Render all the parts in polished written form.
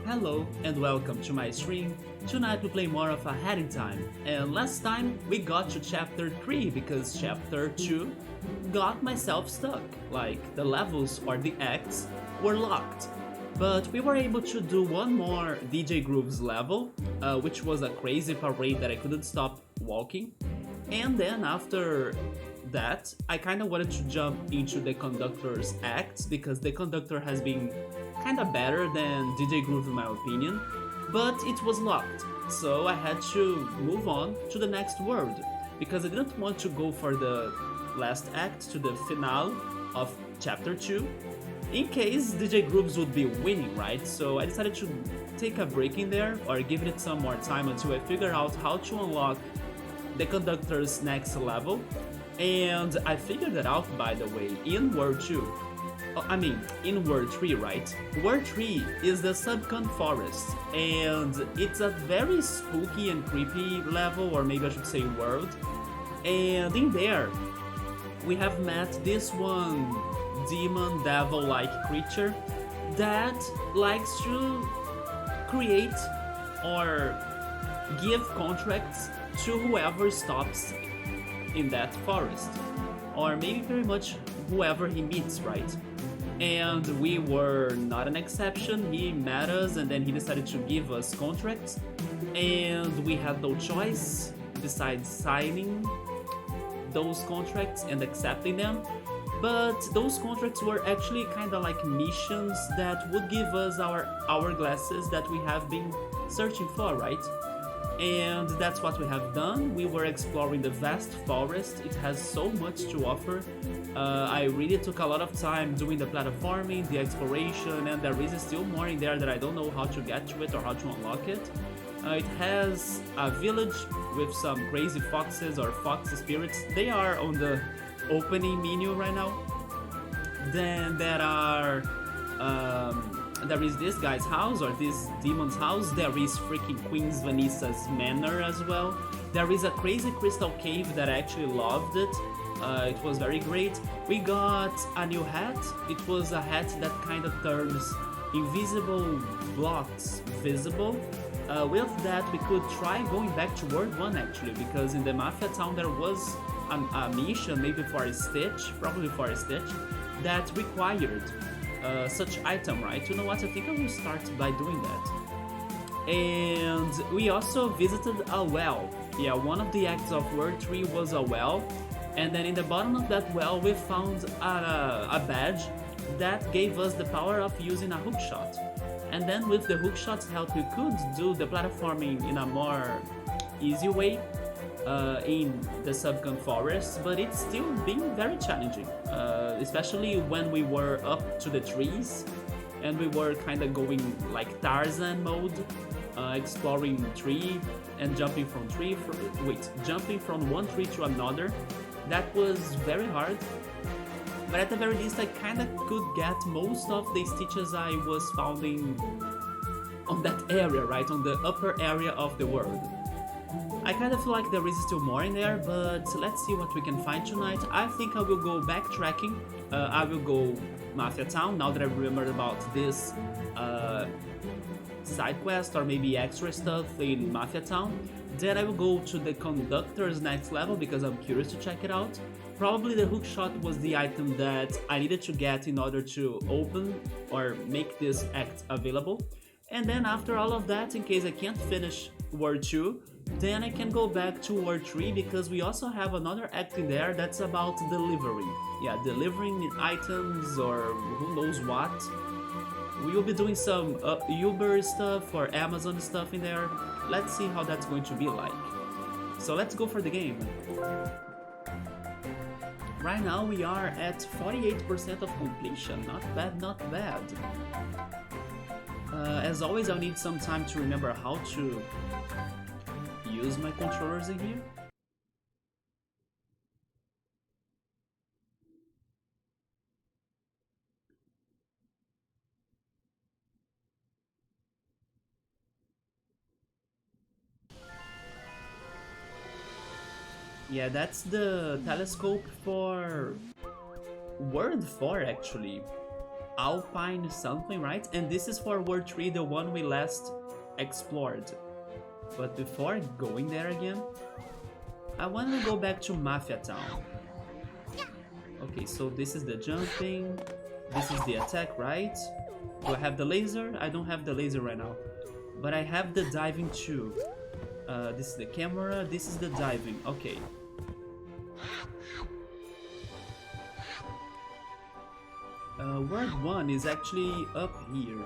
Hello and welcome to my stream. Tonight we play more of a Hat in Time, and last time we got to chapter 3 because chapter 2 got myself stuck, like the levels or the acts were locked. But we were able to do one more DJ Grooves level, which was a crazy parade that I couldn't stop walking. And then after that, I kind of wanted to jump into the conductor's act because the conductor has been kind of better than DJ Groove in my opinion, but it was locked, so I had to move on to the next world because I didn't want to go for the last act to the finale of chapter 2 in case DJ Grooves would be winning, right? So I decided to take a break in there or give it some more time until I figure out how to unlock the conductor's next level. And I figured it out, by the way, in World 2. In World 3, right? World 3 is the Subcon Forest, and it's a very spooky and creepy level, or maybe I should say world. And in there, we have met this one demon devil-like creature that likes to create or give contracts to whoever stops in that forest, or maybe very much whoever he meets, right? And we were not an exception. He met us and then he decided to give us contracts, and we had no choice besides signing those contracts and accepting them. But those contracts were actually kind of like missions that would give us our hourglasses that we have been searching for, right? And that's what we have done. We were exploring the vast forest. It has so much to offer. I really took a lot of time doing the platforming, the exploration, and there is still more in there that I don't know how to get to it or how to unlock it. It has a village with some crazy foxes or fox spirits. They are on the opening menu right now. Then there is this guy's house, or this demon's house. There is freaking Queen Vanessa's manor as well. There is a crazy crystal cave that I actually loved it. It was very great. We got a new hat. It was a hat that kind of turns invisible blocks visible. With that, we could try going back to World 1 actually, because in the Mafia town there was a mission, maybe for a Stitch, probably for a Stitch, that required such item, right? You know what, I think I will start by doing that. And we also visited a well. Yeah, one of the acts of World 3 was a well, and then in the bottom of that well we found a badge that gave us the power of using a hookshot. And then with the hookshot's help we could do the platforming in a more easy way in the Subcon Forest, but it's still been very challenging, especially when we were up to the trees and we were kind of going like Tarzan mode, exploring tree and jumping from one tree to another. That was very hard, but at the very least I kind of could get most of the stitches I was finding on that area, right, on the upper area of the world. I kind of feel like there is still more in there, but let's see what we can find tonight. I think I will go backtracking. I will go Mafia Town now that I remembered about this side quest or maybe extra stuff in Mafia Town. Then I will go to the conductor's next level because I'm curious to check it out. Probably the hookshot was the item that I needed to get in order to open or make this act available. And then after all of that, in case I can't finish World 2, then I can go back to World 3 because we also have another act in there that's about delivery. Yeah, delivering items or who knows what. We will be doing some Uber stuff or Amazon stuff in there. Let's see how that's going to be like. So let's go for the game. Right now we are at 48% of completion. Not bad, not bad. As always, I'll need some time to remember how to use my controllers in here. Yeah, that's the telescope for World 4 actually. Alpine something, right? And this is for World 3, the one we last explored. But before going there again, I want to go back to Mafia Town. Okay, so this is the jumping, this is the attack, right? Do I have the laser? I don't have the laser right now. But I have the diving too. This is the camera, this is the diving, okay. World 1 is actually up here.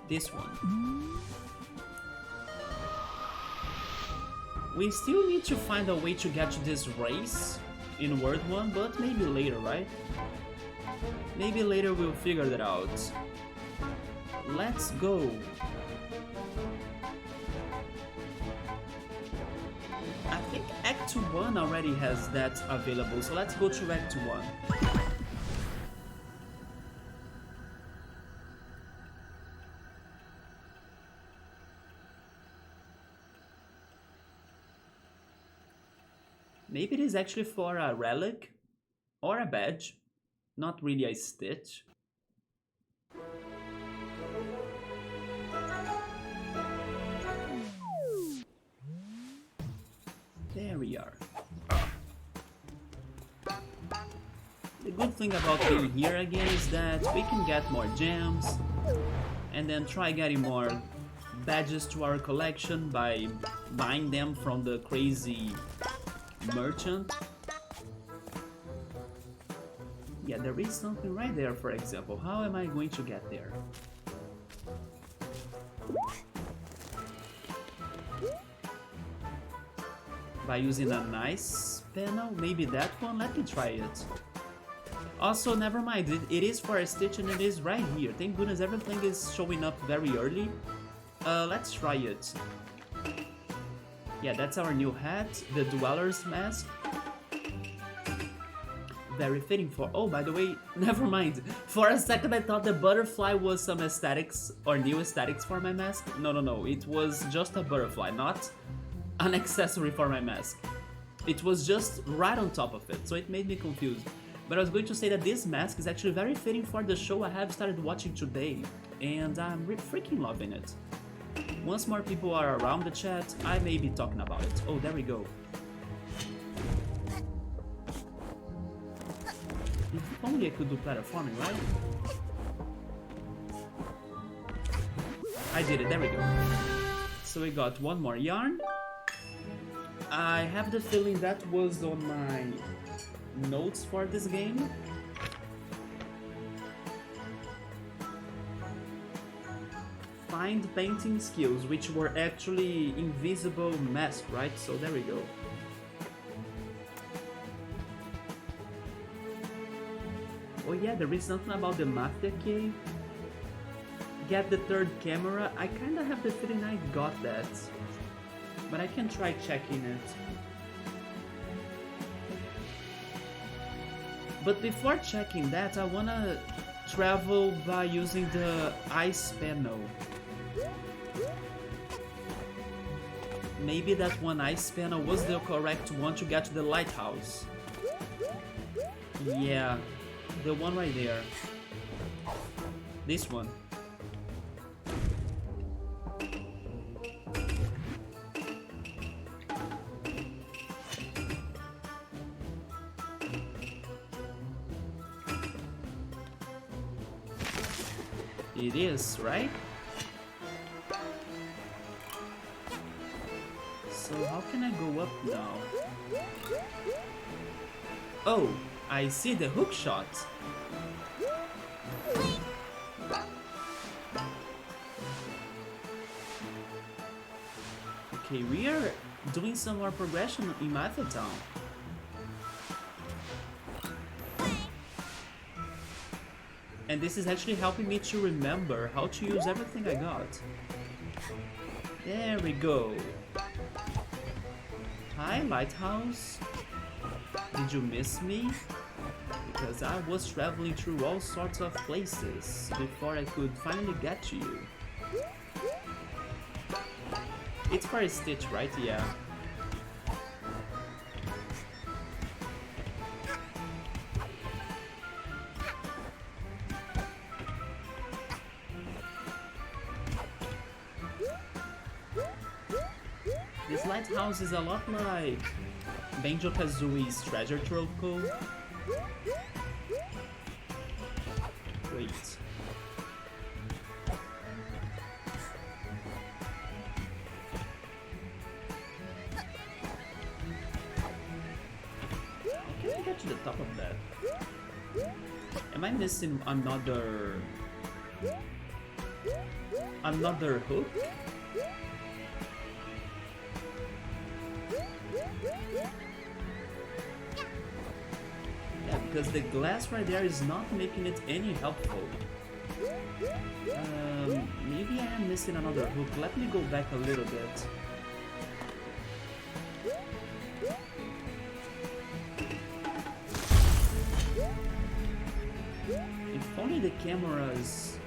This one. We still need to find a way to get to this race in World 1, but maybe later, right? Maybe later we'll figure that out. Let's go. I think Act 1 already has that available, so let's go to Act 1. Maybe it is actually for a relic or a badge, not really a stitch. There we are. The good thing about being here again is that we can get more gems and then try getting more badges to our collection by buying them from the crazy merchant. Yeah, there is something right there, for example. How am I going to get there? By using a nice panel, maybe that one? Let me try it. Also, never mind, it is for a stitch and it is right here. Thank goodness everything is showing up very early. Let's try it. Yeah, that's our new hat, the Dweller's Mask. Very fitting for... Oh, by the way, never mind. For a second I thought the butterfly was some aesthetics or new aesthetics for my mask. No, it was just a butterfly, not an accessory for my mask. It was just right on top of it, so it made me confused. But I was going to say that this mask is actually very fitting for the show I have started watching today, and I'm freaking loving it. Once more people are around the chat, I may be talking about it. Oh, there we go. If only I could do platforming, right? I did it, there we go. So we got one more yarn. I have the feeling that was on my notes for this game. Find painting skills, which were actually invisible mask, right? So there we go. Oh yeah, there is something about the Mafia cave. Get the third camera. I kinda have the feeling I got that, but I can try checking it. But before checking that, I wanna travel by using the ice panel. Maybe that one ice panel was the correct one to get to the lighthouse. Yeah, the one right there. This one. It is, right? So how can I go up now? Oh, I see the hook shot. Okay, we are doing some more progression in Mafia Town. And this is actually helping me to remember how to use everything I got. There we go. Hi, Lighthouse. Did you miss me? Because I was traveling through all sorts of places before I could finally get to you. It's for a stitch, right? Yeah. This lighthouse is a lot like Banjo-Kazooie's treasure trove cove. Wait. Can I get to the top of that? Am I missing another hook? Yeah, because the glass right there is not making it any helpful. Maybe I am missing another hook. Let me go back a little bit. If only the cameras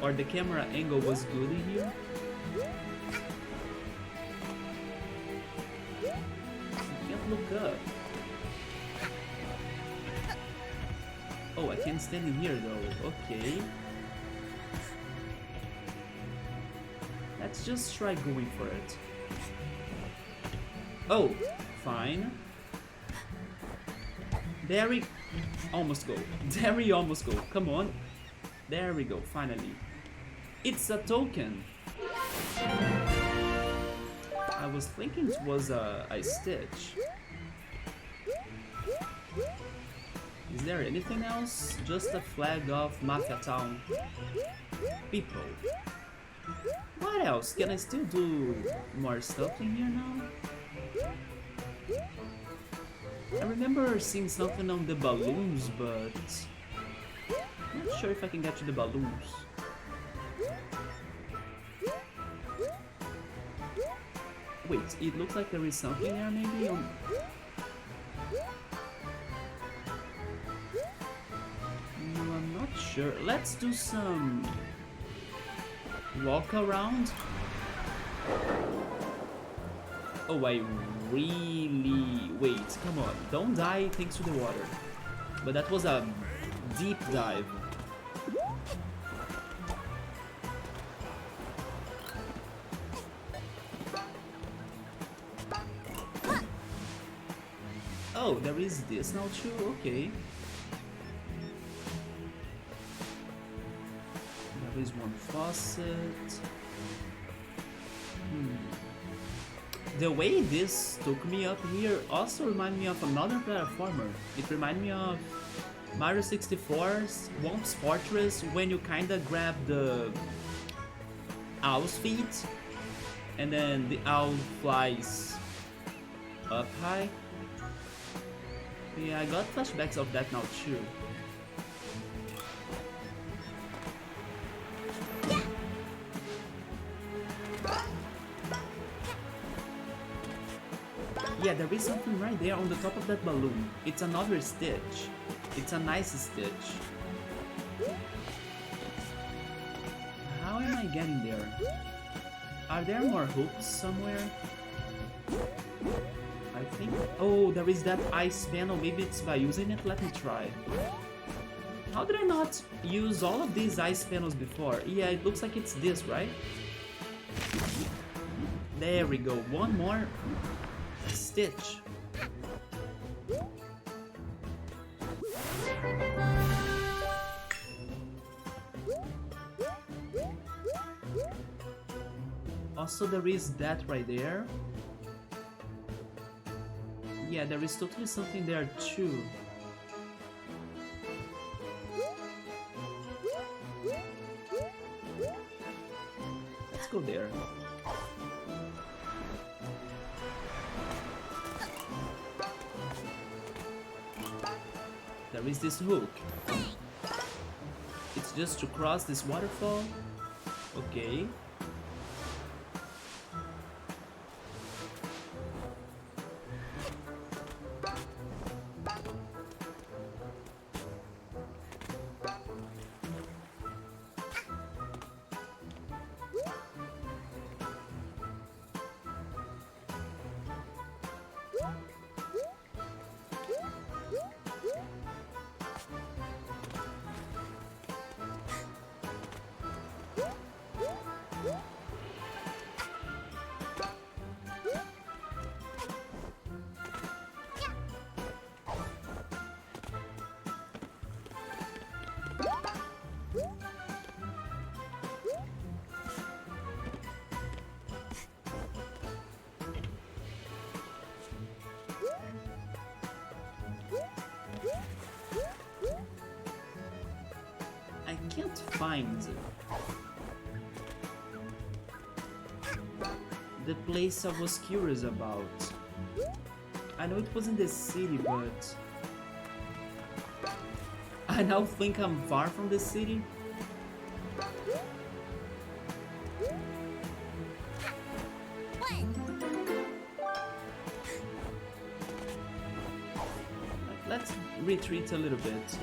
or the camera angle was good in here. I can't look up. Oh, I can't stand in here though. Okay. Let's just try going for it. Oh, fine. There we almost go. There we almost go. Come on. There we go, finally. It's a token. I was thinking it was a stitch. Is there anything else? Just a flag of Mafia Town. People. What else? Can I still do more stuff in here now? I remember seeing something on the balloons, but I'm not sure if I can get to the balloons. Wait, it looks like there is something there maybe on... No, I'm not sure. Let's do some walk around. Oh, I really... Wait, come on. Don't die thanks to the water. But that was a deep dive. Oh, there is this now too? Okay. There is one faucet. The way this took me up here also reminded me of another platformer. It reminded me of Mario 64's Womp's Fortress, when you kinda grab the owl's feet and then the owl flies up high. Yeah, I got flashbacks of that now too. Yeah, there is something right there on the top of that balloon. It's another stitch. It's a nice stitch. How am I getting there? Are there more hooks somewhere? I think... Oh, there is that ice panel. Maybe it's by using it. Let me try. How did I not use all of these ice panels before? Yeah, it looks like it's this, right? There we go. One more stitch. Also, there is that right there. Yeah, there is totally something there too. Let's go there. There is this hook. It's just to cross this waterfall. Okay. I can't find the place I was curious about. I know it was in the city, but I now think I'm far from the city. Let's retreat a little bit.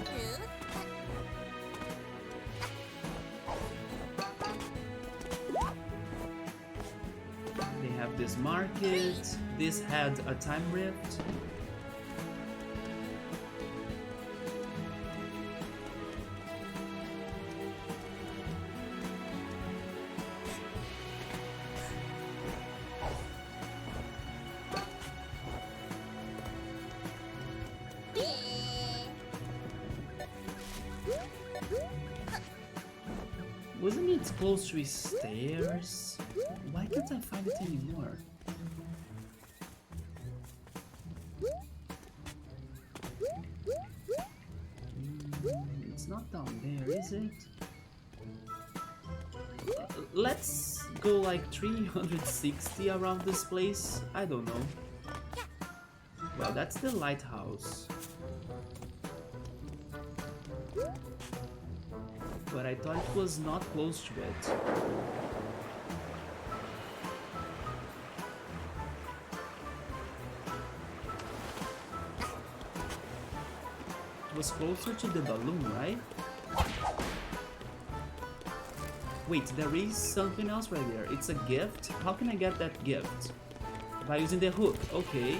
They have this market. This had a time rift. Wasn't it close to stairs? Why can't I find it anymore? It's not down there, is it? Let's go like 360 around this place. I don't know. Well, that's the lighthouse. But I thought it was not close to it. It was closer to the balloon, right? Wait, there is something else right there. It's a gift? How can I get that gift? By using the hook. Okay.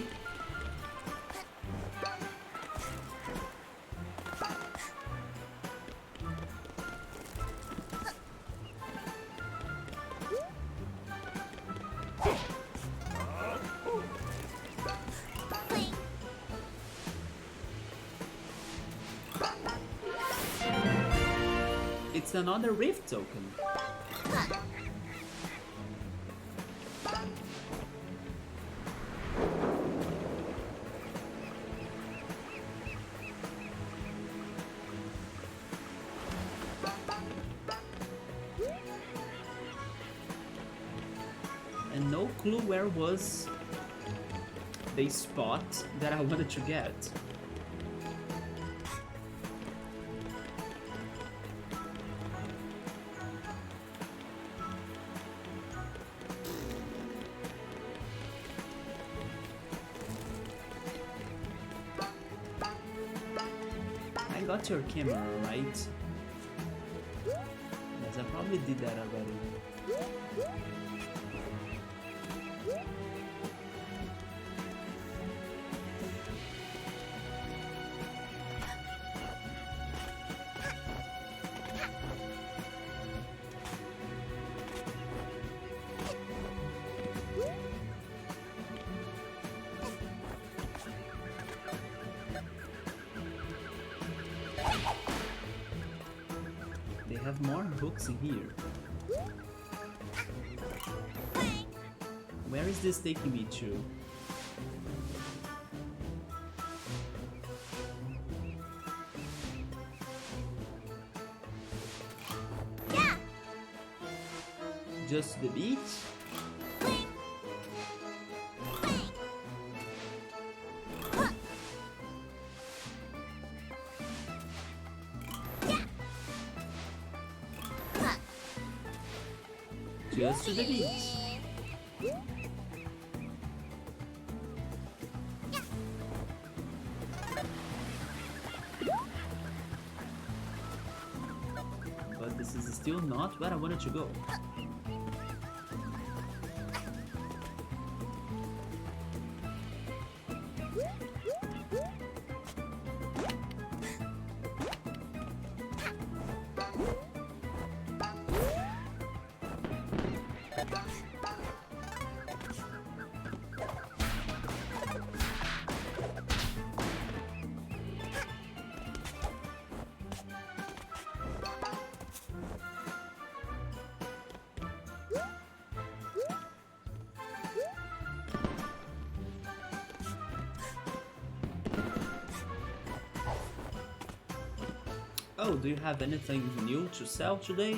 It's another rift token. And no clue where was the spot that I wanted to get. I got your camera, right? Yes, I probably did that already. They have more hooks in here. Where is this taking me to? Yeah. Just the beach? Just to the beach. But this is still not where I wanted to go. do you have anything new to sell today?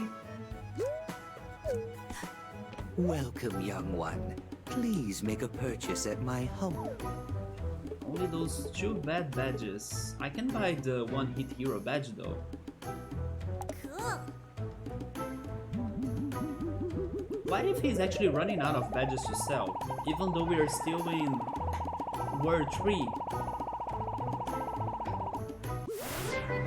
Welcome, young one. Please make a purchase at my home. Only those 2 bad badges. I can buy the one-hit hero badge though. Cool. What if he's actually running out of badges to sell, even though we are still in World 3? Goodbye.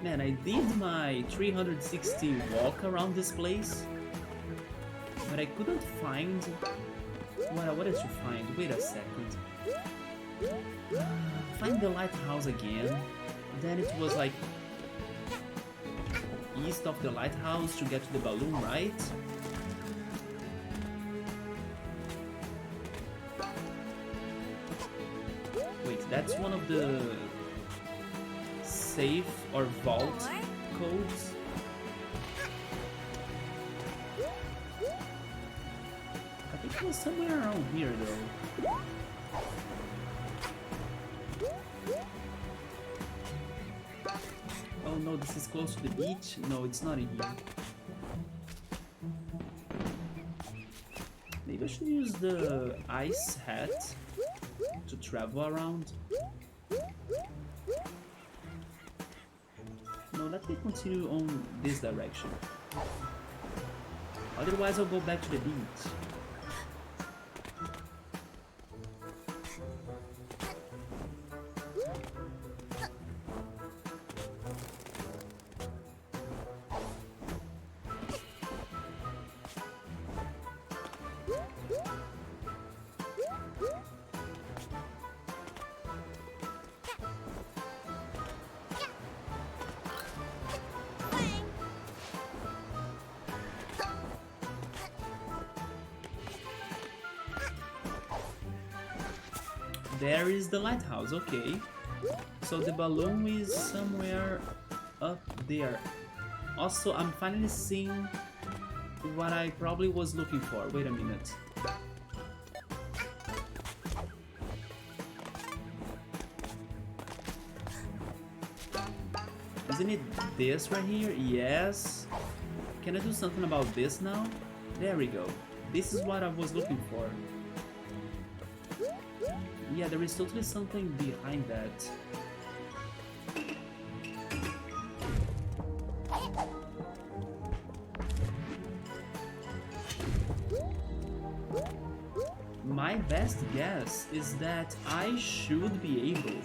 Man, I did my 360 walk around this place, but I couldn't find what I wanted to find. Wait a second. Find the lighthouse again. Then it was like east of the lighthouse to get to the balloon, right? Wait, that's one of the safe or vault codes. I think it was somewhere around here though. Oh no, this is close to the beach? No, it's not in here. Maybe I should use the ice hat to travel around. No, let me continue on this direction. Otherwise I'll go back to the beach. There is the lighthouse, okay. So the balloon is somewhere up there. Also, I'm finally seeing what I probably was looking for. Wait a minute. Isn't it this right here? Yes. Can I do something about this now? There we go. This is what I was looking for. Yeah, there is totally something behind that. My best guess is that I should be able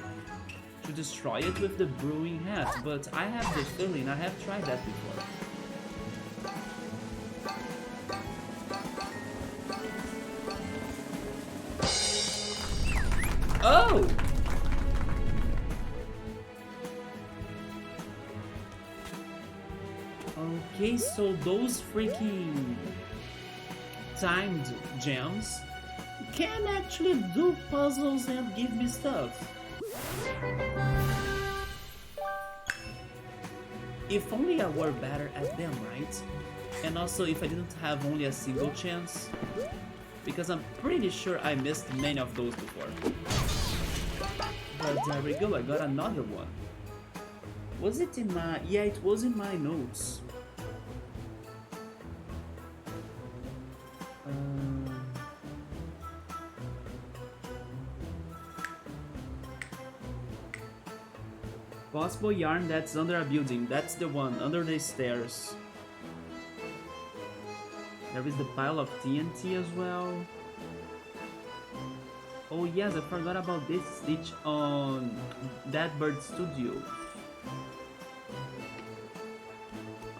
to destroy it with the brewing hat, but I have the feeling I have tried that before. Oh! Okay, so those freaking timed gems can actually do puzzles and give me stuff. If only I were better at them, right? And also if I didn't have only a single chance, because I'm pretty sure I missed many of those before. But there we go, I got another one. Was it in my... yeah, it was in my notes. Possible yarn that's under a building. That's the one, under the stairs. There is the pile of TNT as well. Oh yes, I forgot about this stitch on That Bird Studio.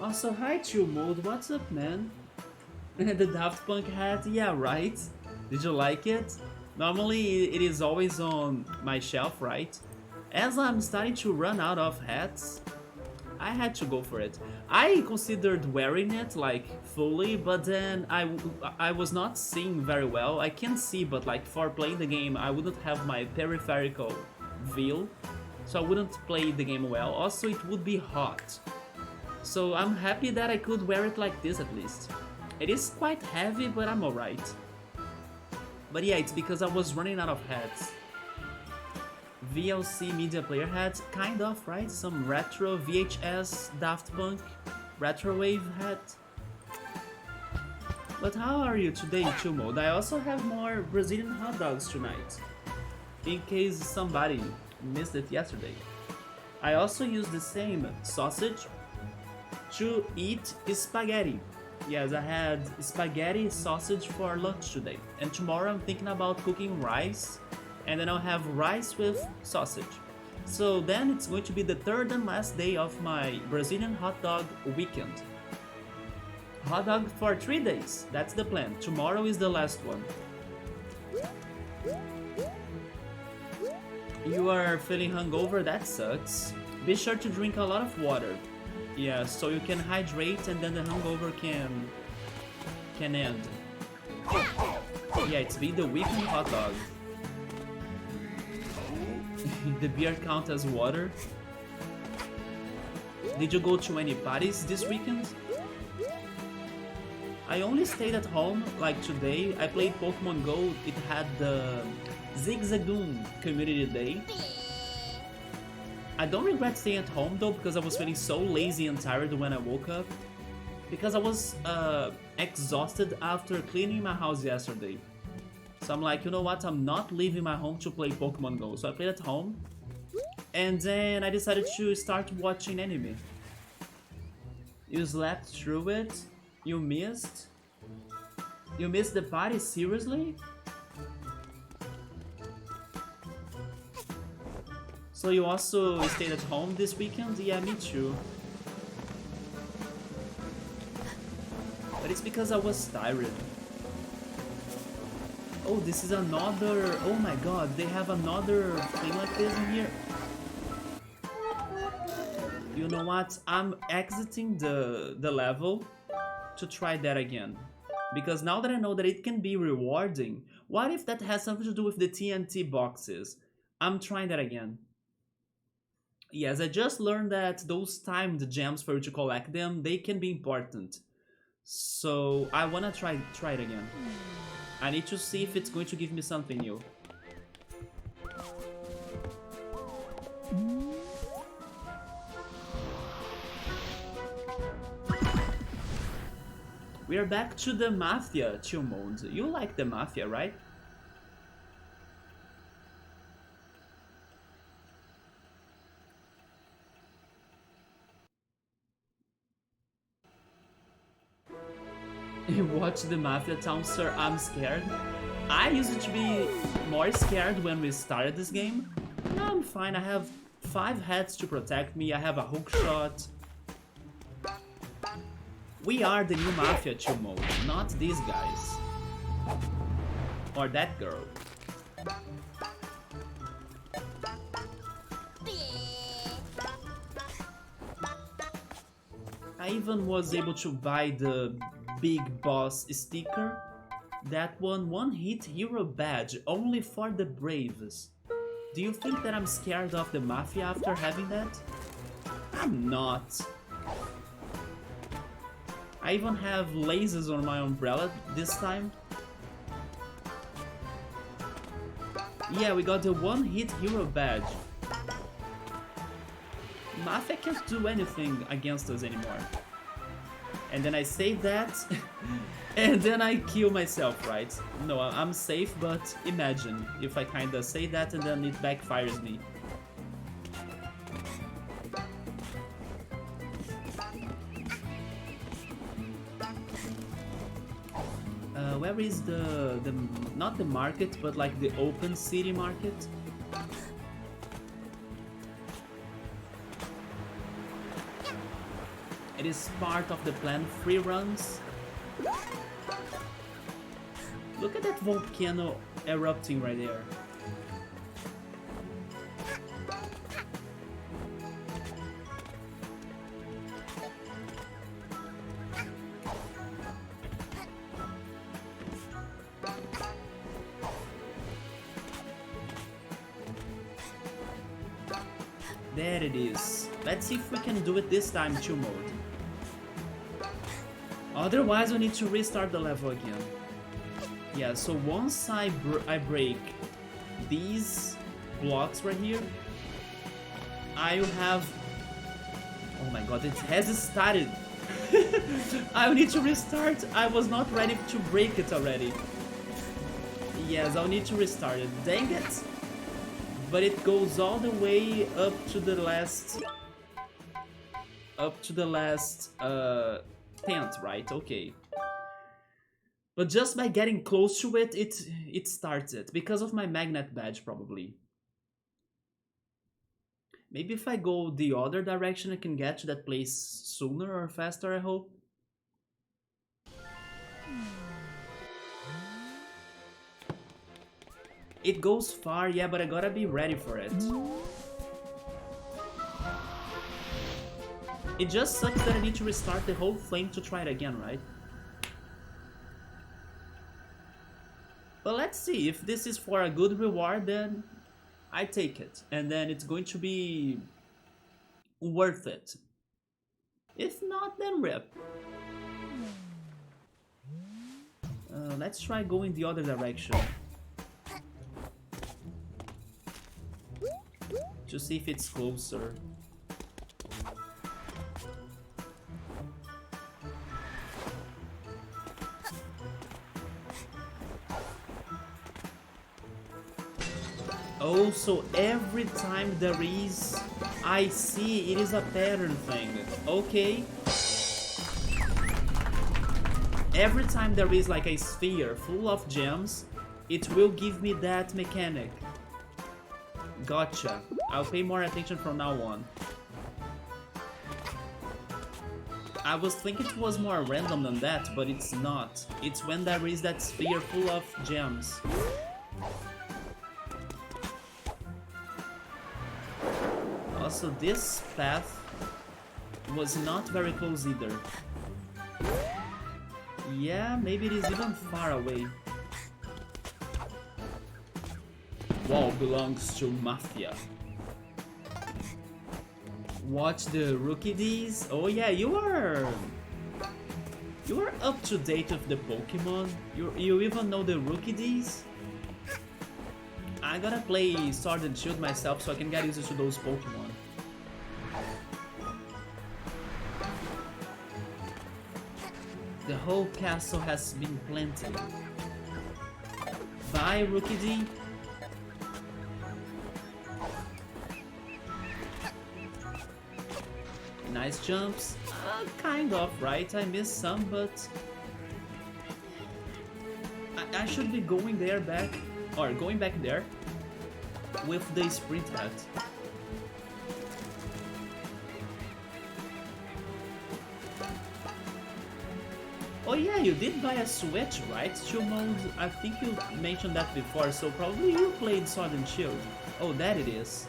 Also, hi True Mode, what's up, man? The Daft Punk hat, yeah, right? Did you like it? Normally it is always on my shelf, right? As I'm starting to run out of hats, I had to go for it. I considered wearing it like fully, but then I was not seeing very well. I can see, but like for playing the game, I wouldn't have my peripheral view, so I wouldn't play the game well. Also, it would be hot. So I'm happy that I could wear it like this at least. It is quite heavy, but I'm alright. But yeah, it's because I was running out of hats. VLC media player hat, kind of, right? Some retro VHS Daft Punk retrowave hat. But how are you today, Chill Mode? I also have more Brazilian hot dogs tonight, in case somebody missed it yesterday. I also use the same sausage to eat spaghetti. Yes, I had spaghetti sausage for lunch today. And tomorrow I'm thinking about cooking rice, and then I'll have rice with sausage. So then it's going to be the third and last day of my Brazilian hot dog weekend. Hot dog for 3 days, that's the plan. Tomorrow is the last one. You are feeling hungover? That sucks. Be sure to drink a lot of water. Yeah, so you can hydrate and then the hangover can end. Yeah, it's been the weekend hot dog. The beer count as water. Did you go to any parties this weekend? I only stayed at home, like today. I played Pokemon Go. It had the Zigzagoon Community Day. I don't regret staying at home though, because I was feeling so lazy and tired when I woke up. Because I was exhausted after cleaning my house yesterday. So I'm like, you know what, I'm not leaving my home to play Pokemon Go. So I played at home. And then I decided to start watching anime. You slept through it? You missed? You missed the party? Seriously? So you also stayed at home this weekend? Yeah, me too. But it's because I was tired. Oh, this is another... Oh my god, they have another thing like this in here. You know what? I'm exiting the level to try that again. Because now that I know that it can be rewarding, what if that has something to do with the TNT boxes? I'm trying that again. Yes, I just learned that those timed gems for you to collect them, they can be important. So I wanna try it again. I need to see if it's going to give me something new. We are back to the Mafia chill mode. You like the Mafia, right? You watch the Mafia town, sir? I'm scared. I used to be more scared when we started this game. Now I'm fine. I have 5 heads to protect me. I have a hook shot. We are the new Mafia chill mode, not these guys. Or that girl. I even was able to buy the Big Boss sticker. That one hit hero badge only for the braves. Do you think that I'm scared of the Mafia after having that? I'm not. I even have lasers on my umbrella this time. Yeah, we got the one hit hero badge. Mafia can't do anything against us anymore. And then I say that, and then I kill myself, right? No, I'm safe, but imagine if I kinda say that and then it backfires me. Where is the not the market, but like the open city market? It is part of the planned free runs. Look at that volcano erupting right there. There it is. Let's see if we can do it this time, 2 mode. Otherwise, we need to restart the level again. Yeah, so once I break these blocks right here, I will have... Oh my god, it has started! I need to restart! I was not ready to break it already. Yes, I'll need to restart it. Dang it! But it goes all the way up to the last... tent, right? Okay. But just by getting close to it, it starts it. Because of my magnet badge, probably. Maybe if I go the other direction, I can get to that place sooner or faster, I hope. It goes far, yeah, but I gotta be ready for it. It just sucks that I need to restart the whole thing to try it again, right? But let's see, if this is for a good reward, then I take it. And then it's going to be worth it. If not, then rip. Let's try going the other direction. To see if it's closer. Oh, so every time there is... I see, it is a pattern thing. Okay. Every time there is like a sphere full of gems, it will give me that mechanic. Gotcha. I'll pay more attention from now on. I was thinking it was more random than that, but it's not. It's when there is that sphere full of gems. Also, this path was not very close either. Yeah, maybe it is even far away. Wall belongs to Mafia. Watch the rookie Ds. Oh yeah, you are up to date with the Pokemon. You even know the rookie Ds. I gotta play Sword and Shield myself so I can get used to those Pokemon. The whole castle has been planted. Bye, Rookie D. Nice jumps. Kind of, right? I missed some, but... I should be going there back, or going back there with the sprint hat. Oh yeah, you did buy a Switch, right? Chumon, I think you mentioned that before, so probably you played Sword and Shield. Oh, that it is.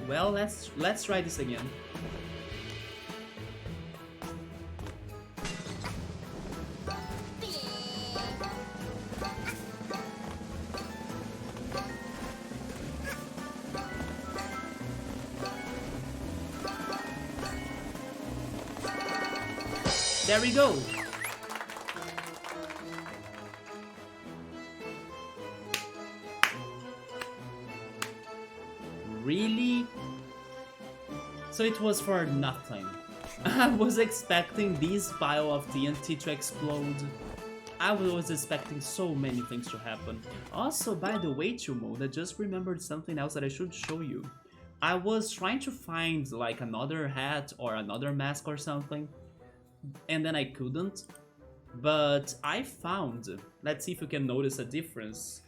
Well, let's try this again. There we go. Really? So it was for nothing. I was expecting this pile of TNT to explode. I was expecting so many things to happen. Also, by the way, Chumod, I just remembered something else that I should show you. I was trying to find like another hat or another mask or something, and then I couldn't. But I found, let's see if you can notice a difference.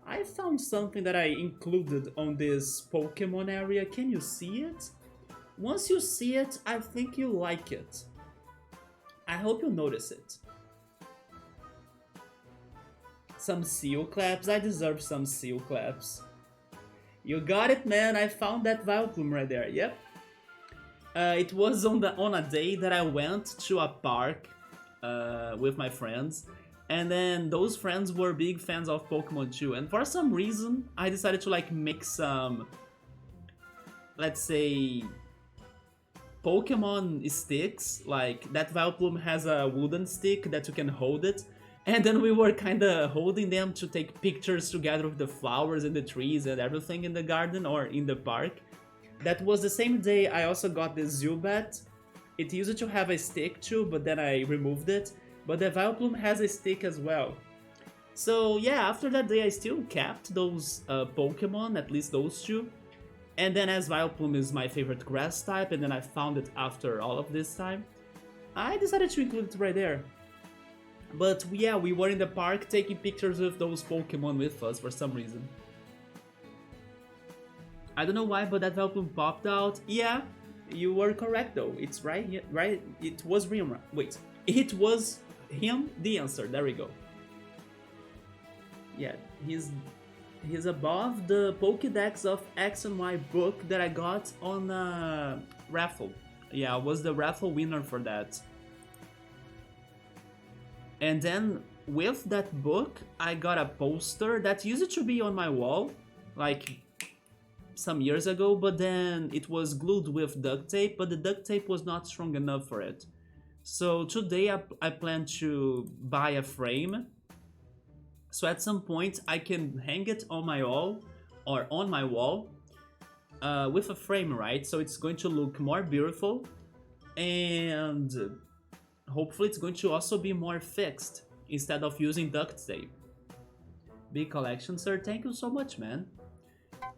I found something that I included on this Pokemon area. Can you see it? Once you see it, I think you'll like it. I hope you notice it. Some seal claps. I deserve some seal claps. You got it, man. I found that Vileplume right there. Yep. It was on a day that I went to a park with my friends, And then those friends were big fans of Pokemon too. And for some reason, I decided to like mix some, let's say, Pokemon sticks. Like that Vileplume has a wooden stick that you can hold it. And then we were kinda holding them to take pictures together with the flowers and the trees and everything in the garden or in the park. That was the same day I also got the Zubat. It used to have a stick too, but then I removed it. But the Vileplume has a stick as well. So yeah, after that day I still kept those Pokemon, at least those two. And then as Vileplume is my favorite grass type, and then I found it after all of this time, I decided to include it right there. But yeah, we were in the park taking pictures with those Pokemon with us for some reason. I don't know why, but that Vileplume popped out. Yeah, you were correct though. It's right here, right? It was him. Wait, it was him. The answer. There we go. Yeah, he's above the Pokédex of X and Y book that I got on a raffle. Yeah, I was the raffle winner for that. And then with that book, I got a poster that used to be on my wall, like some years ago, but then it was glued with duct tape, but the duct tape was not strong enough for it. So today I plan to buy a frame, so at some point I can hang it on my wall, or on my wall, with a frame, right? So it's going to look more beautiful, and hopefully it's going to also be more fixed instead of using duct tape. Big collection, sir. Thank you so much, man.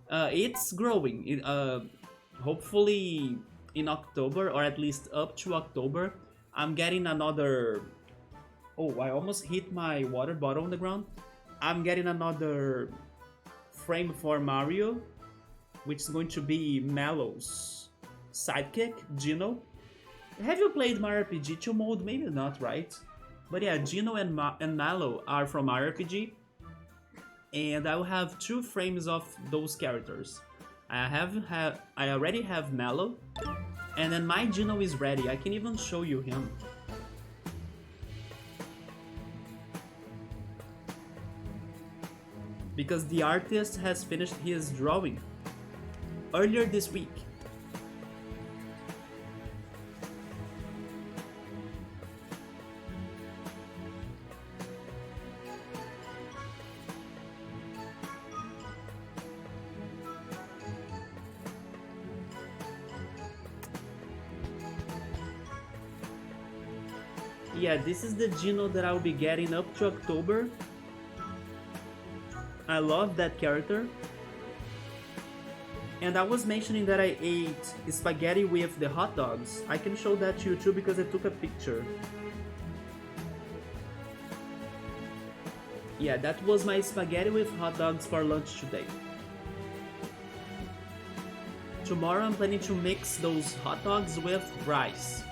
It's growing. Hopefully in October, or at least up to October, I'm getting another... Oh, I almost hit my water bottle on the ground. I'm getting another frame for Mario, which is going to be Mallow's sidekick, Gino. Have you played Mario RPG 2 mode? Maybe not, right? But yeah, Gino and Mallow are from Mario RPG. And I will have 2 frames of those characters. I already have Mallow, and then my Gino is ready. I can even show you him. Because the artist has finished his drawing earlier this week. Yeah, this is the Gino that I'll be getting up to October. I love that character. And I was mentioning that I ate spaghetti with the hot dogs. I can show that to you too because I took a picture. Yeah, that was my spaghetti with hot dogs for lunch today. Tomorrow I'm planning to mix those hot dogs with rice.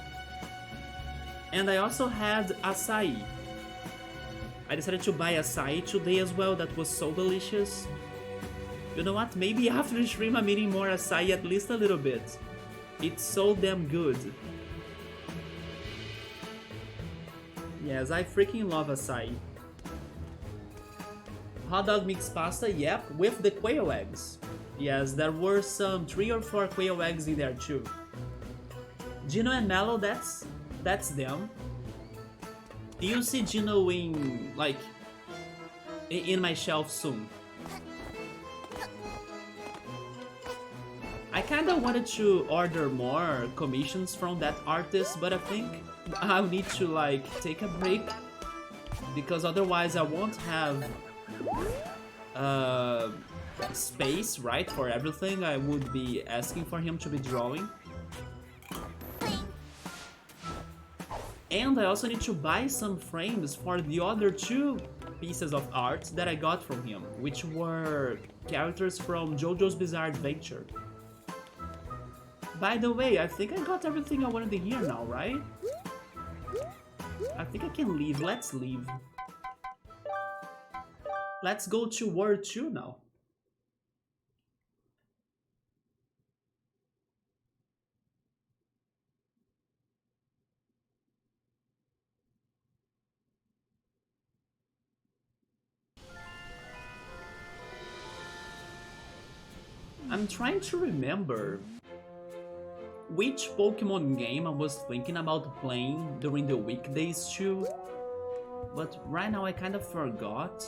And I also had acai. I decided to buy acai today as well. That was so delicious. You know what? Maybe after the stream I'm eating more acai at least a little bit. It's so damn good. Yes, I freaking love acai. Hot dog mixed pasta, yep, with the quail eggs. Yes, there were some 3 or 4 quail eggs in there too. Gino and Mallow, that's them. You'll see Gino in my shelf soon. I kinda wanted to order more commissions from that artist, but I think I'll need to take a break, because otherwise I won't have space, right, for everything I would be asking for him to be drawing. And I also need to buy some frames for the other 2 pieces of art that I got from him, which were characters from JoJo's Bizarre Adventure. By the way, I think I got everything I wanted to hear now, right? I think I can leave. Let's leave. Let's go to World 2 now. I'm trying to remember which Pokemon game I was thinking about playing during the weekdays too, but right now I kind of forgot.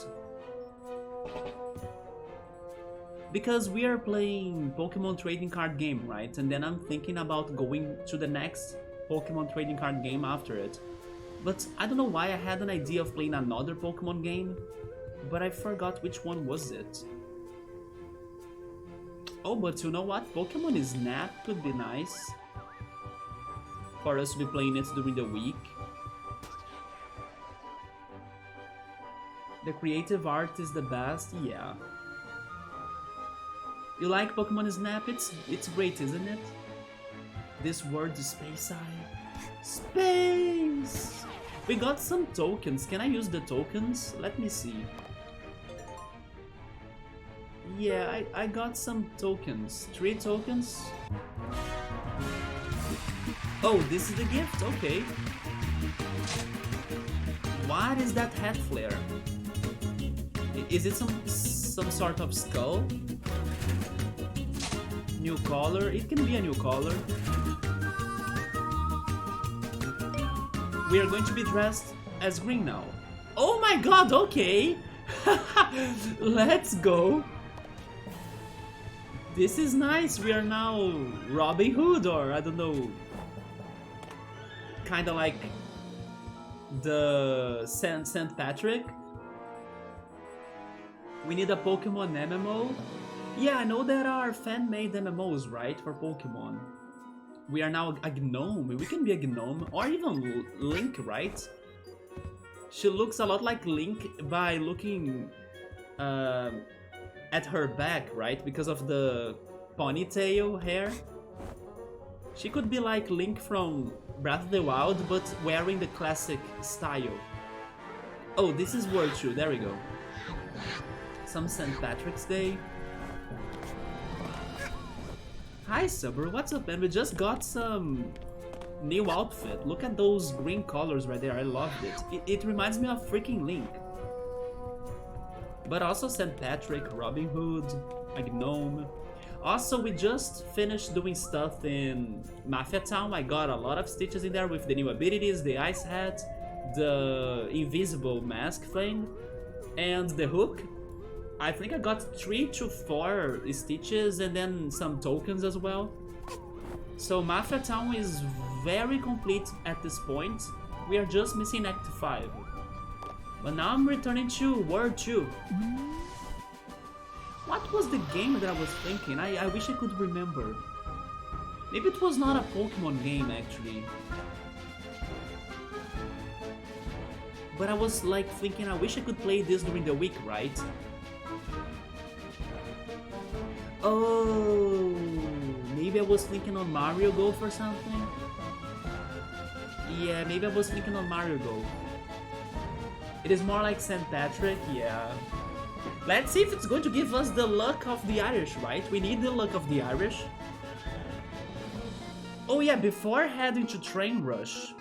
Because we are playing Pokemon trading card game, right? And then I'm thinking about going to the next Pokemon trading card game after it. But I don't know why I had an idea of playing another Pokemon game, but I forgot which one was it. Oh, but you know what? Pokemon Snap could be nice for us to be playing it during the week. The creative art is the best, yeah. You like Pokemon Snap? It's great, isn't it? This word is Space Eye. Space! We got some tokens. Can I use the tokens? Let me see. Yeah, I got some tokens. 3 tokens. Oh, this is the gift? Okay. What is that hat flare? Is it some sort of skull? New color? It can be a new color. We are going to be dressed as green now. Oh my god, okay! Let's go! This is nice, we are now Robin Hood, or I don't know, kinda like the St. Patrick. We need a Pokemon MMO. Yeah, I know there are fan-made MMOs, right, for Pokemon. We are now a gnome, we can be a gnome, or even Link, right? She looks a lot like Link by looking at her back, right? Because of the ponytail hair. She could be like Link from Breath of the Wild, but wearing the classic style. Oh, this is World 2, there we go. Some St. Patrick's Day. Hi Subber, what's up man? We just got some new outfit. Look at those green colors right there, I loved it. It reminds me of freaking Link. But also St. Patrick, Robin Hood, a gnome. Also, we just finished doing stuff in Mafia Town. I got a lot of stitches in there with the new abilities, the ice hat, the invisible mask thing, and the hook. I think I got 3 to 4 stitches and then some tokens as well. So Mafia Town is very complete at this point. We are just missing Act 5. But now I'm returning to World 2. What was the game that I was thinking? I wish I could remember. Maybe it was not a Pokemon game actually. But I was like thinking I wish I could play this during the week, right? Oh, maybe I was thinking on Mario Golf or something? Yeah, maybe I was thinking on Mario Golf. It is more like St. Patrick, yeah. Let's see if it's going to give us the luck of the Irish, right? We need the luck of the Irish. Oh yeah, before heading to Train Rush,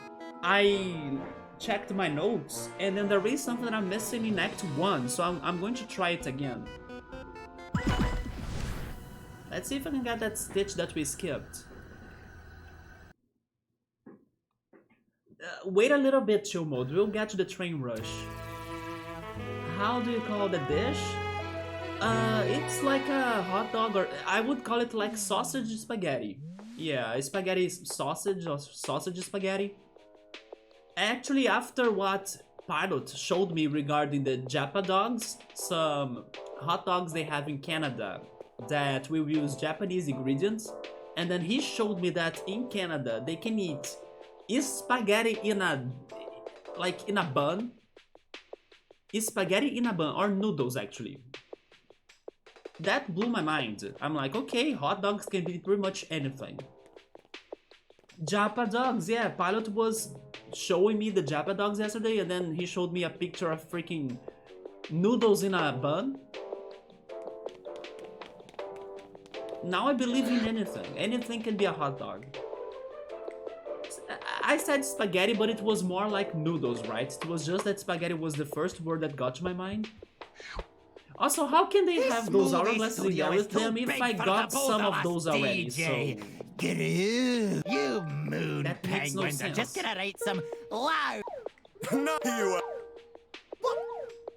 I checked my notes, and then there is something that I'm missing in Act 1, so I'm going to try it again. Let's see if I can get that stitch that we skipped. Wait a little bit, chill mode, we'll get to the Train Rush. How do you call the dish? It's like a hot dog, or I would call it like sausage spaghetti. Yeah, spaghetti sausage or sausage spaghetti. Actually, after what Pilot showed me regarding the Japa dogs, some hot dogs they have in Canada that will use Japanese ingredients, and then he showed me that in Canada they can eat spaghetti in a bun. Spaghetti in a bun, or noodles actually. That blew my mind. I'm like, okay, hot dogs can be pretty much anything. Japa dogs, yeah, Pilot was showing me the Japa dogs yesterday, and then he showed me a picture of freaking noodles in a bun. Now I believe in anything. Anything can be a hot dog. I said spaghetti, but it was more like noodles, right? It was just that spaghetti was the first word that got to my mind. Also, how can they have those movie hourglasses in studio there is with too them if big I for got the both some of us, those already? DJ. So Get it? You moon that makes no penguins are just sense. gonna write some loud. No, you. What?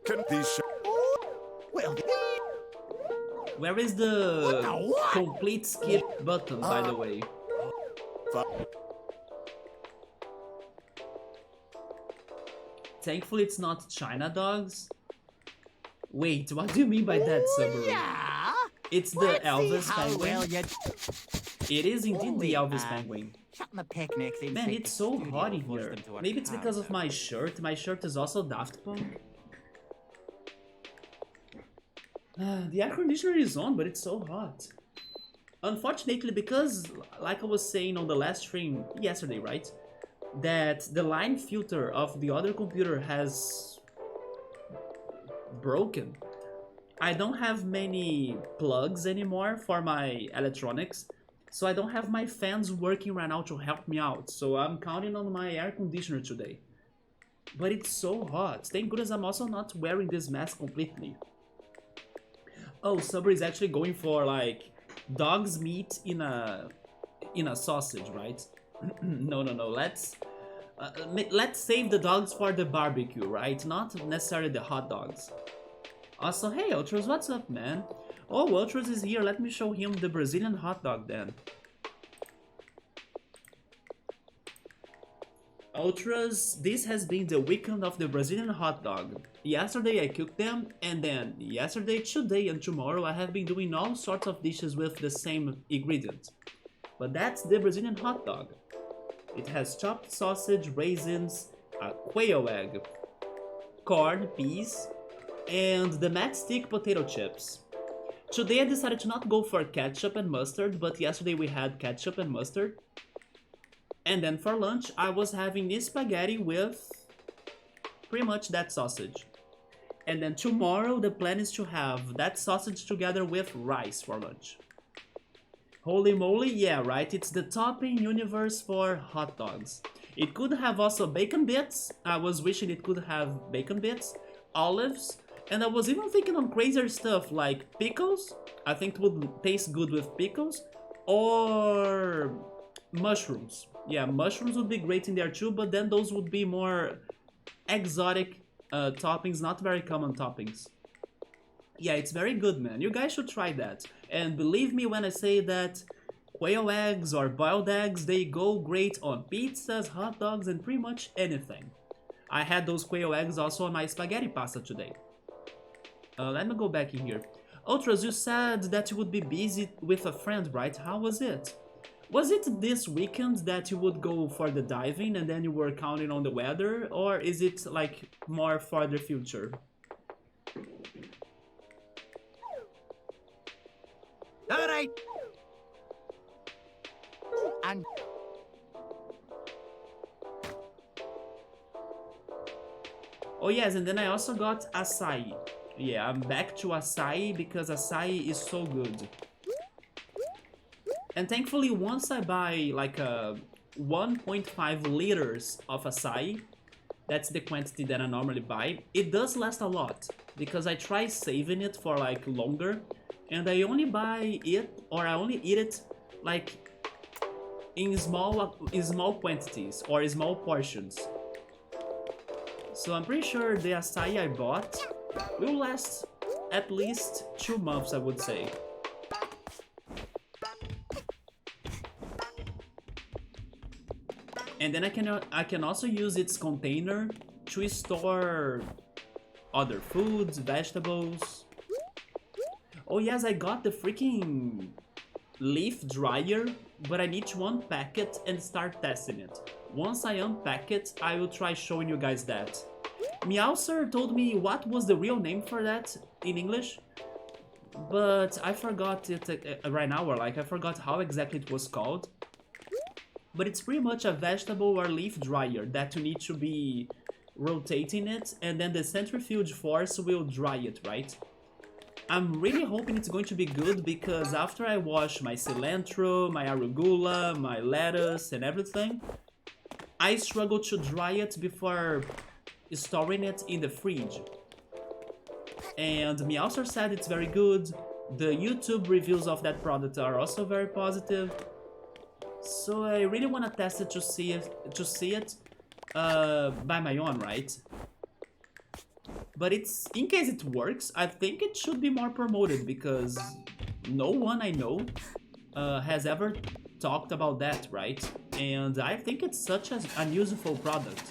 Can these? Well, Where is What the the what? complete skip button, by the way? Thankfully, it's not China dogs. Wait, what do you mean by that, Subaru? yeah. It's the Let's Elvis see how penguin. well you. It is indeed the Wait, Elvis penguin. Shutting the picnics inside Man, the it's so studio hot in forced here. them to work Maybe it's because of hard. my shirt. My shirt is also Daft Punk. The air conditioner is on, but it's so hot. Unfortunately, because, like I was saying on the last stream yesterday, right? That the line filter of the other computer has broken. I don't have many plugs anymore for my electronics, so I don't have my fans working right now to help me out. So I'm counting on my air conditioner today. But it's so hot. Thank goodness I'm also not wearing this mask completely. Oh, Subway is actually going for like dog's meat in a sausage, right? No. Let's save the dogs for the barbecue, right? Not necessarily the hot dogs. Also, hey Ultras, what's up, man? Oh, Ultras is here. Let me show him the Brazilian hot dog then. Ultras, this has been the weekend of the Brazilian hot dog. Yesterday I cooked them, and then yesterday, today, and tomorrow I have been doing all sorts of dishes with the same ingredients. But that's the Brazilian hot dog. It has chopped sausage, raisins, a quail egg, corn, peas, and the matchstick potato chips. Today I decided to not go for ketchup and mustard, but yesterday we had ketchup and mustard. And then for lunch, I was having spaghetti with pretty much that sausage. And then tomorrow, the plan is to have that sausage together with rice for lunch. Holy moly, yeah, right, it's the topping universe for hot dogs. It could have also bacon bits. I was wishing it could have bacon bits, olives, and I was even thinking on crazier stuff like pickles. I think it would taste good with pickles, or mushrooms. Yeah, mushrooms would be great in there too, but then those would be more exotic toppings, not very common toppings. Yeah, it's very good, man. You guys should try that. And believe me when I say that quail eggs or boiled eggs, they go great on pizzas, hot dogs, and pretty much anything. I had those quail eggs also on my spaghetti pasta today. Let me go back in here. Ultras, you said that you would be busy with a friend, right? How was it? Was it this weekend that you would go for the diving and then you were counting on the weather? Or is it like more for the future? Alright. And Oh yes, and then I also got acai. Yeah, I'm back to acai because acai is so good. And thankfully, once I buy like 1.5 liters of acai, that's the quantity that I normally buy, it does last a lot. Because I try saving it for like longer, and I only buy it, or I only eat it like in small quantities or small portions. So I'm pretty sure the acai I bought will last at least 2 months, I would say. And then I can also use its container to store other foods, vegetables. Oh yes, I got the freaking leaf dryer, but I need to unpack it and start testing it. Once I unpack it, I will try showing you guys that. Meowser told me what was the real name for that in English, but I forgot it right now, or like I forgot how exactly it was called. But it's pretty much a vegetable or leaf dryer that you need to be rotating it, and then the centrifuge force will dry it, right? I'm really hoping it's going to be good because after I wash my cilantro, my arugula, my lettuce and everything, I struggle to dry it before storing it in the fridge. And Meowser said it's very good. The YouTube reviews of that product are also very positive. So I really want to test it to see it by my own, right? But in case it works, I think it should be more promoted because no one I know has ever talked about that, right? And I think it's such an useful product,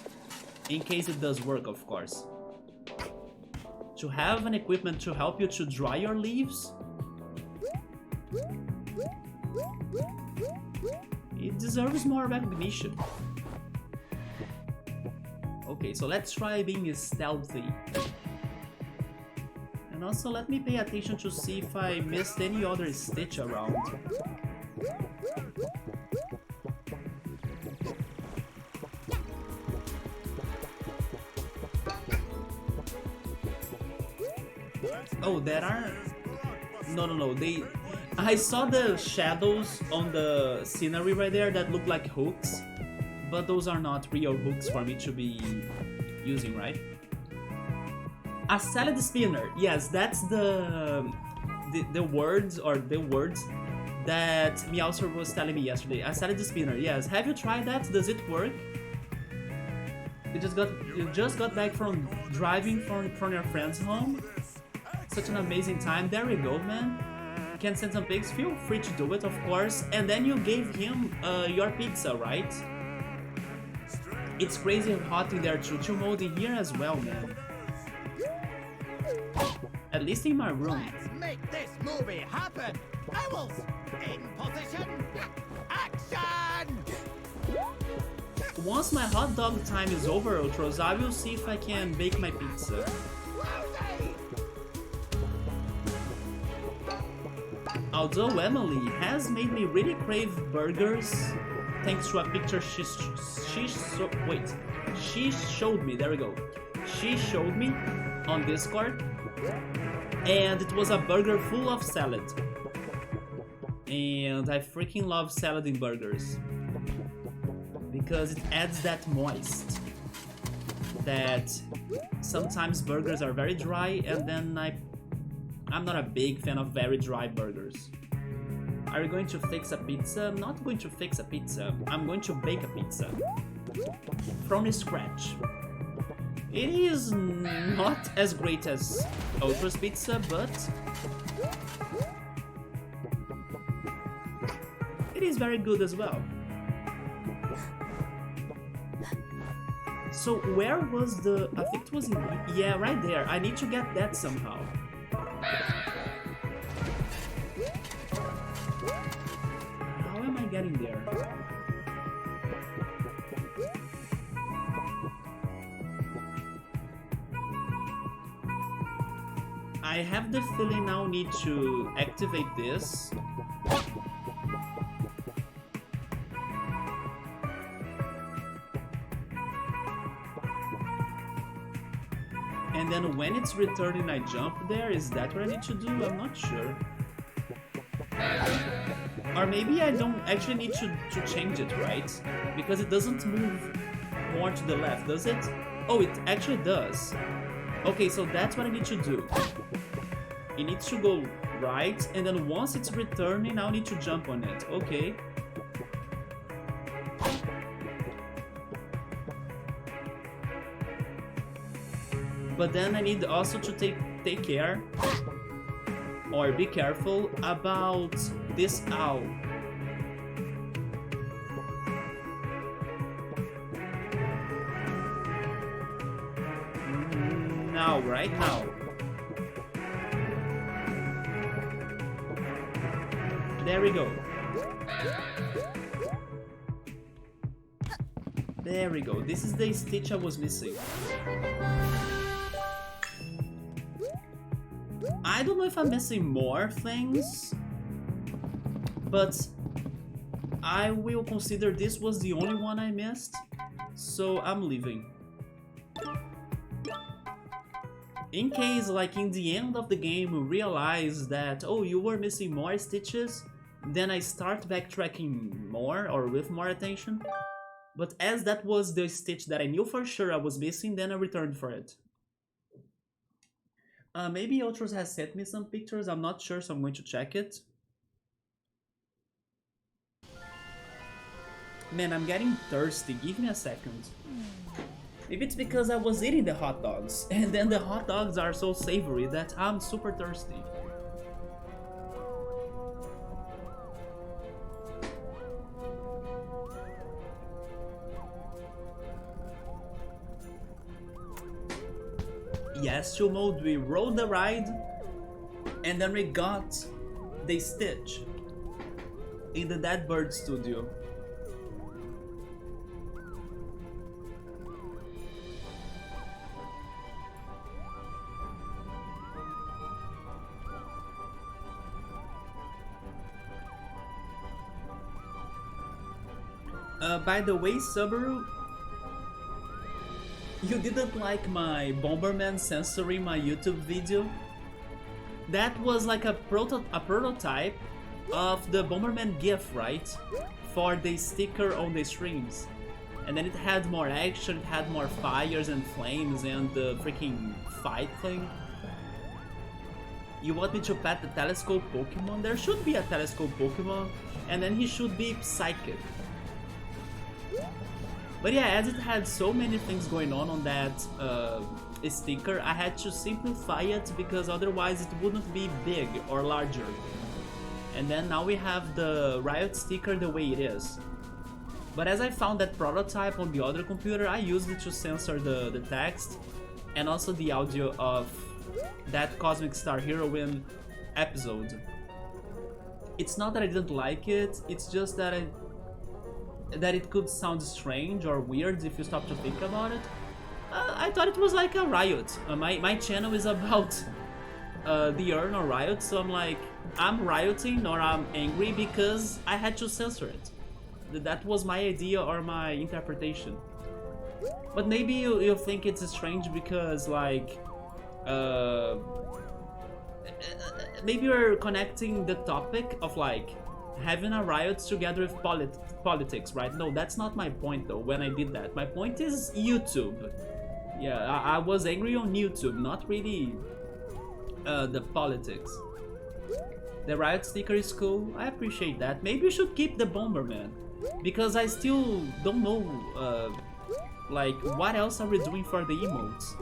in case it does work, of course. To have an equipment to help you to dry your leaves, it deserves more recognition. Okay, so let's try being stealthy. And also let me pay attention to see if I missed any other Stitch around. Oh, there are... No, I saw the shadows on the scenery right there that look like hooks, but those are not real hooks for me to be using, right? A salad spinner. Yes, that's the words that Meowser was telling me yesterday. A salad spinner. Yes. Have you tried that? Does it work? You just got back from driving from your friend's home. Such an amazing time. There we go, man. You can send some pics. Feel free to do it, of course. And then you gave him your pizza, right? It's crazy hot in there too. Chill mode in here as well, man. At least in my room. Let's make this movie happen. Owls in position. Action! Once my hot dog time is over, Ultros, I will see if I can bake my pizza. Although Emily has made me really crave burgers, thanks to a picture she showed me. There we go. She showed me on Discord, and it was a burger full of salad. And I freaking love salad in burgers because it adds that moist. That sometimes burgers are very dry, and then I'm not a big fan of very dry burgers. Are you going to fix a pizza? I'm not going to fix a pizza. I'm going to bake a pizza. From scratch. It is not as great as Ultra's pizza, but it is very good as well. So where was the... I think it was in... Yeah, right there. I need to get that somehow. How am I getting there? I have the feeling now I need to activate this. And then when it's returning, I jump there. Is that what I need to do? I'm not sure. Or maybe I don't actually need to change it, right? Because it doesn't move more to the left, does it? Oh, it actually does. Okay, so that's what I need to do. It needs to go right, and then once it's returning, I'll need to jump on it. Okay. But then I need also to take care, or be careful about this owl. Now, right now. There we go. There we go. This is the Stitch I was missing. I don't know if I'm missing more things, but I will consider this was the only one I missed, so I'm leaving. In case, like, in the end of the game you realize that, oh, you were missing more Stitches, then I start backtracking more, or with more attention. But as that was the Stitch that I knew for sure I was missing, then I returned for it. Maybe Ultros has sent me some pictures, I'm not sure, so I'm going to check it. Man, I'm getting thirsty, give me a second. Maybe it's because I was eating the hot dogs, and then the hot dogs are so savory that I'm super thirsty. Yes, chill mode, we rode the ride, and then we got the Stitch in the Dead Bird studio. By the way, Subaru, you didn't like my Bomberman censoring my YouTube video? That was like a prototype of the Bomberman GIF, right? For the sticker on the streams. And then it had more action, it had more fires and flames and the freaking fight thing. You want me to pet the telescope Pokemon? There should be a telescope Pokemon, and then he should be psychic. But yeah, as it had so many things going on that sticker, I had to simplify it because otherwise it wouldn't be big or larger. And then now we have the Riot sticker the way it is. But as I found that prototype on the other computer, I used it to censor the text and also the audio of that Cosmic Star Heroine episode. It's not that I didn't like it, it's just that it could sound strange or weird if you stop to think about it. I thought it was like a Riot. My channel is about the Urn or Riot, so I'm like, I'm rioting or I'm angry because I had to censor it. That was my idea or my interpretation. But maybe you think it's strange because like maybe you're connecting the topic of like having a riot together with politics, right? No, that's not my point though when I did that. My point is YouTube. Yeah, I was angry on YouTube, not really the politics. The Riot sticker is cool, I appreciate that. Maybe you should keep the Bomberman, because I still don't know like what else are we doing for the emotes.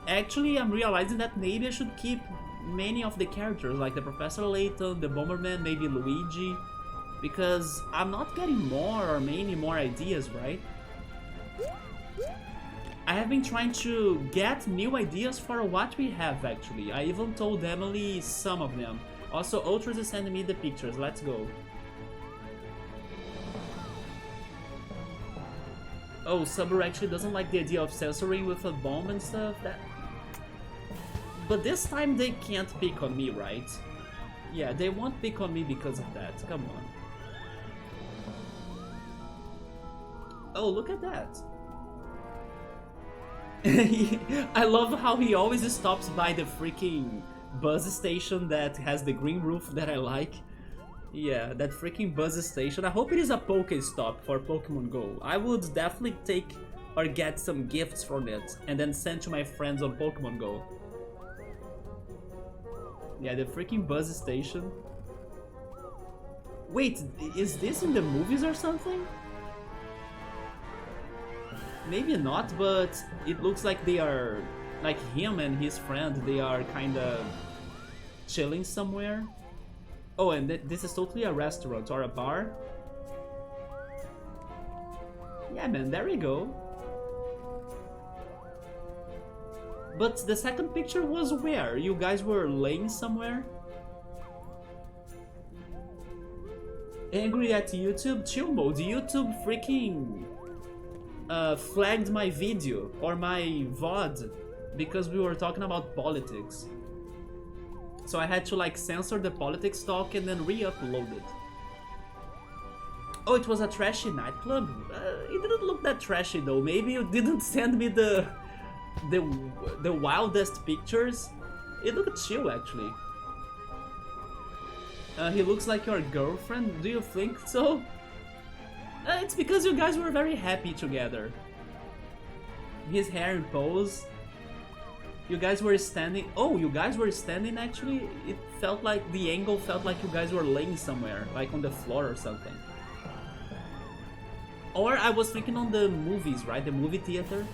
Actually, I'm realizing that maybe I should keep many of the characters, like the Professor Layton, the Bomberman, maybe Luigi, because I'm not getting more or many more ideas, right? I have been trying to get new ideas for what we have, actually. I even told Emily some of them. Also, Ultras is sending me the pictures, let's go. Oh, Subaru actually doesn't like the idea of censoring with a bomb and stuff. But this time they can't pick on me, right? Yeah, they won't pick on me because of that. Come on. Oh, look at that. I love how he always stops by the freaking bus station that has the green roof that I like. Yeah, that freaking bus station. I hope it is a Pokestop for Pokemon Go. I would definitely take or get some gifts from it and then send to my friends on Pokemon Go. Yeah, the freaking bus station. Wait, is this in the movies or something? Maybe not, but it looks like they are, like him and his friend, they are kinda chilling somewhere. Oh, and this is totally a restaurant or a bar. Yeah, man, there we go. But the second picture was where? You guys were laying somewhere? Angry at YouTube? Chill mode. YouTube freaking flagged my video or my VOD because we were talking about politics. So I had to like censor the politics talk and then re-upload it. Oh, it was a trashy nightclub? It didn't look that trashy though. Maybe you didn't send me the wildest pictures. It looked chill actually. He looks like your girlfriend, do you think so? It's because you guys were very happy together. His hair in pose. You guys were standing. Oh, you guys were standing actually? It felt like the angle felt like you guys were laying somewhere, like on the floor or something. Or I was thinking on the movies, right? The movie theater.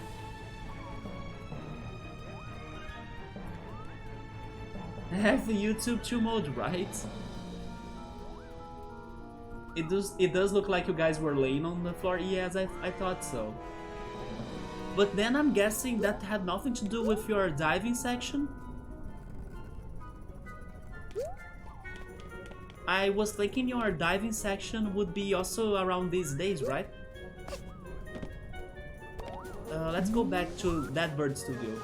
Have the YouTube 2 mode, right? It does look like you guys were laying on the floor. Yes, I thought so. But then I'm guessing that had nothing to do with your diving section. I was thinking your diving section would be also around these days, right? Let's go back to that bird studio.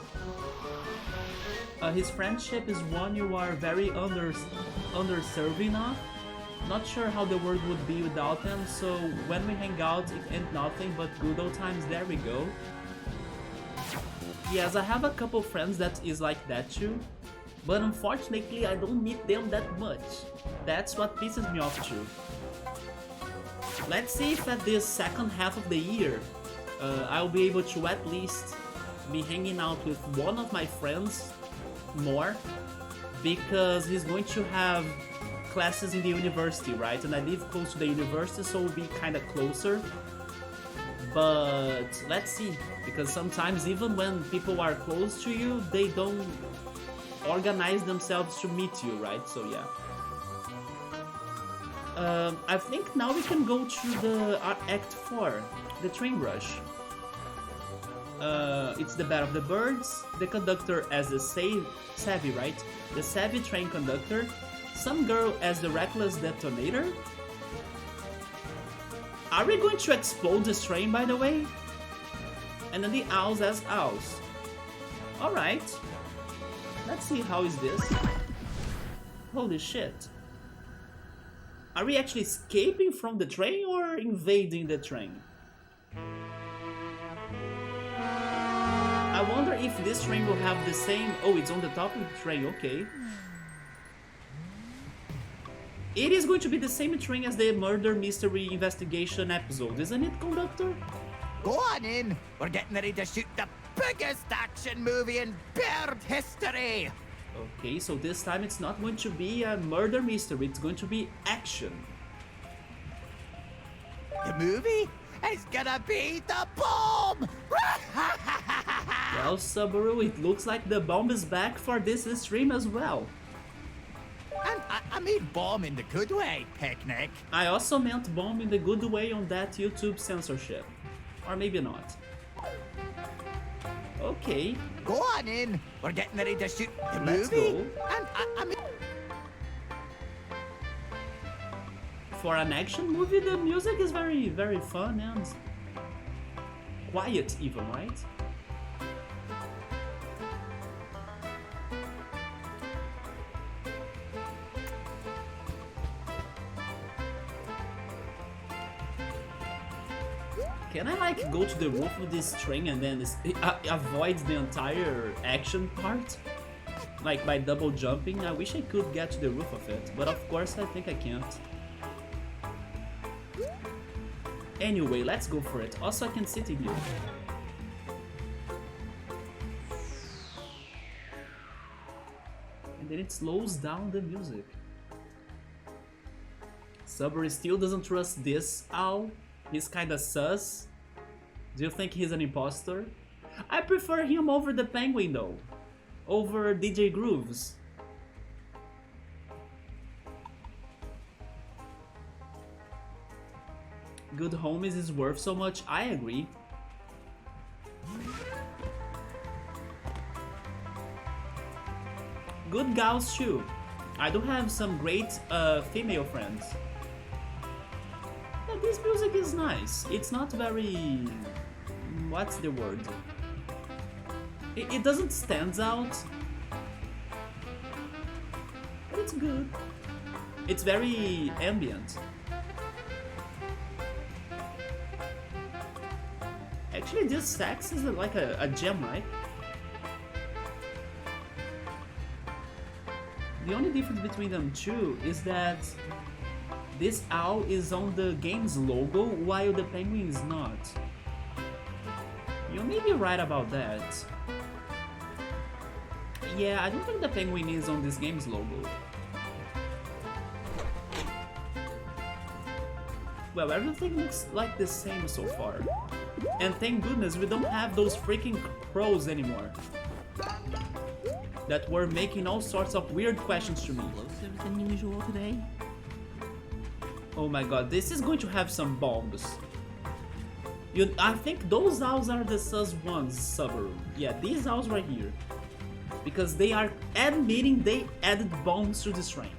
His friendship is one you are very underserving of. Not sure how the world would be without him, so when we hang out, it ain't nothing but good old times. There we go. Yes, I have a couple friends that is like that too, but unfortunately I don't meet them that much. That's what pisses me off too. Let's see if at this second half of the year I'll be able to at least be hanging out with one of my friends more, because he's going to have classes in the university, right? And I live close to the university, so we'll be kind of closer. But let's see, because sometimes even when people are close to you, they don't organize themselves to meet you, right? So yeah. I think now we can go to the Act 4, the train rush. It's the Battle of the Birds, the conductor as the savvy, right? The savvy train conductor, some girl as the reckless detonator. Are we going to explode this train, by the way? And then the owls as owls. Alright. Let's see, how is this? Holy shit. Are we actually escaping from the train or invading the train? I wonder if this train will have the same... Oh, it's on the top of the train, okay. It is going to be the same train as the murder mystery investigation episode, isn't it, conductor? Go on in. We're getting ready to shoot the biggest action movie in bird history. Okay, so this time it's not going to be a murder mystery, it's going to be action. The movie is gonna be the bomb! Well, Subaru, it looks like the bomb is back for this stream as well. And I mean bomb in the good way, Picnic. I also meant bomb in the good way on that YouTube censorship. Or maybe not. Okay. Go on in. We're getting ready to shoot the Let's movie. go. And I mean... For an action movie, the music is very, very fun and quiet even, right? Can I like go to the roof of this train and then avoid the entire action part? Like by double jumping? I wish I could get to the roof of it, but of course I think I can't. Anyway, let's go for it. Also, I can sit in here. And then it slows down the music. Subaru still doesn't trust this owl. He's kinda sus. Do you think he's an imposter? I prefer him over the penguin though. Over DJ Grooves. Good homies is worth so much, I agree. Good gals too. I do have some great female friends. Yeah, this music is nice. It's not very... what's the word? It doesn't stand out. But it's good. It's very ambient. Actually, this sax is like a gem, right? The only difference between them two is that this owl is on the game's logo while the penguin is not. You may be right about that. Yeah, I don't think the penguin is on this game's logo. Well, everything looks like the same so far. And thank goodness we don't have those freaking crows anymore. That were making all sorts of weird questions to me. Closer than usual today. Oh my god, this is going to have some bombs. I think those owls are the sus ones, Subaru. Yeah, these owls right here. Because they are admitting they added bombs to this train.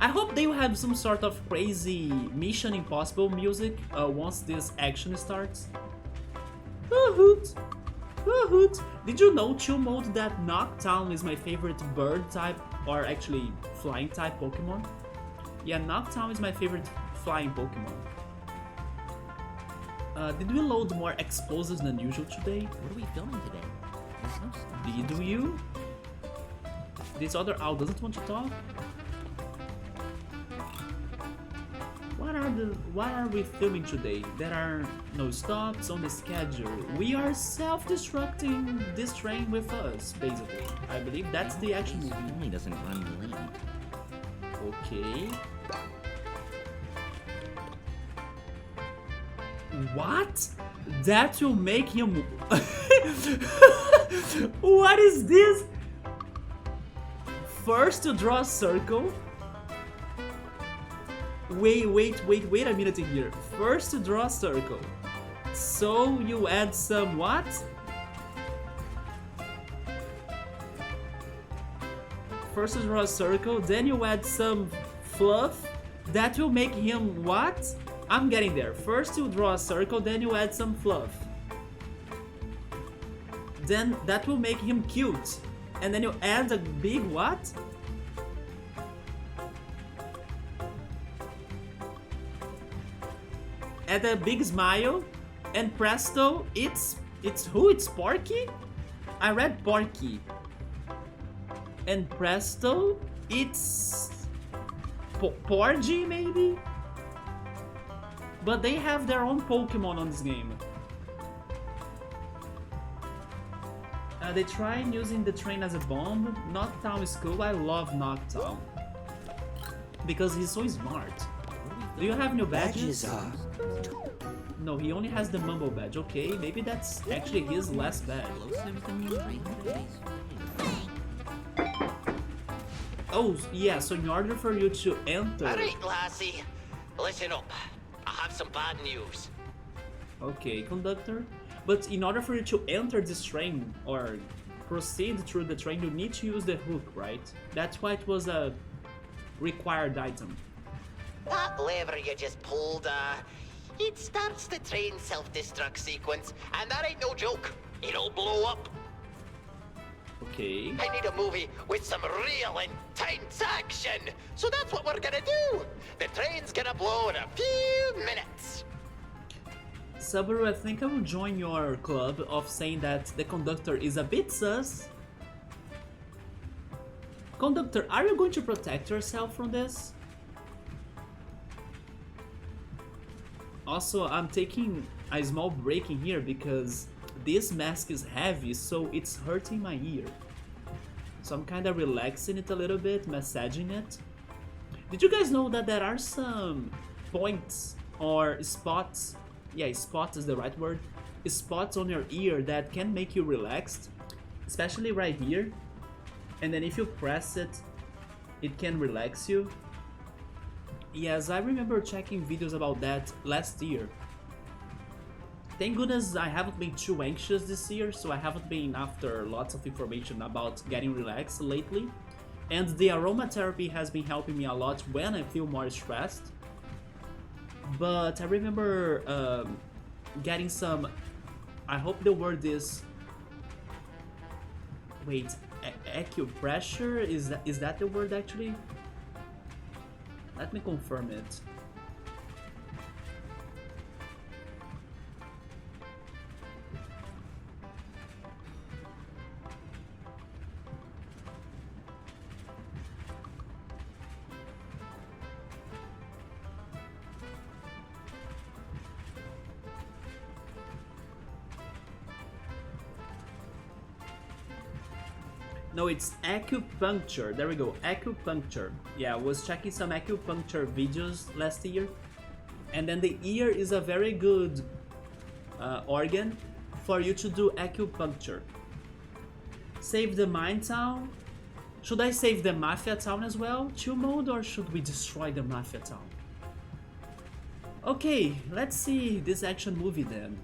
I hope they will have some sort of crazy Mission Impossible music once this action starts. Woohoot! Woohoot! Did you know, Chill Mode, that Noctown is my favorite bird type, or actually flying type Pokemon? Yeah, Noctown is my favorite flying Pokemon. Did we load more explosives than usual today? What are we filming today? There's no stuff. Did you? This other owl doesn't want to talk? What are we filming today? There are no stops on the schedule. We are self-destructing this train with us, basically. I believe that's the action movie. Family doesn't run late. Okay. What? That will make him... What is this? First to draw a circle. Wait a minute in here. First to draw a circle. So you add some what? First to draw a circle, then you add some fluff. That will make him what? I'm getting there. First you draw a circle, then you add some fluff. Then that will make him cute. And then you add a big what? Add a big smile, and presto, it's who? It's Porky? I read Porky. And presto, it's Porgy maybe? But they have their own Pokemon on this game. They tried using the train as a bomb. Noctown is cool. I love Noctown. Because he's so smart. Do you have new badges? No, he only has the Mumble badge. Okay, maybe that's actually his last badge. Closer than usual today. Oh, yeah, so in order for you to enter... Alright, lassie. Listen up. I have some bad news. Okay, conductor. But in order for you to enter this train, or proceed through the train, you need to use the hook, right? That's why it was a required item. That lever you just pulled, it starts the train self-destruct sequence, and that ain't no joke. It'll blow up. Okay. I need a movie with some real intense action. So that's what we're gonna do. The train's gonna blow in a few minutes. Subaru, I think I will join your club of saying that the conductor is a bit sus. Conductor, are you going to protect yourself from this? Also, I'm taking a small break in here because this mask is heavy, so it's hurting my ear. So I'm kind of relaxing it a little bit, massaging it. Did you guys know that there are some points or spots, yeah, spot is the right word, spots on your ear that can make you relaxed, especially right here. And then if you press it, it can relax you. Yes, I remember checking videos about that last year. Thank goodness I haven't been too anxious this year, so I haven't been after lots of information about getting relaxed lately. And the aromatherapy has been helping me a lot when I feel more stressed. But I remember getting some, I hope the word is, wait, acupressure? Is that the word actually? Let me confirm it. No, it's acupuncture. There we go, acupuncture. Yeah, I was checking some acupuncture videos last year. And then the ear is a very good organ for you to do acupuncture. Save the mine town. Should I save the Mafia town as well? Chill mode, or should we destroy the Mafia town? Okay, let's see this action movie then.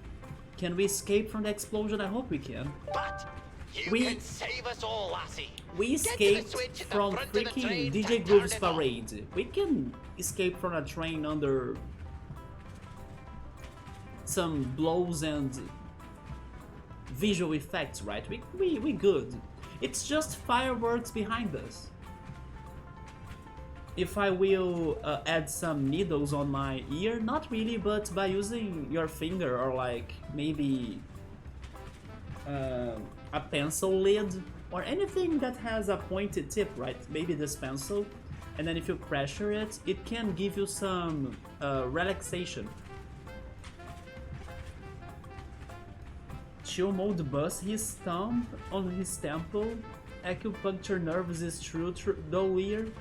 Can we escape from the explosion? I hope we can. But you can save us all, lassie. We Get to the escaped switch at the from front of the freaking train to DJ turn Groove's it on. parade. We can escape from a train under some blows and visual effects, right? We good. It's just fireworks behind us. If I will add some needles on my ear, not really, but by using your finger or like maybe a pencil lid or anything that has a pointed tip, right? Maybe this pencil, and then if you pressure it, it can give you some relaxation. Chill mode bust his thumb on his temple. Acupuncture nerves is true though weird.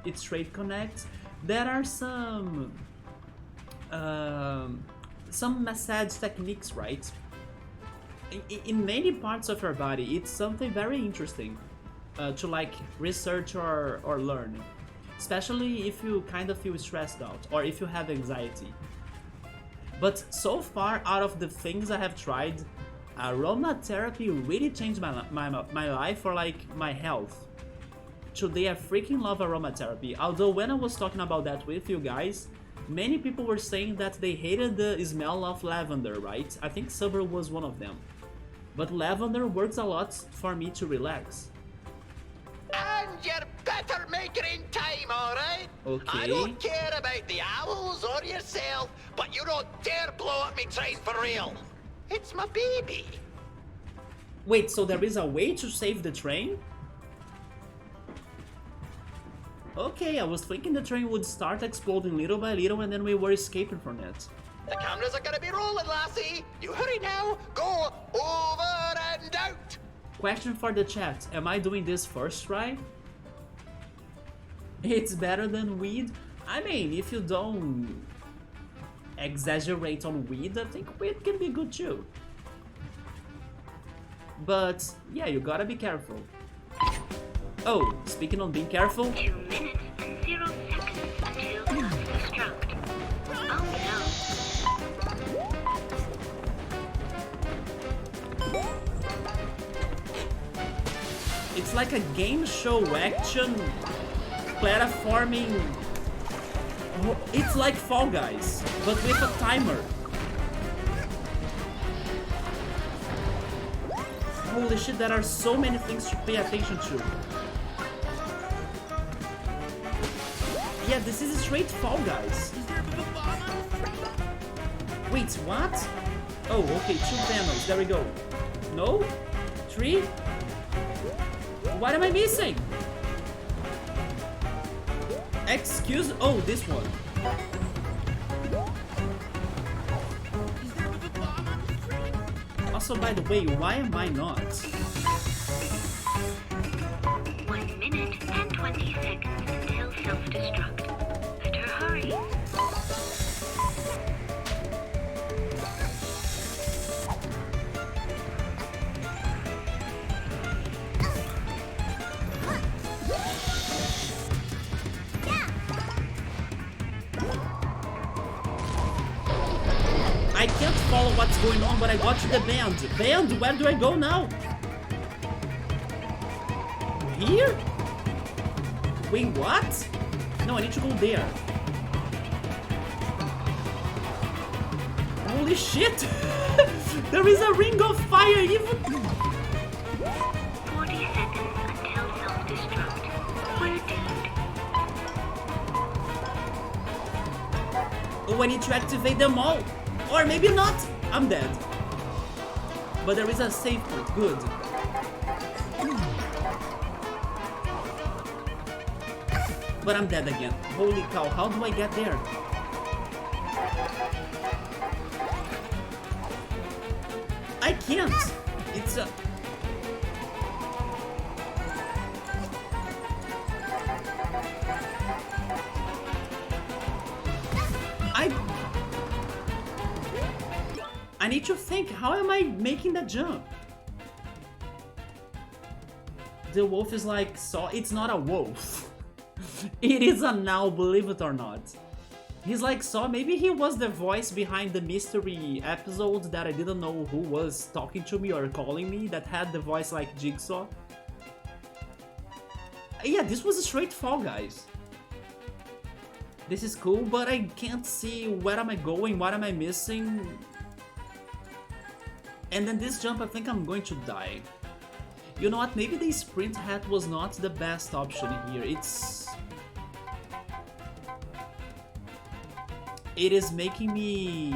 It straight connects. There are some massage techniques, right? In many parts of your body, it's something very interesting to like research or learn, especially if you kind of feel stressed out or if you have anxiety. But so far, out of the things I have tried, aromatherapy really changed my life or like my health. Today I freaking love aromatherapy, although when I was talking about that with you guys, many people were saying that they hated the smell of lavender, right? I think Subber was one of them. But lavender works a lot for me to relax. And you better make it in time, alright? Okay. I don't care about the owls or yourself, but you don't dare blow up me train for real. It's my baby. Wait, so there is a way to save the train? Okay, I was thinking the train would start exploding little by little and then we were escaping from it. The cameras are gonna be rolling, lassie. You hurry now. Go over and out. Question for the chat, am I doing this first try? It's better than weed? I mean, if you don't exaggerate on weed, I think weed can be good too. But yeah, you gotta be careful. Oh, speaking on being careful. 2 minutes and 0 seconds until self-destruct. Oh no. It's like a game show action platforming. Oh, it's like Fall Guys, but with a timer. Holy shit, there are so many things to pay attention to. Yeah, this is straight Fall Guys. Wait, what? Oh, okay, 2 panels, there we go. No? 3? What am I missing? Excuse, oh, this one. Also, by the way, why am I not? 1 minute and 20 seconds until self-destruct. Better hurry. I can't follow what's going on, but I got to the band. Band, where do I go now? Here? Wait, what? No, I need to go there. Holy shit! There is a ring of fire even... 40 seconds until self-destruct. We're doomed. Oh, I need to activate them all. Or maybe not. I'm dead. But there is a save point. Good. But I'm dead again. Holy cow, how do I get there? I can't. It's a... need to think, how am I making that jump? The wolf is like, so it's not a wolf. It is a now, believe it or not. He's like, so maybe he was the voice behind the mystery episode that I didn't know who was talking to me or calling me, that had the voice like Jigsaw. Yeah, this was a straight fall, guys. This is cool, but I can't see where am I going, what am I missing. And then this jump, I think I'm going to die. You know what, maybe the sprint hat was not the best option here. It is making me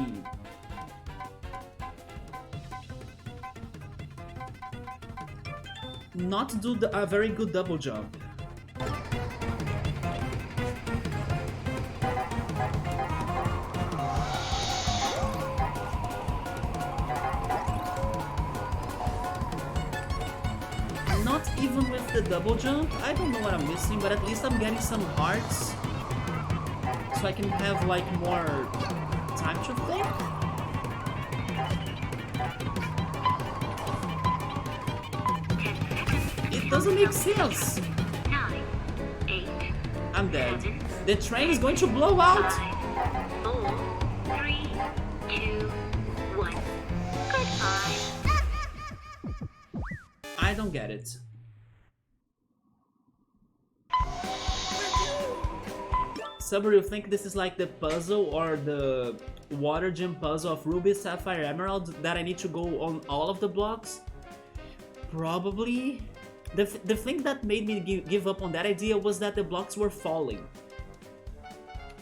not do a very good double jump. Not even with the double jump. I don't know what I'm missing, but at least I'm getting some hearts. So I can have like more time to think. It doesn't make sense. 9, 8, I'm dead. The train is going to blow out. 5, 4, 3, 2, 1. Goodbye. I don't get it. Subber, you think this is like the puzzle or the water gem puzzle of Ruby, Sapphire, Emerald that I need to go on all of the blocks? Probably. The thing that made me give up on that idea was that the blocks were falling.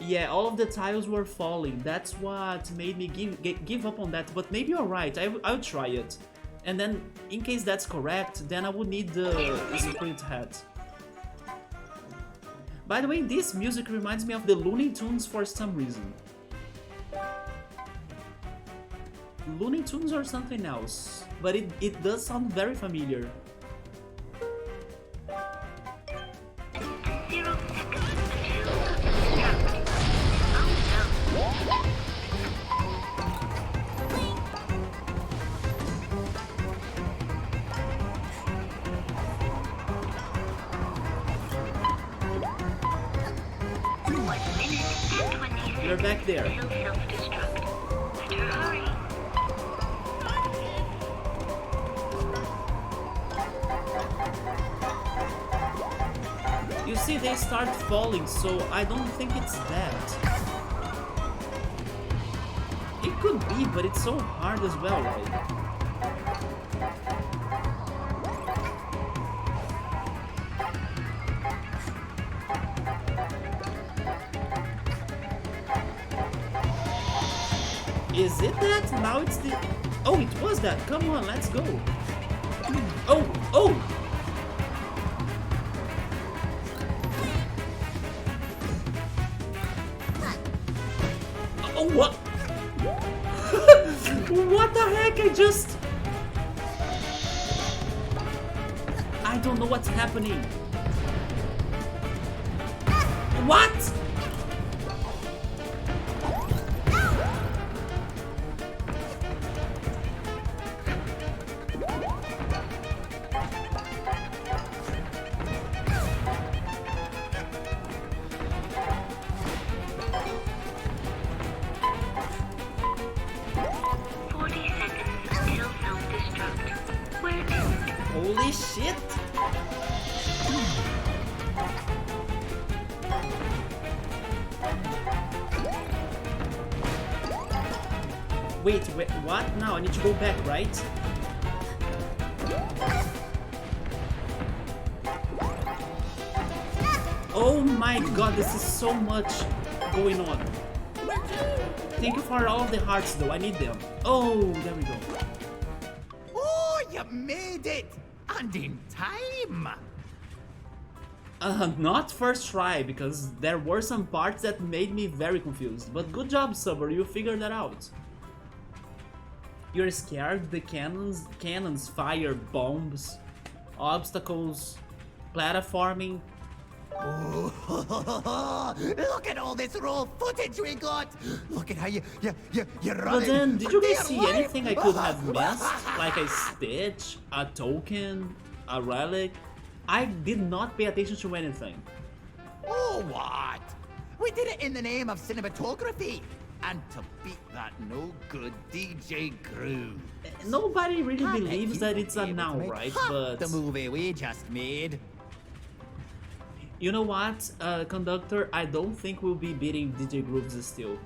Yeah, all of the tiles were falling. That's what made me give up on that. But maybe you're right. I'll try it. And then, in case that's correct, then I would need the sprint hat. By the way, this music reminds me of the Looney Tunes for some reason. Looney Tunes or something else, but it does sound very familiar. 0 seconds until self-destruct. Oh no. You're back there. Until self-destruct. Better hurry. You see, they start falling, so I don't think it's that. It could be, but it's so hard as well, right? Is it that? Now it's the... Oh, it was that. Come on, let's go. Oh, oh! Oh, what? What the heck? I don't know what's happening. What? Holy shit! Wait, what? Now I need to go back, right? Oh my god, this is so much going on. Thank you for all of the hearts though, I need them. Oh, there we go. Oh, you made it! And in time! Not first try, because there were some parts that made me very confused. But good job, Subber, you figured that out. You're scared? The cannons fire bombs, obstacles, platforming. Oh, look at all this raw footage we got. Look at how you're running. But then, did you guys see Dear anything I life. could have missed? Like a stitch, a token, a relic? I did not pay attention to anything. Oh, what? We did it in the name of cinematography. And to beat that no-good DJ Groove. Nobody really I bet believes you that won't it's be a able to now, make right? half But the movie we just made. you know what, Conductor? I don't think we'll be beating DJ Grooves still.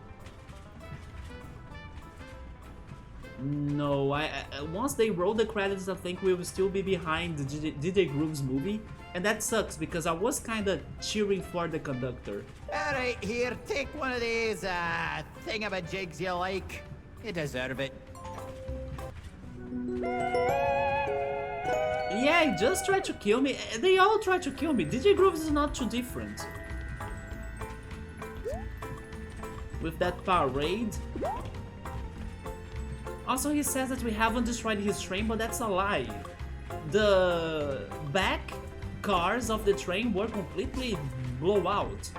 No, I once they roll the credits, I think we will still be behind the DJ Grooves movie, and that sucks because I was kind of cheering for the Conductor. All right, here, take one of these thingamajigs you like. You deserve it. Yeah, he just tried to kill me. They all tried to kill me. DJ Grooves is not too different. With that parade. Also, he says that we haven't destroyed his train, but that's a lie. The back cars of the train were completely blown out.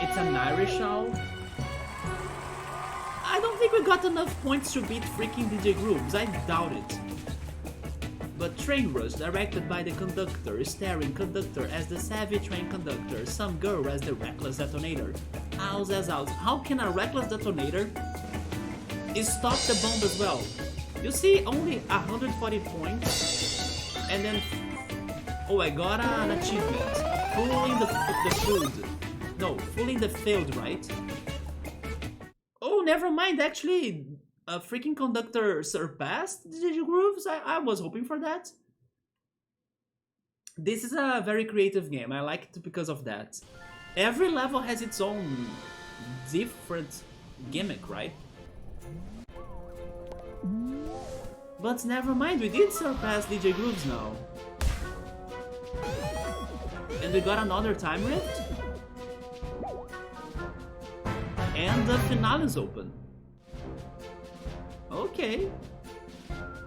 It's an Irish owl. I don't think we got enough points to beat freaking DJ Grooves, I doubt it. But Train Rush, directed by the Conductor, starring Conductor as the savvy train conductor, some girl as the reckless detonator. Owls as owls. How can a reckless detonator stop the bomb as well? You see, only 140 points, and then oh, I got an achievement. Fooling the food. No, fooling the field, right? Oh, never mind, actually, a freaking Conductor surpassed DJ Grooves? I was hoping for that. This is a very creative game, I like it because of that. Every level has its own different gimmick, right? But never mind, we did surpass DJ Grooves now. And we got another time rift. And the finale is open. Okay.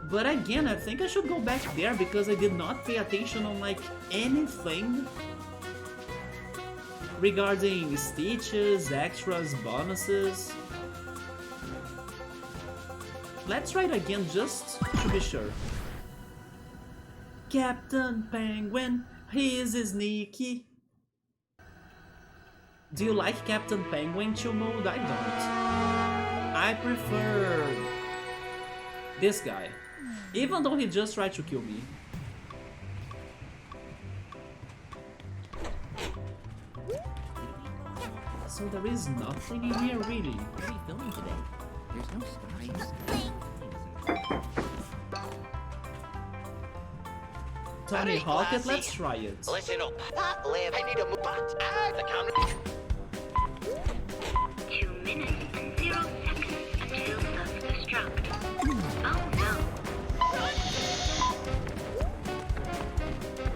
But again, I think I should go back there because I did not pay attention on like anything regarding stitches, extras, bonuses. Let's try it again just to be sure. Captain Penguin, he is sneaky. Do you like Captain Penguin chill mode? I don't. I prefer this guy, even though he just tried to kill me. So there is nothing in here really. What are we filming today? There's no stars. Tony Alright, Hawk it, classy. let's try it. Listen up. That live, I need a move. The camera. 2 minutes and 0 seconds until self-destruct. Oh no.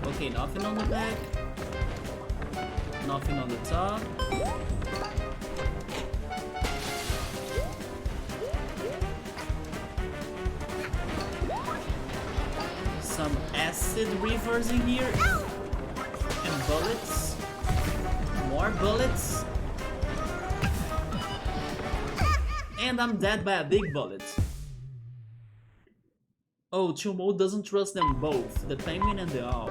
Okay, nothing on the back. Nothing on the top. Some acid rivers in here. And bullets. More bullets. And I'm dead by a big bullet. Oh, Chumo doesn't trust them both, the penguin and the owl.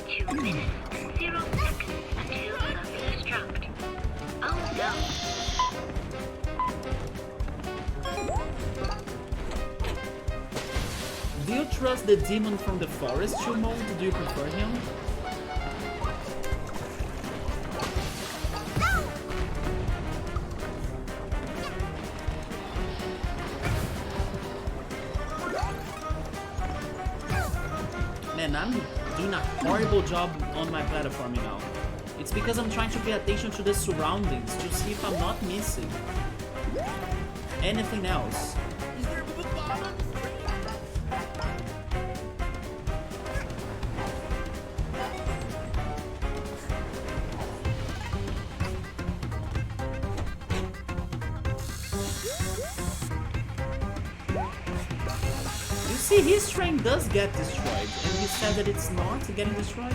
2 minutes and 0 seconds until self-destruct. Oh no. Do you trust the demon from the forest, Chumo? Do you prefer him? Man, I'm doing a horrible job on my platforming now. It's because I'm trying to pay attention to the surroundings to see if I'm not missing anything else. See, his train does get destroyed, and he said that it's not getting destroyed.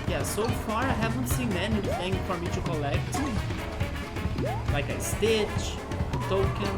Yeah, so far I haven't seen anything for me to collect. Like a Stitch, a token.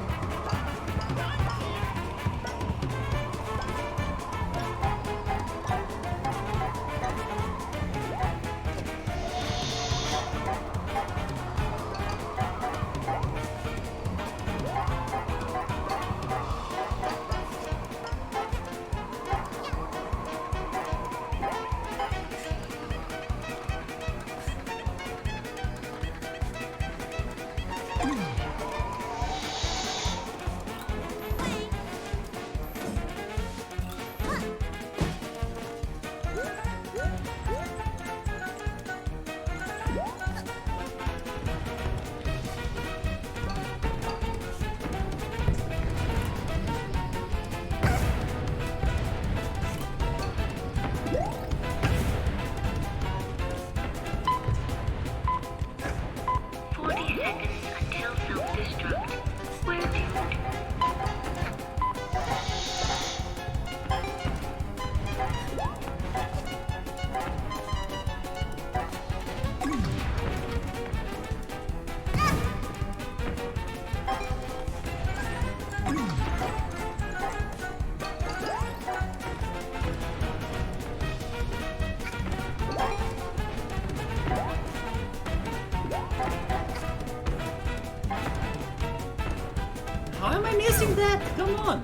How am I missing that? Come on!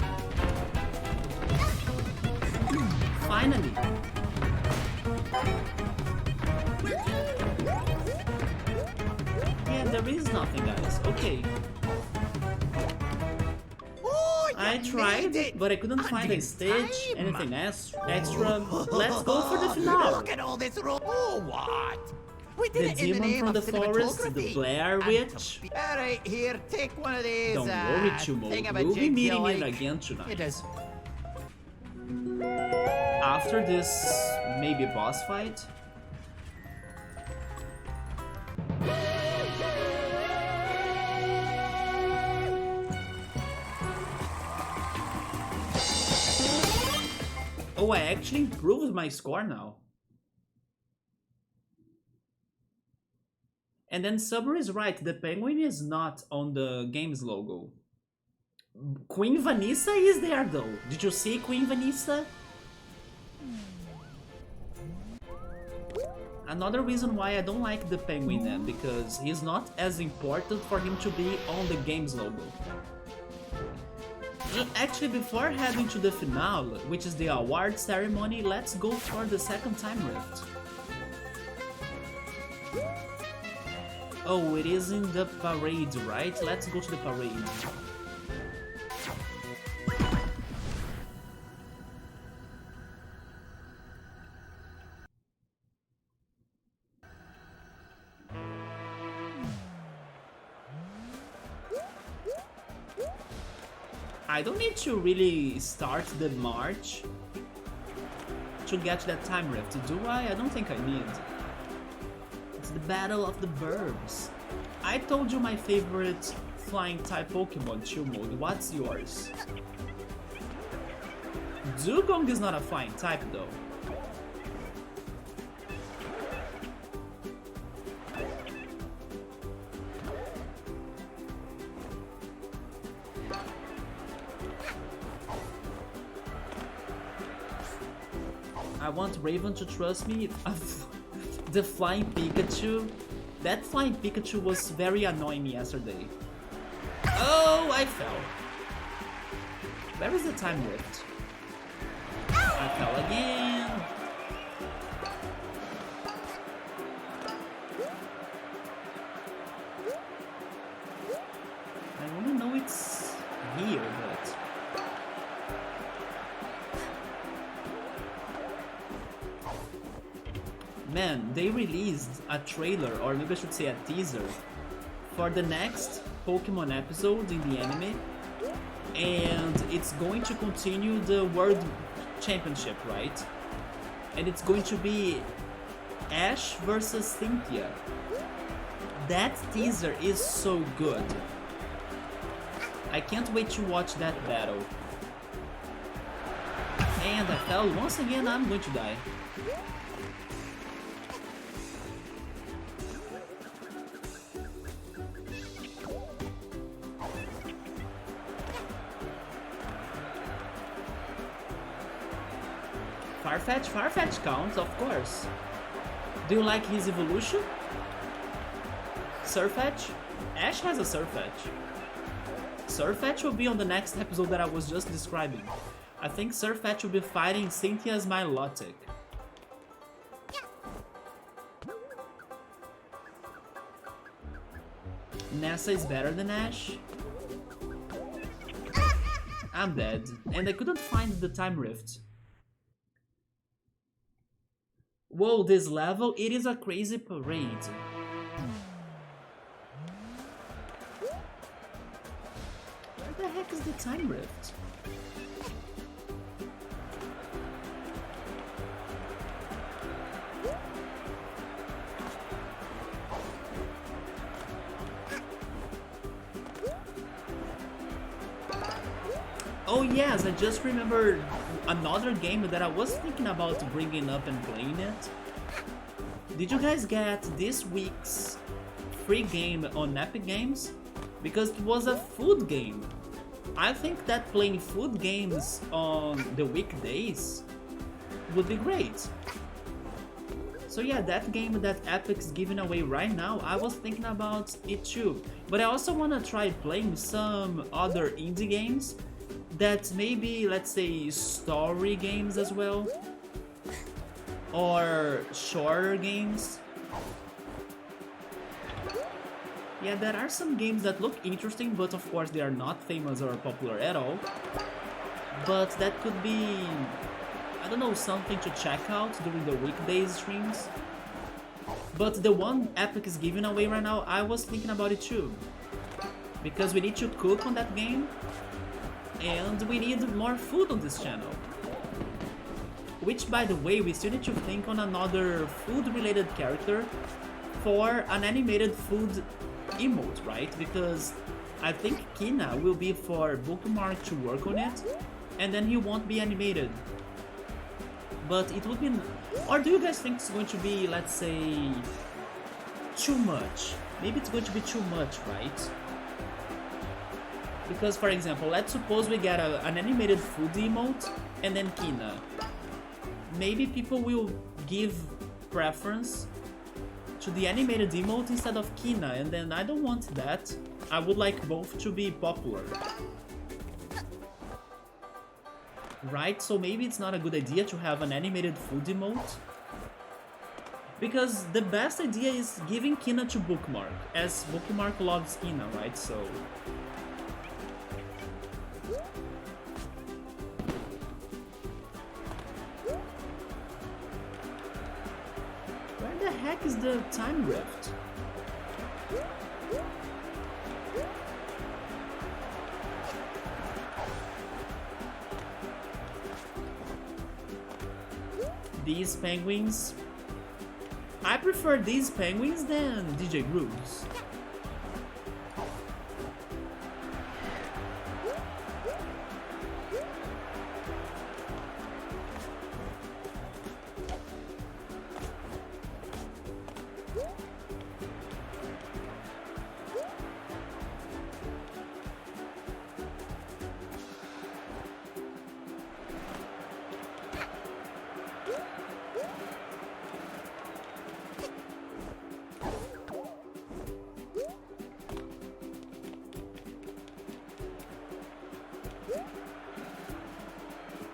Finally! Yeah, there is nothing, guys. Okay. Oh, I you tried, made it. but I couldn't find a in Stitch, time. anything extra. Let's go for the finale! Look at all this oh, what? We did The it in the demon name from of the forest, the cinematography. Blair Witch. Alright, here, take one of these. Don't worry, Chumo. We'll be meeting it again tonight. It is. After this, maybe boss fight. Oh, I actually improved my score now. And then Subber is right, the penguin is not on the game's logo. Queen Vanessa is there though. Did you see Queen Vanessa? Another reason why I don't like the penguin then, because he's not as important for him to be on the game's logo. Actually, before heading to the finale, which is the award ceremony, let's go for the second time rift. Oh, it is in the parade, right? Let's go to the parade. I don't need to really start the march to get that time rift, do I? I don't think I need. It's the Battle of the Burbs. I told you my favorite flying type Pokemon, Chumod. What's yours? Dugong is not a flying type though. I want Raven to trust me. The flying Pikachu. That flying Pikachu was very annoying me yesterday. Oh, I fell. Where is the time rift? I fell again. I only know it's Man, they released a trailer, or maybe I should say a teaser, for the next Pokemon episode in the anime, and it's going to continue the World Championship, right? And it's going to be Ash versus Cynthia. That teaser is so good. I can't wait to watch that battle. And I fell once again, I'm going to die. Farfetch counts, of course. Do you like his evolution? Surfetch? Ash has a Surfetch. Surfetch will be on the next episode that I was just describing. I think Surfetch will be fighting Cynthia's Milotic. Nessa is better than Ash? I'm dead, and I couldn't find the time rift. Whoa, this level, it is a crazy parade. Where the heck is the time rift? Oh yes, I just remembered another game that I was thinking about bringing up and playing it. Did you guys get this week's free game on Epic Games? Because it was a food game. I think that playing food games on the weekdays would be great. So yeah, that game that Epic's giving away right now, I was thinking about it too. But I also want to try playing some other indie games that maybe, let's say, story games as well, or shorter games. Yeah, there are some games that look interesting, but of course they are not famous or popular at all. But that could be, I don't know, something to check out during the weekdays streams. But the one Epic is giving away right now, I was thinking about it too. Because we need to cook on that game, and we need more food on this channel. Which, by the way, we still need to think on another food-related character for an animated food emote, right? Because I think Kina will be for Bookmark to work on it, and then he won't be animated. But it would be... Or do you guys think it's going to be, let's say, too much? Maybe it's going to be too much, right? Because, for example, let's suppose we get an animated food emote and then Kina. Maybe people will give preference to the animated emote instead of Kina, and then I don't want that. I would like both to be popular. Right? So maybe it's not a good idea to have an animated food emote. Because the best idea is giving Kina to Bookmark, as Bookmark loves Kina, right? So... Where the heck is the time rift? These penguins... I prefer these penguins than DJ Grooves.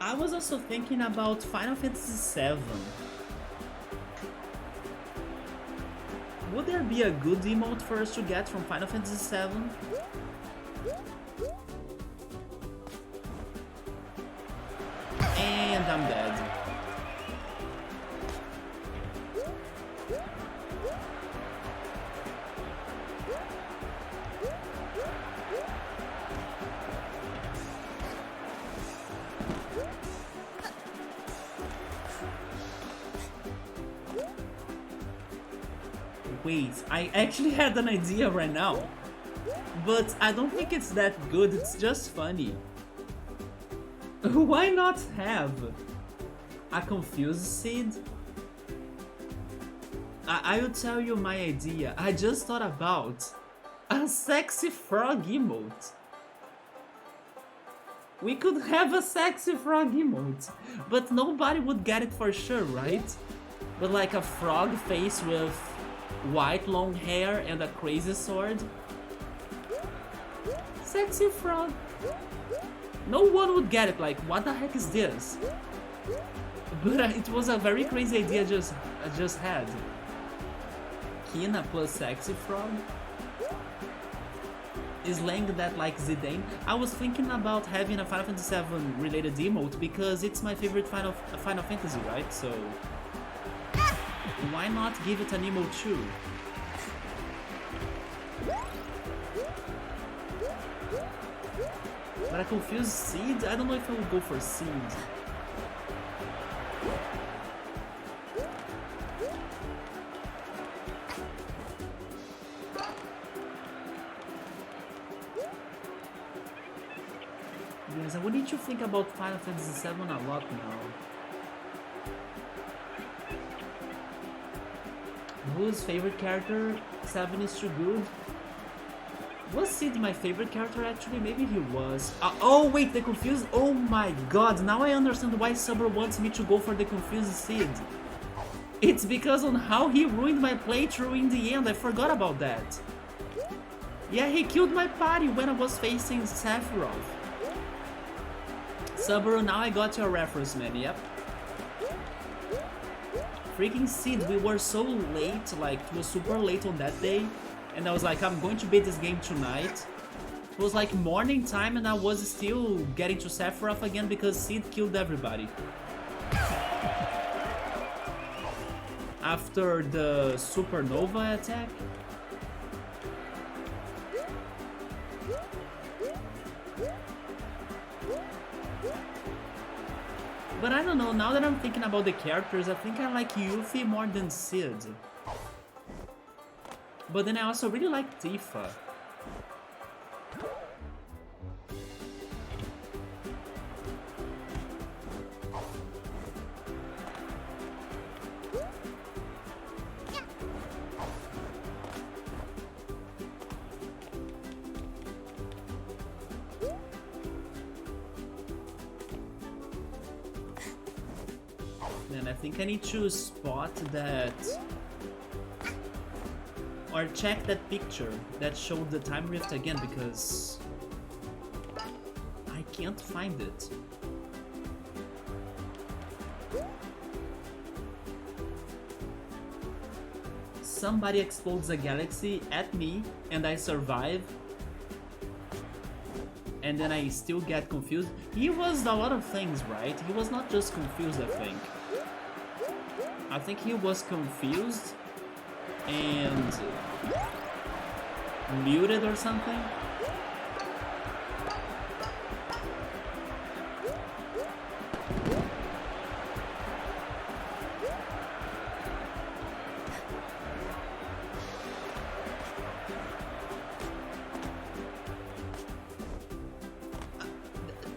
I was also thinking about Final Fantasy VII. Would there be a good emote for us to get from Final Fantasy VII? And I'm dead. wait, I actually had an idea right now. But I don't think it's that good, it's just funny. Why not have a confused seed? I will tell you my idea. I just thought about a sexy frog emote. We could have a sexy frog emote, but nobody would get it for sure, right? But like a frog face with white long hair and a crazy sword. Sexy frog. No one would get it, like what the heck is this? But it was a very crazy idea I just had. Kina plus sexy frog. Slang that like Zidane. I was thinking about having a Final Fantasy VII related emote because it's my favorite Final Fantasy, right? So why not give it an emote too? But a confused seed? I don't know if I would go for seed. Yes, I would need to think about Final Fantasy VII a lot now. Whose favorite character? 7 is too good. Was Sid my favorite character actually? Maybe he was. Oh wait, the confused. Oh my god, now I understand why Subber wants me to go for the confused Sid. It's because on how he ruined my playthrough in the end. I forgot about that. Yeah, he killed my party when I was facing Sephiroth. Subber, now I got your reference, man. Yep. Freaking Sid, we were so late, like it was super late on that day. And I was like, I'm going to beat this game tonight. It was like morning time and I was still getting to Sephiroth again because Sid killed everybody. After the supernova attack. But I don't know, now that I'm thinking about the characters, I think I like Yuffie more than Sid. But then I also really like Tifa. And I think I need to spot that, or check that picture that showed the time rift again because I can't find it. Somebody explodes a galaxy at me and I survive. And then I still get confused. He was a lot of things, right? He was not just confused, I think. I think he was confused and muted or something.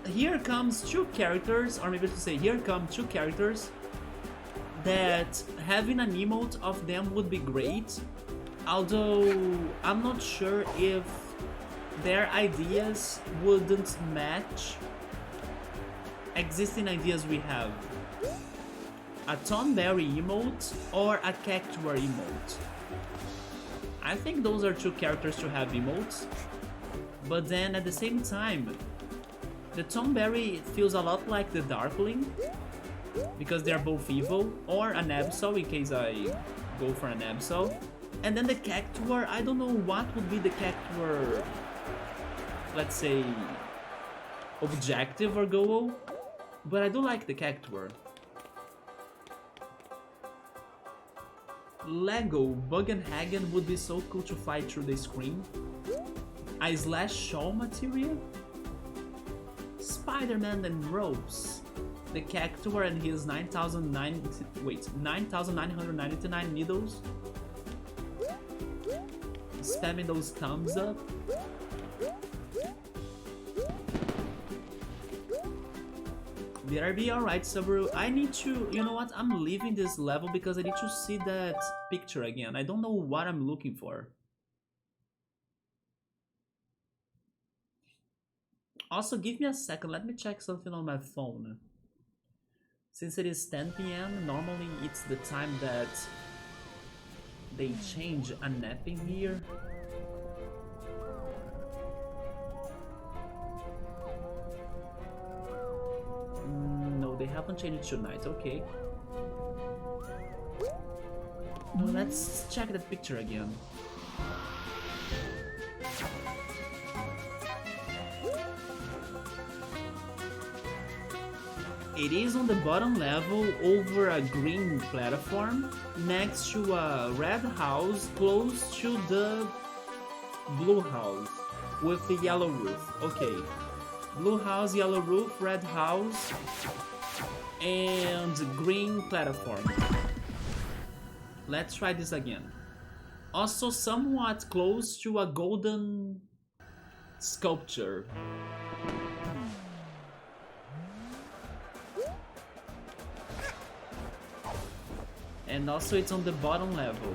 Here comes two characters, or maybe to say here come two characters that having an emote of them would be great, although I'm not sure if their ideas wouldn't match existing ideas we have. A Tonberry emote or a Cactuar emote. I think those are two characters to have emotes, but then at the same time, the Tonberry feels a lot like the Darkling, because they're both evil, or an Absol in case I go for an Absol. And then the Cactuar, I don't know what would be the Cactuar, let's say, objective or goal, but I do like the Cactuar. Lego Bugenhagen would be so cool to fight through the screen. A slash shawl material? Spider-Man and Rose. The Cactuar and his 9,999 needles. Spamming those thumbs up. BRB, alright, Subaru. I need to... You know what? I'm leaving this level because I need to see that picture again. I don't know what I'm looking for. Also, give me a second. Let me check something on my phone. Since it is 10 PM, normally it's the time that they change a napping here. No, they haven't changed it tonight. Okay. Well, let's check that picture again. It is on the bottom level over a green platform next to a red house close to the blue house with the yellow roof. Okay. Blue house, yellow roof, red house, and green platform. Let's try this again. Also somewhat close to a golden sculpture. And also it's on the bottom level.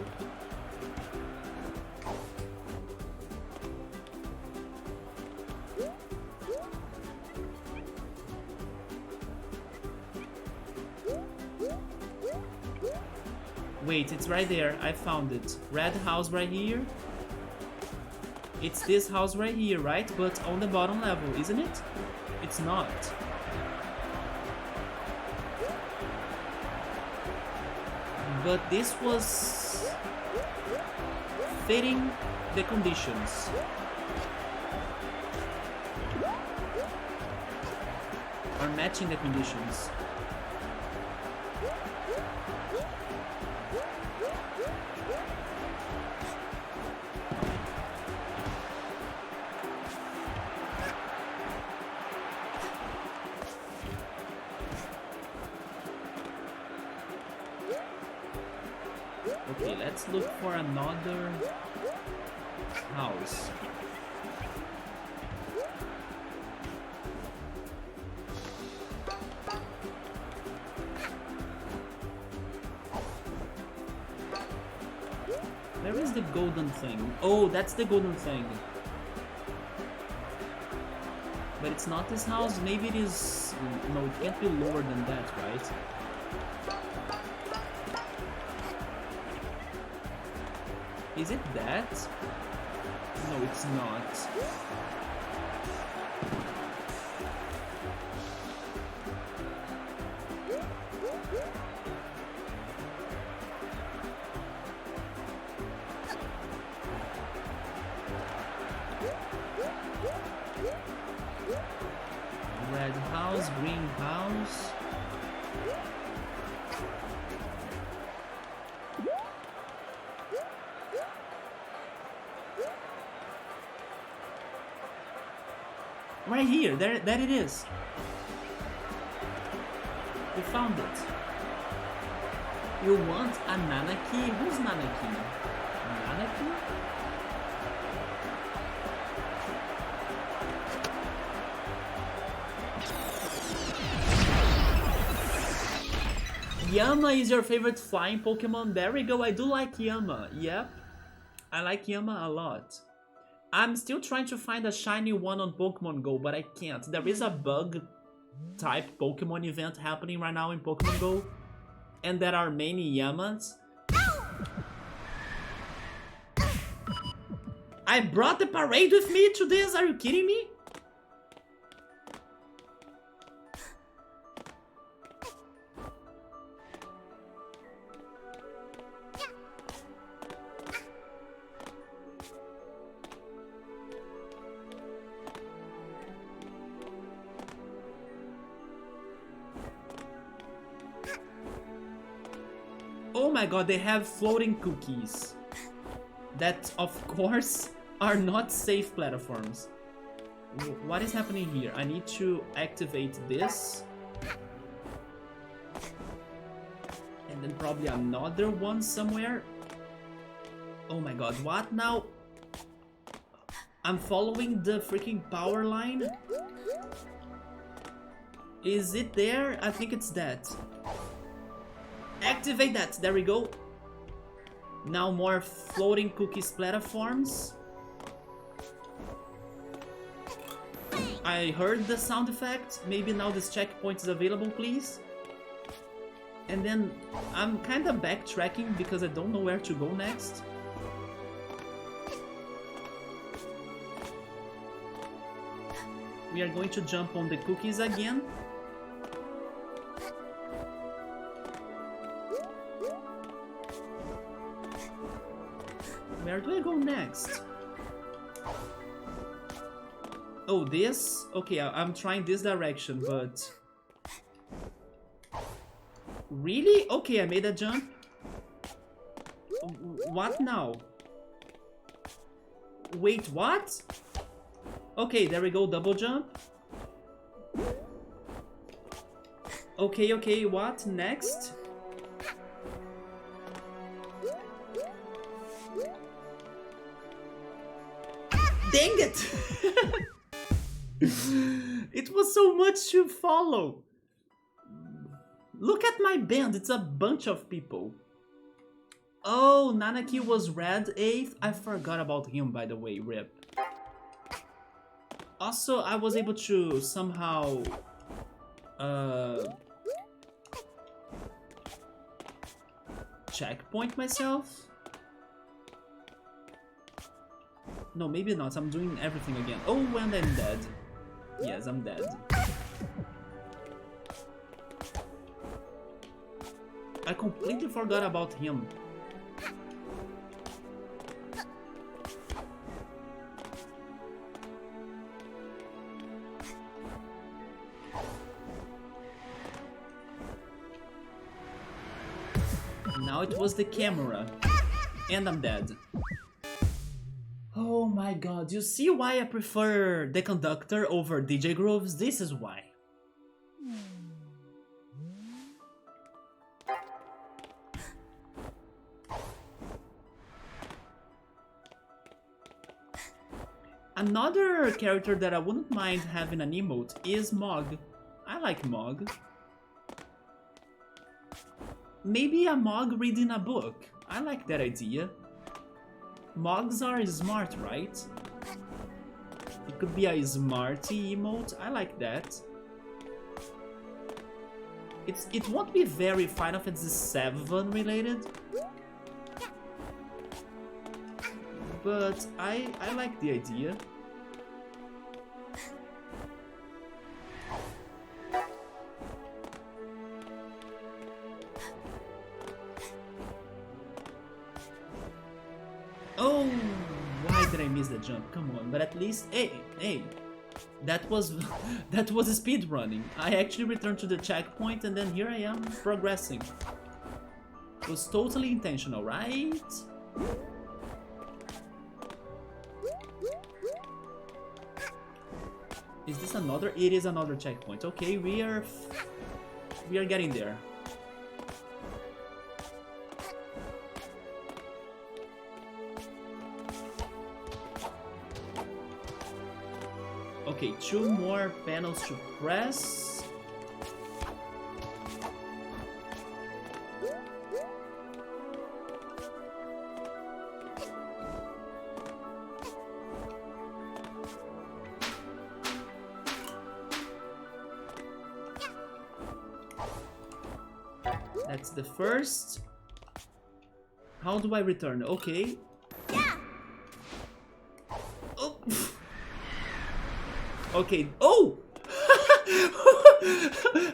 Wait, it's right there. I found it. Red house right here. It's this house right here, right? But on the bottom level, isn't it? It's not. But this was fitting the conditions. Or matching the conditions. Okay, let's look for another house. Where is the golden thing? Oh, that's the golden thing. But it's not this house? Maybe it is... No, it can't be lower than that, right? Is it that? No, it's not. Red house, green house. Right here, there it is. We found it. You want a Nanaki? Who's Nanaki? Nanaki? Yama is your favorite flying Pokemon? There we go, I do like Yama. Yep, I like Yama a lot. I'm still trying to find a shiny one on Pokemon Go, but I can't. There is a bug type Pokemon event happening right now in Pokemon Go, and there are many Yamas. I brought the parade with me to this, are you kidding me? Oh my god, they have floating cookies. That, of course, are not safe platforms. What is happening here? I need to activate this. And then probably another one somewhere. Oh my god, what now? I'm following the freaking power line. Is it there? I think it's that. Activate that, there we go. Now more floating cookies platforms. I heard the sound effect. Maybe now this checkpoint is available, please. And then I'm kind of backtracking because I don't know where to go next. We are going to jump on the cookies again. Where do I go next? Oh, this? Okay, I'm trying this direction, but... Really? Okay, I made a jump. What now? Wait, what? Okay, there we go, double jump. Okay, okay, what next? Dang it! It was so much to follow. Look at my band, it's a bunch of people. Oh, Nanaki was red 8th. I forgot about him, by the way, rip. Also, I was able to somehow checkpoint myself. No, maybe not. I'm doing everything again. Oh, and I'm dead. Yes, I'm dead. I completely forgot about him. Now it was the camera. And I'm dead. Oh my god, you see why I prefer the conductor over DJ Grooves? This is why. Another character that I wouldn't mind having an emote is Mog. I like Mog. Maybe a Mog reading a book. I like that idea. Mogs are smart, right? It could be a smarty emote. I like that. It won't be very Final Fantasy VII related. But I like the idea. Oh, why did I miss the jump? Come on, but at least, hey, that was speed running. I actually returned to the checkpoint and then here I am progressing. It was totally intentional, right? Is this another? It is another checkpoint. Okay, we are getting there. Okay, 2 more panels to press. That's the first. How do I return? Okay. Yeah. Oh. Okay. Oh!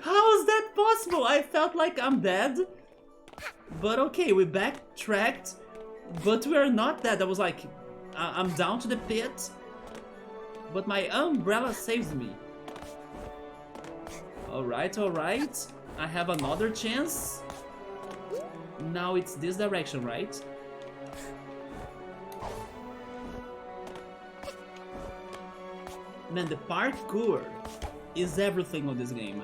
How is that possible? I felt like I'm dead. But okay, we backtracked. But we are not dead. I was like, I'm down to the pit. But my umbrella saves me. Alright, alright. I have another chance. Now it's this direction, right? Man, the parkour is everything on this game.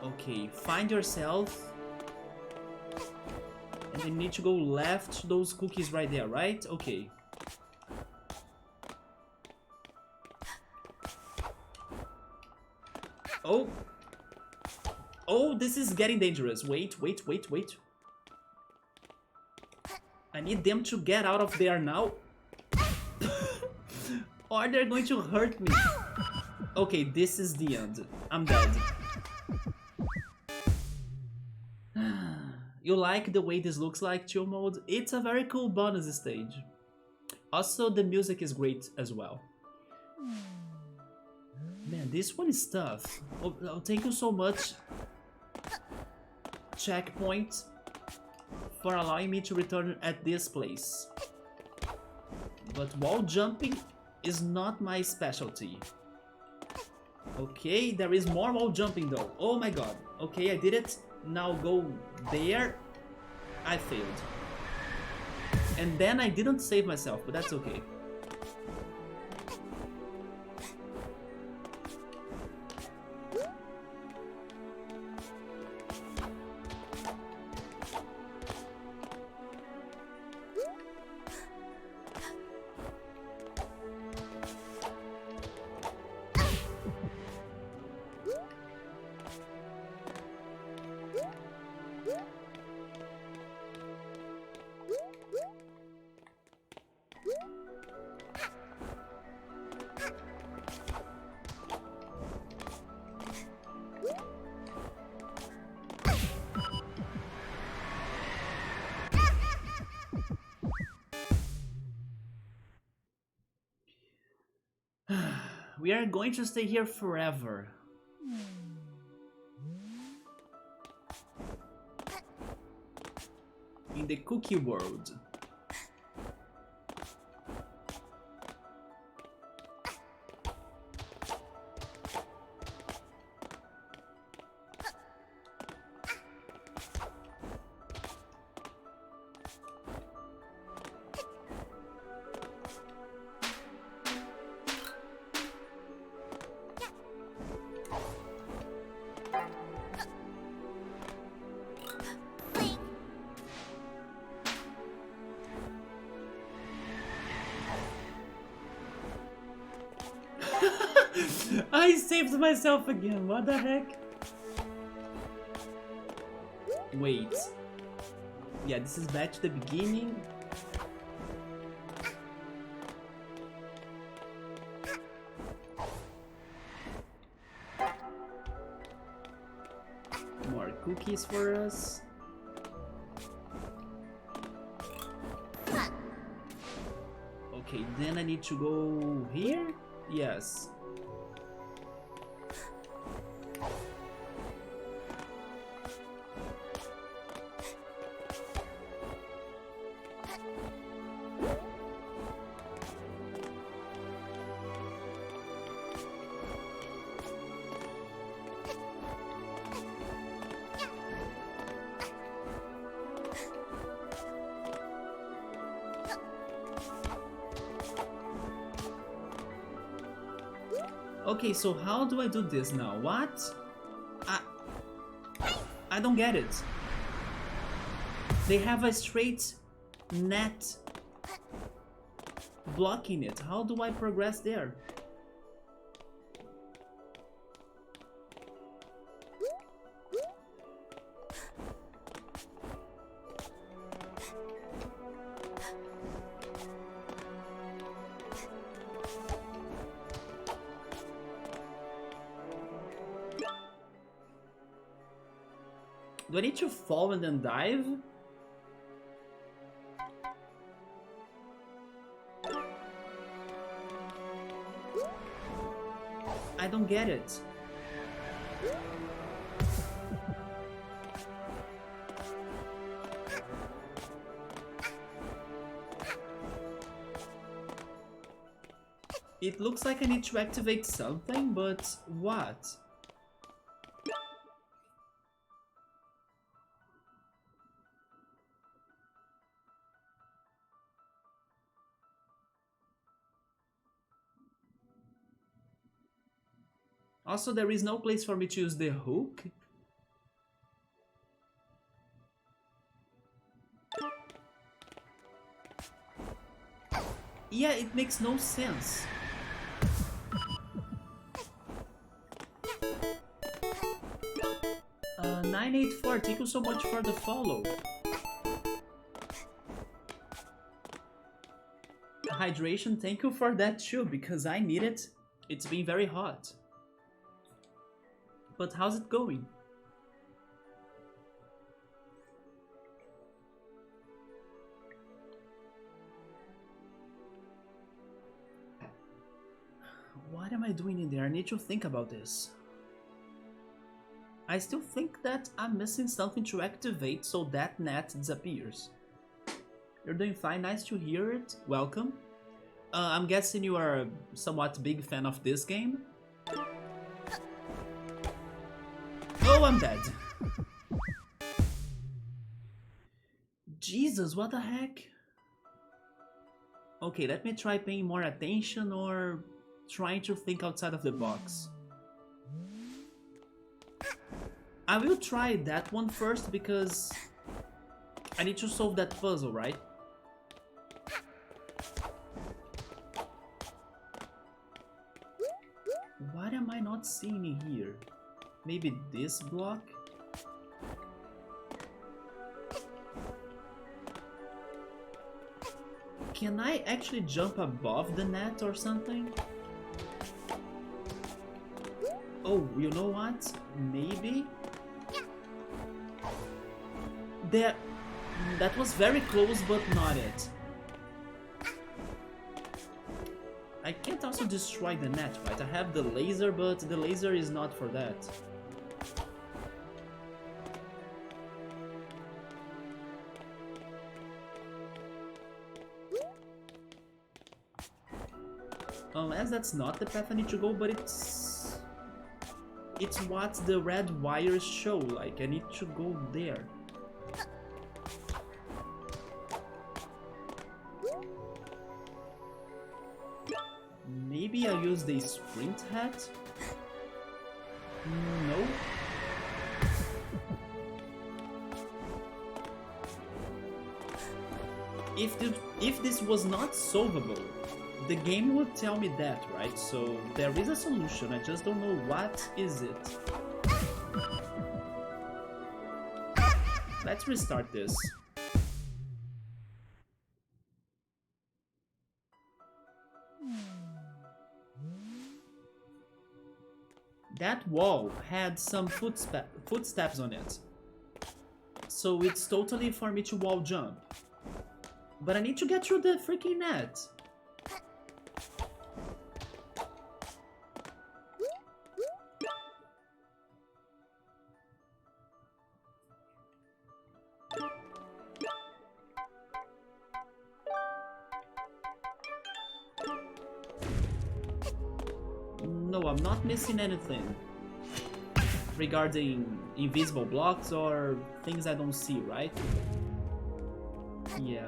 Okay, find yourself. And then you need to go left to those cookies right there, right? Okay. Oh. Oh, this is getting dangerous. Wait, wait, wait, wait. I need them to get out of there now. Or they're going to hurt me. Okay, this is the end. I'm dead. You like the way this looks like, chill mode? It's a very cool bonus stage. Also, the music is great as well. Man, this one is tough. Oh, thank you so much, Checkpoint, for allowing me to return at this place. But wall jumping is not my specialty. Okay, there is more wall jumping though. Oh my god. Okay, I did it. Now go there. I failed. And then I didn't save myself, but that's okay. We are going to stay here forever. In the cookie world. I saved myself again, what the heck? Wait. Yeah, this is back to the beginning. More cookies for us. Okay, then I need to go here? Yes. Okay, so how do I do this now? What? I don't get it. They have a straight net blocking it. How do I progress there? Do I need to fall and then dive? I don't get it. It looks like I need to activate something, but what? Also, there is no place for me to use the hook. Yeah, it makes no sense. 984, thank you so much for the follow. Hydration, thank you for that too, because I need it. It's been very hot. But how's it going? What am I doing in there? I need to think about this. I still think that I'm missing something to activate so that net disappears. You're doing fine, nice to hear it. Welcome. I'm guessing you are a somewhat big fan of this game. Oh, I'm dead. Jesus, what the heck? Okay, let me try paying more attention or trying to think outside of the box. I will try that one first because I need to solve that puzzle, right? What am I not seeing in here? Maybe this block? Can I actually jump above the net or something? Oh, you know what? Maybe? That was very close, but not it. I can't also destroy the net, right? I have the laser, but the laser is not for that. Unless that's not the path I need to go, but it's what the red wires show, like I need to go there. Maybe I use the sprint hat? No. If this was not solvable, the game would tell me that, right? So there is a solution, I just don't know what is it. Let's restart this. That wall had some footsteps on it, so it's totally for me to wall jump. But I need to get through the freaking net. No, I'm not missing anything regarding invisible blocks or things I don't see, right? Yeah.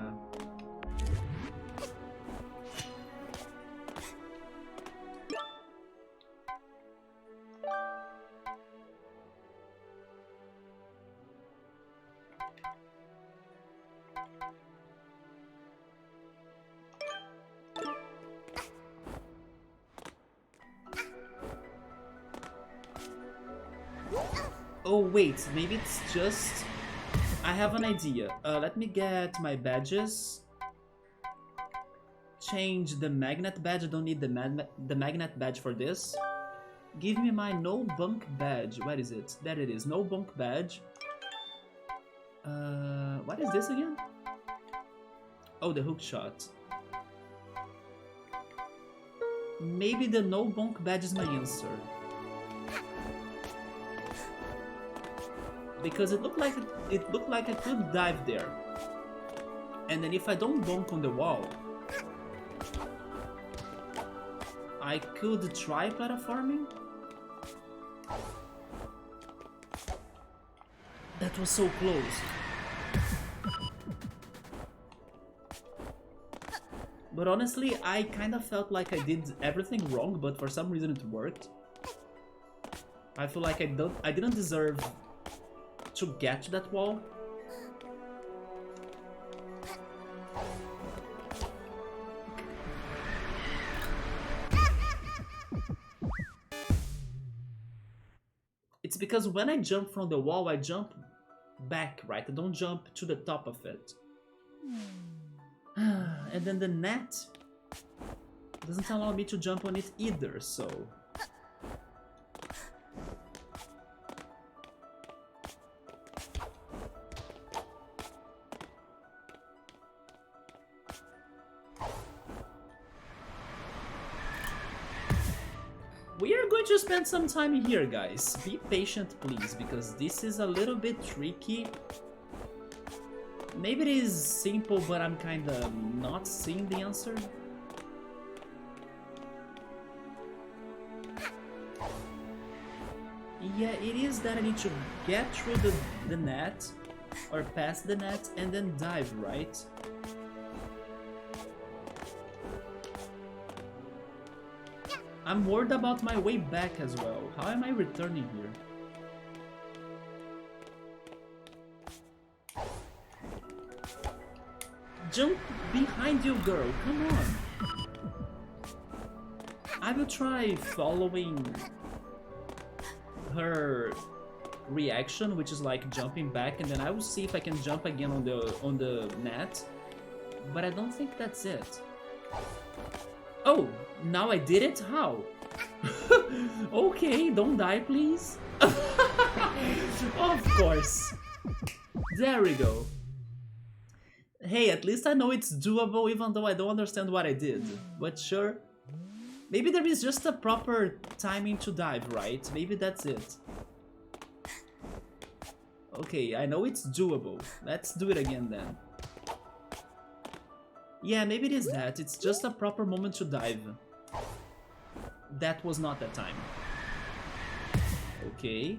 Oh wait, maybe it's just... I have an idea. Let me get my badges. Change the magnet badge. I don't need the magnet badge for this. Give me my no bunk badge. Where is it? There it is. No bunk badge. What is this again? Oh, the hook shot. Maybe the no bunk badge is my answer. Because it looked like I could dive there, and then if I don't bonk on the wall, I could try platforming. That was so close. But honestly, I kind of felt like I did everything wrong, but for some reason it worked. I feel like I didn't deserve to get to that wall. because when I jump from the wall, I jump back, right? I don't jump to the top of it. And then the net doesn't allow me to jump on it either, so... We are going to spend some time here, guys. Be patient, please, because this is a little bit tricky. Maybe it is simple, but I'm kinda not seeing the answer. Yeah, it is that I need to get through the net, or past the net, and then dive, right? I'm worried about my way back as well. How am I returning here? Jump behind you, girl. Come on. I will try following her reaction, which is like jumping back, and then I will see if I can jump again on the net. But I don't think that's it. Oh, now I did it? How? Okay, don't die, please. Of course. There we go. Hey, at least I know it's doable, even though I don't understand what I did. But sure. Maybe there is just a proper timing to dive, right? Maybe that's it. Okay, I know it's doable. Let's do it again then. Yeah, maybe it is that. It's just a proper moment to dive. That was not that time. Okay.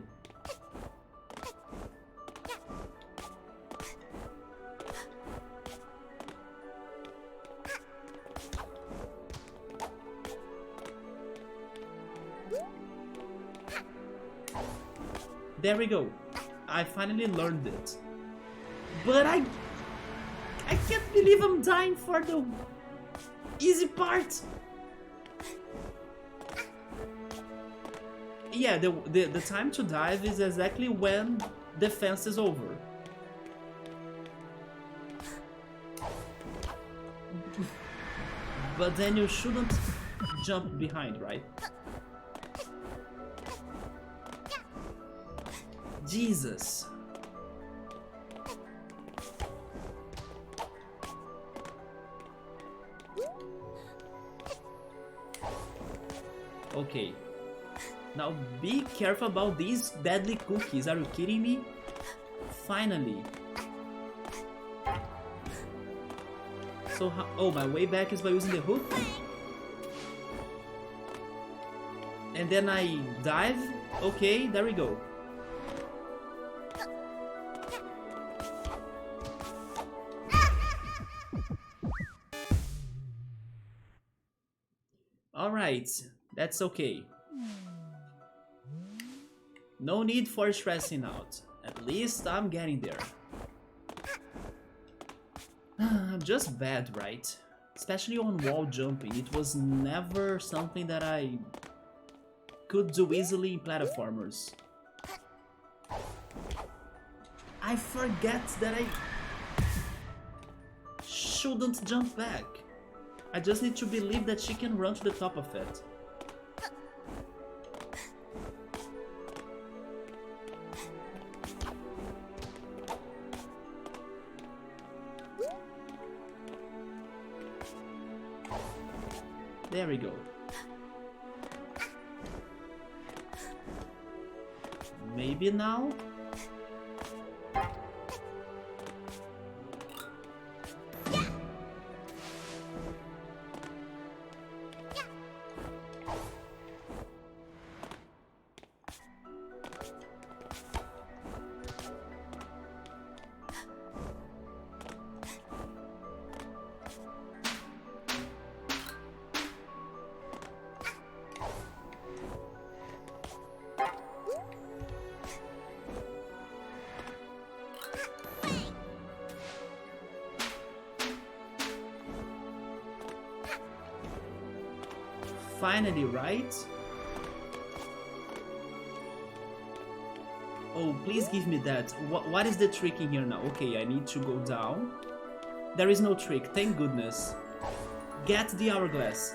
There we go. I finally learned it. But I can't believe I'm dying for the easy part. Yeah, the time to dive is exactly when the fence is over. But then you shouldn't jump behind, right? Jesus. Okay. Now be careful about these deadly cookies. Are you kidding me? Finally. So oh, my way back is by using the hook? And then I dive? Okay, there we go. Alright, that's okay. No need for stressing out. At least I'm getting there. I'm just bad, right? Especially on wall jumping. It was never something that I could do easily in platformers. I forget that I shouldn't jump back. I just need to believe that she can run to the top of it. There we go. Maybe now? Finally, right? Oh, please give me that. What is the trick in here now? Okay, I need to go down. There is no trick, thank goodness. Get the hourglass.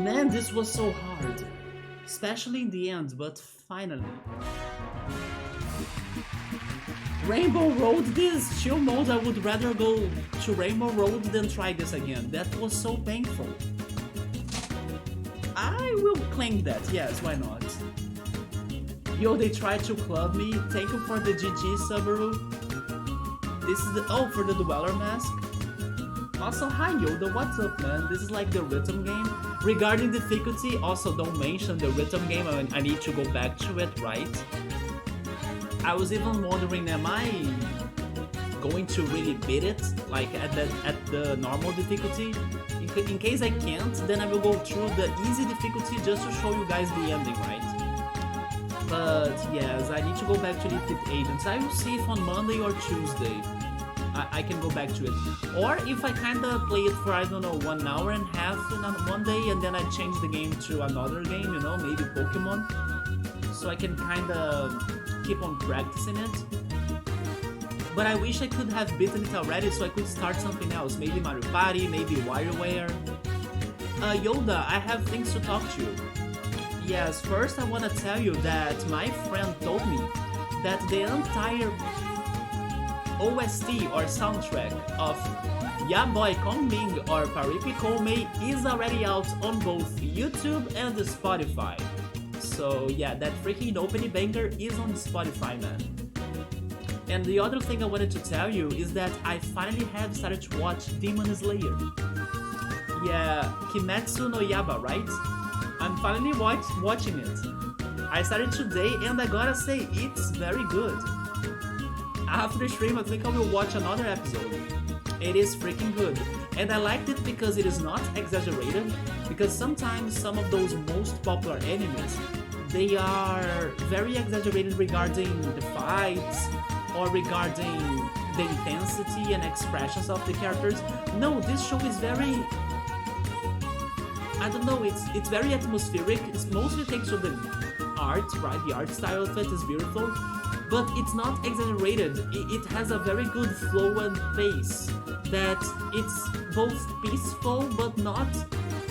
Man, this was so hard. Especially in the end, but finally. Rainbow Road, this chill mode, I would rather go to Rainbow Road than try this again. That was so painful. I will claim that, yes, why not? Yo, they tried to club me. Thank you for the GG, Subaru. This is the... Oh, for the Dweller mask. Also, hi Yoda, what's up, man? This is like the rhythm game. Regarding difficulty, also don't mention the rhythm game. I need to go back to it, right? I was even wondering, am I going to really beat it? Like at the normal difficulty? In case I can't, then I will go through the easy difficulty just to show you guys the ending, right? But yes, I need to go back to Liquid Agents. I will see if on Monday or Tuesday I can go back to it. Or if I kinda play it for, I don't know, 1 hour and a half in one day and then I change the game to another game, you know, maybe Pokemon. So I can kinda keep on practicing it. But I wish I could have beaten it already so I could start something else. Maybe Mario Party, maybe WarioWare. Yoda, I have things to talk to you. Yes, first I wanna tell you that my friend told me that the entire OST or soundtrack of Ya Boy Kong Ming or Paripi Koumei is already out on both YouTube and Spotify. So yeah, that freaking opening banger is on Spotify, man. And the other thing I wanted to tell you is that I finally have started to watch Demon Slayer. Yeah, Kimetsu no Yaiba, right? I'm finally watching it. I started today and I gotta say, it's very good. After the stream, I think I will watch another episode. It is freaking good. And I liked it because it is not exaggerated, because sometimes some of those most popular animes, they are very exaggerated regarding the fights, or regarding the intensity and expressions of the characters. No, this show is very... I don't know, it's very atmospheric. It's mostly thanks to the art, right? The art style of it is beautiful. But it's not exaggerated. It has a very good flow and pace. That it's both peaceful but not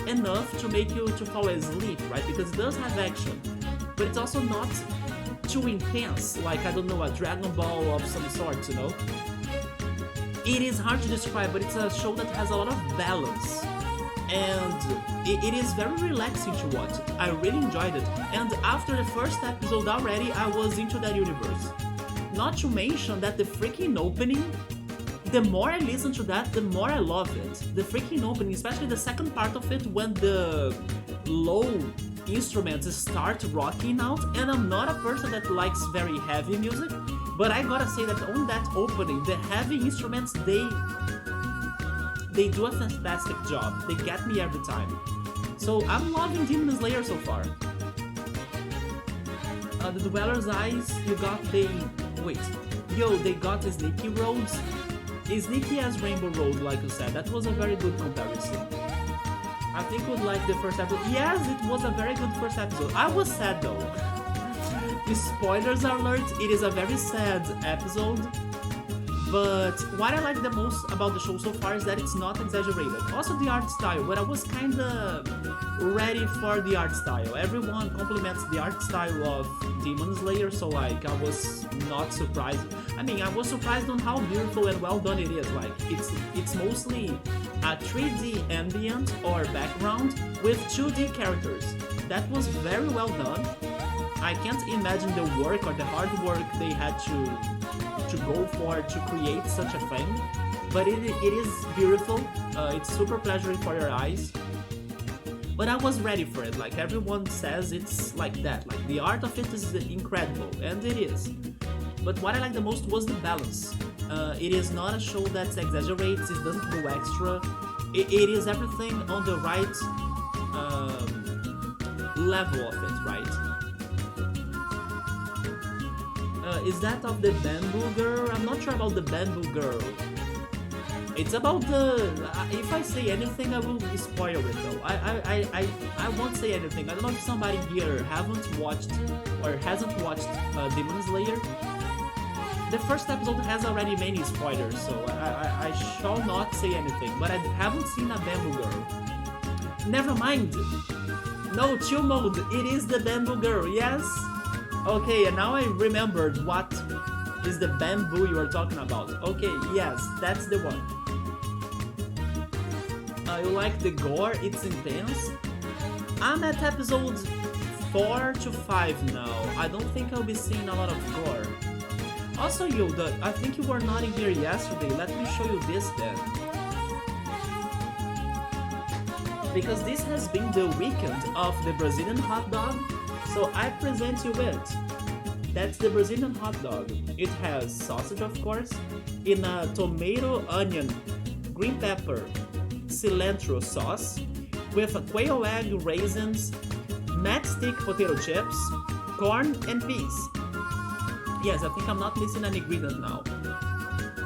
enough to make you to fall asleep, right? Because it does have action. But it's also not too intense, like, I don't know, a Dragon Ball of some sort, you know? It is hard to describe, but it's a show that has a lot of balance. And it is very relaxing to watch. I really enjoyed it. And after the first episode already, I was into that universe. Not to mention that the freaking opening, the more I listen to that, the more I love it. The freaking opening, especially the second part of it when the low instruments start rocking out, and I'm not a person that likes very heavy music, but I gotta say that on that opening, the heavy instruments, they do a fantastic job. They get me every time. So I'm loving Demon Slayer so far. The Dweller's Eyes, you got they got the Sneaky Roads. Sneaky as Rainbow Road, like you said. That was a very good comparison. I think you would like the first episode. Yes, it was a very good first episode. I was sad though. Spoilers alert, it is a very sad episode. But what I like the most about the show so far is that it's not exaggerated. Also the art style, but I was kinda ready for the art style. Everyone compliments the art style of Demon Slayer, so like I was not surprised. I mean, I was surprised on how beautiful and well done it is. Like it's mostly a 3D ambient or background with 2D characters. That was very well done. I can't imagine the work or the hard work they had to go for to create such a thing, but it is beautiful. It's super pleasuring for your eyes. But I was ready for it. Like everyone says, it's like that. Like the art of it is incredible, and it is. But what I like the most was the balance. It is not a show that exaggerates. It doesn't go extra. It is everything on the right level of it, right? Is that of the Bamboo Girl? I'm not sure about the Bamboo Girl. It's about the... if I say anything, I will spoil it though. I won't say anything. I don't know if somebody here haven't watched or hasn't watched Demon Slayer. The first episode has already many spoilers, so I shall not say anything. But I haven't seen a Bamboo Girl. Never mind. No, chill mode. It is the Bamboo Girl, yes? Okay, and now I remembered what is the bamboo you are talking about. Okay, yes, that's the one. You like the gore? It's intense. I'm at episode 4 to 5 now. I don't think I'll be seeing a lot of gore. Also, Yoda, I think you were not in here yesterday. Let me show you this then. Because this has been the weekend of the Brazilian hot dog, so I present you with. That's the Brazilian hot dog. It has sausage, of course, in a tomato, onion, green pepper, cilantro sauce, with a quail egg, raisins, matchstick potato chips, corn, and peas. Yes, I think I'm not missing an ingredient now.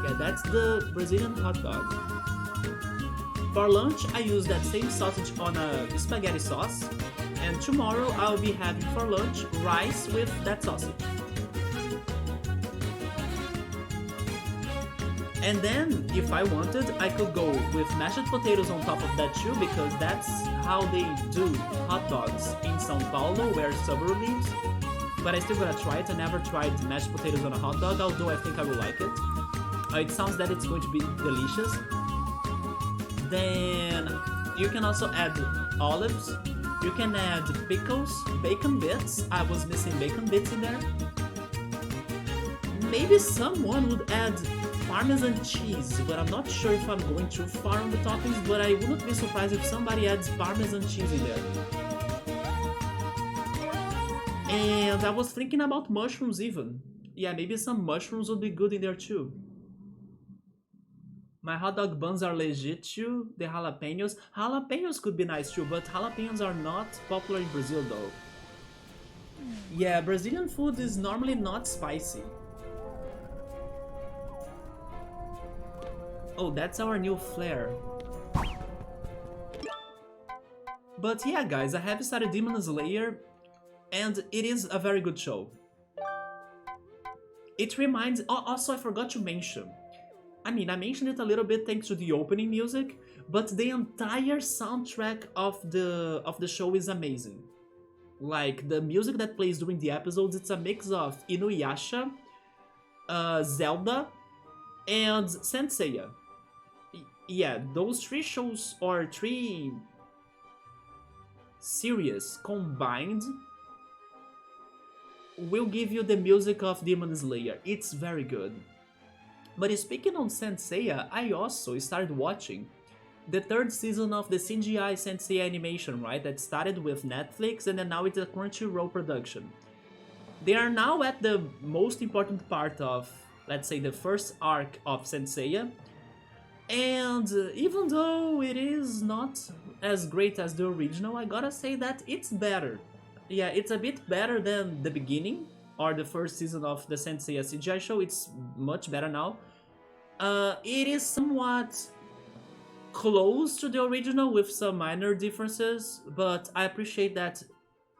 Yeah, that's the Brazilian hot dog. For lunch, I use that same sausage on a spaghetti sauce, and tomorrow I'll be having for lunch rice with that sausage. And then, if I wanted, I could go with mashed potatoes on top of that too, because that's how they do hot dogs in São Paulo, where suburb lives. But I still gotta try it. I never tried mashed potatoes on a hot dog, although I think I will like it. It sounds that it's going to be delicious. Then you can also add olives. You can add pickles, bacon bits. I was missing bacon bits in there. Maybe someone would add Parmesan cheese, but I'm not sure if I'm going too far on the toppings, but I wouldn't be surprised if somebody adds Parmesan cheese in there. And I was thinking about mushrooms even. Yeah, maybe some mushrooms would be good in there too. My hot dog buns are legit too. The jalapenos. Jalapenos could be nice too, but jalapenos are not popular in Brazil though. Yeah, Brazilian food is normally not spicy. Oh, that's our new flare. But yeah, guys, I have started Demon Slayer, and it is a very good show. It reminds... also, I forgot to mention. I mentioned it a little bit thanks to the opening music, but the entire soundtrack of the show is amazing. Like, the music that plays during the episodes, it's a mix of Inuyasha, Zelda, and Saint Seiya. Yeah, those three shows, or three series combined, will give you the music of Demon Slayer. It's very good. But speaking on Saint Seiya, I also started watching the third season of the CGI Saint Seiya animation, right? That started with Netflix and then now it's a Crunchyroll production. They are now at the most important part of, let's say, the first arc of Saint Seiya. And even though it is not as great as the original, I gotta say that it's better. Yeah, it's a bit better than the beginning, or the first season of the Saint Seiya CGI show. It's much better now. It is somewhat close to the original with some minor differences, but I appreciate that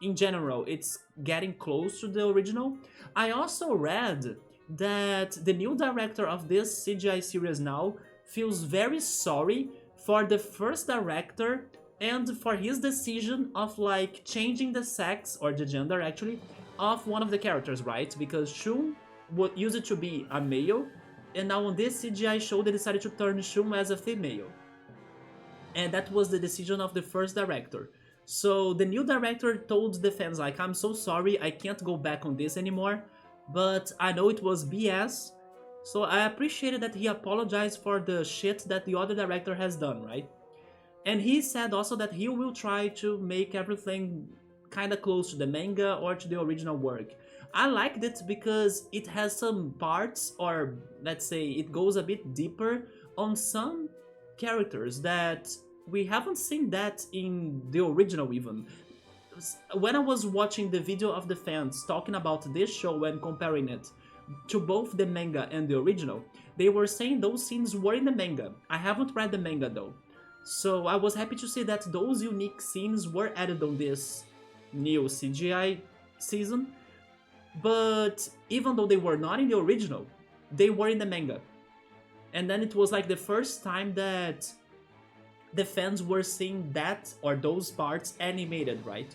in general it's getting close to the original. I also read that the new director of this CGI series now feels very sorry for the first director and for his decision of like changing the sex, or the gender actually, of one of the characters, right? Because Shun used to be a male, and now on this CGI show they decided to turn Shun as a female. And that was the decision of the first director. So the new director told the fans like, I'm so sorry, I can't go back on this anymore, but I know it was BS. So I appreciated that he apologized for the shit that the other director has done, right? And he said also that he will try to make everything kinda close to the manga or to the original work. I liked it because it has some parts, or let's say it goes a bit deeper on some characters that we haven't seen that in the original even. When I was watching the video of the fans talking about this show and comparing it to both the manga and the original, they were saying those scenes were in the manga. I haven't read the manga though. So I was happy to see that those unique scenes were added on this new CGI season. But even though they were not in the original, they were in the manga. And then it was like the first time that the fans were seeing that or those parts animated, right?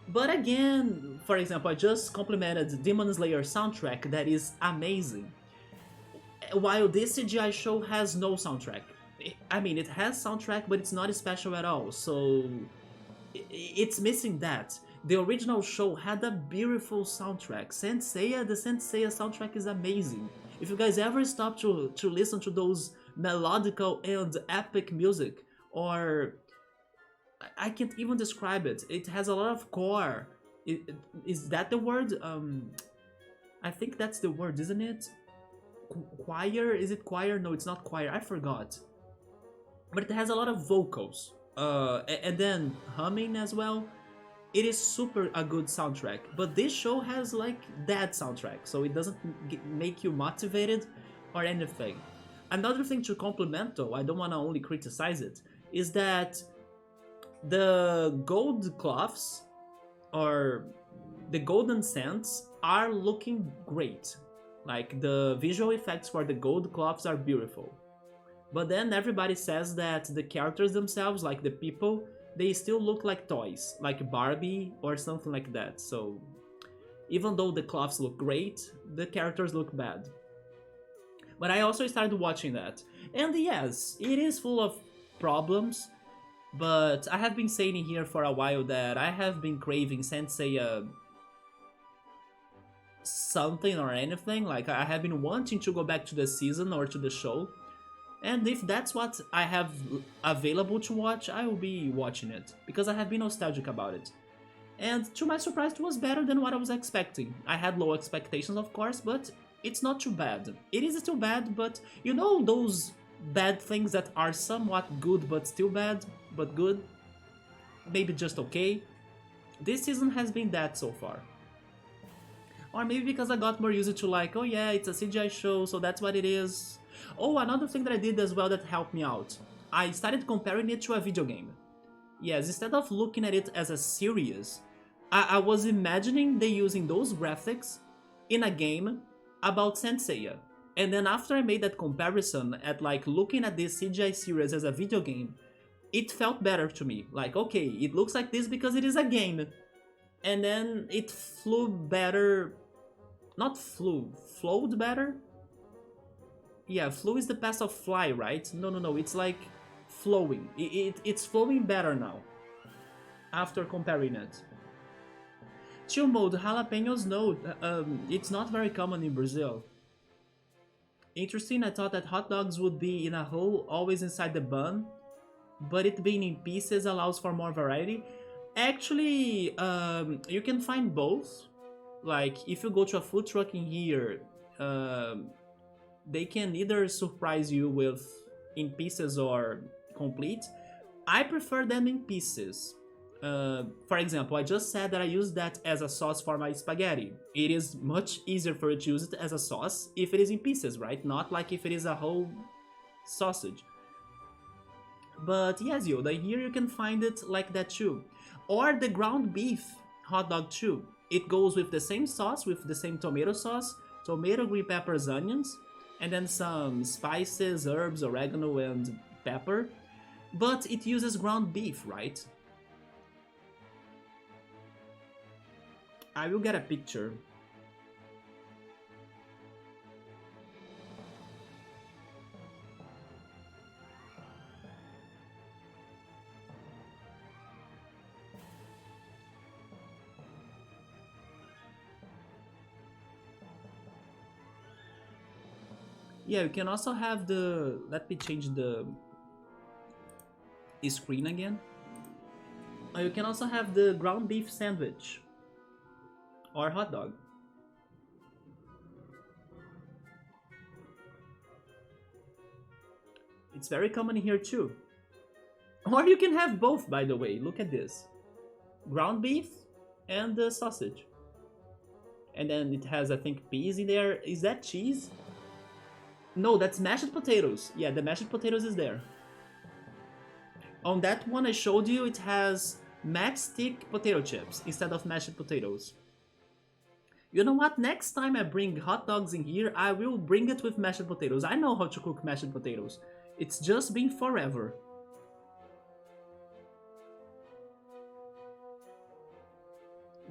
But again, for example, I just complimented Demon Slayer soundtrack that is amazing. While this CGI show has no soundtrack. I mean, it has soundtrack, but it's not special at all, so it's missing that. The original show had a beautiful soundtrack. The Saint Seiya soundtrack is amazing. If you guys ever stop to listen to those melodical and epic music, or I can't even describe it. It has a lot of core. Is that the word? I think that's the word, isn't it? Choir? Is it choir? No, it's not choir. I forgot. But it has a lot of vocals. And then humming as well. It is super a good soundtrack, but this show has like that soundtrack, so it doesn't make you motivated or anything. Another thing to compliment though, I don't want to only criticize it, is that the gold cloths or the golden sands are looking great. Like the visual effects for the gold cloths are beautiful. But then everybody says that the characters themselves, like the people, they still look like toys, like Barbie or something like that. So even though the cloths look great, the characters look bad. But I also started watching that. And yes, it is full of problems, but I have been saying here for a while that I have been craving Sensei something or anything. Like I have been wanting to go back to the season or to the show. And if that's what I have available to watch, I will be watching it, because I have been nostalgic about it. And to my surprise, it was better than what I was expecting. I had low expectations, of course, but it's not too bad. It is still bad, but you know those bad things that are somewhat good but still bad, but good? Maybe just okay? This season has been that so far. Or maybe because I got more used to like, oh yeah, it's a CGI show, so that's what it is. Oh, another thing that I did as well that helped me out. I started comparing it to a video game. Yes, instead of looking at it as a series, I was imagining they using those graphics in a game about Saint Seiya. And then after I made that comparison at like looking at this CGI series as a video game, it felt better to me. Like, okay, it looks like this because it is a game. And then it flew better. Not flew, flowed better? Yeah, flew is the past of fly, right? No, it's like flowing. It's flowing better now, after comparing it. Chill mode, jalapenos, no, it's not very common in Brazil. Interesting, I thought that hot dogs would be in a hole, always inside the bun, but it being in pieces allows for more variety. Actually, you can find both. Like, if you go to a food truck in here, they can either surprise you with in pieces or complete. I prefer them in pieces. For example, I just said that I use that as a sauce for my spaghetti. It is much easier for you to use it as a sauce if it is in pieces, right? Not like if it is a whole sausage. But yes, Yoda, here you can find it like that too. Or the ground beef hot dog too. It goes with the same sauce, with the same tomato sauce, tomato, green peppers, onions, and then some spices, herbs, oregano, and pepper. But it uses ground beef, right? I will get a picture. Yeah, you can also have the... Let me change the screen again. You can also have the ground beef sandwich. Or hot dog. It's very common here too. Or you can have both, by the way. Look at this. Ground beef and the sausage. and then it has, I think, peas in there. Is that cheese? No, that's mashed potatoes. Yeah, the mashed potatoes is there. On that one I showed you, it has matchstick potato chips instead of mashed potatoes. You know what? Next time I bring hot dogs in here, I will bring it with mashed potatoes. I know how to cook mashed potatoes. It's just been forever.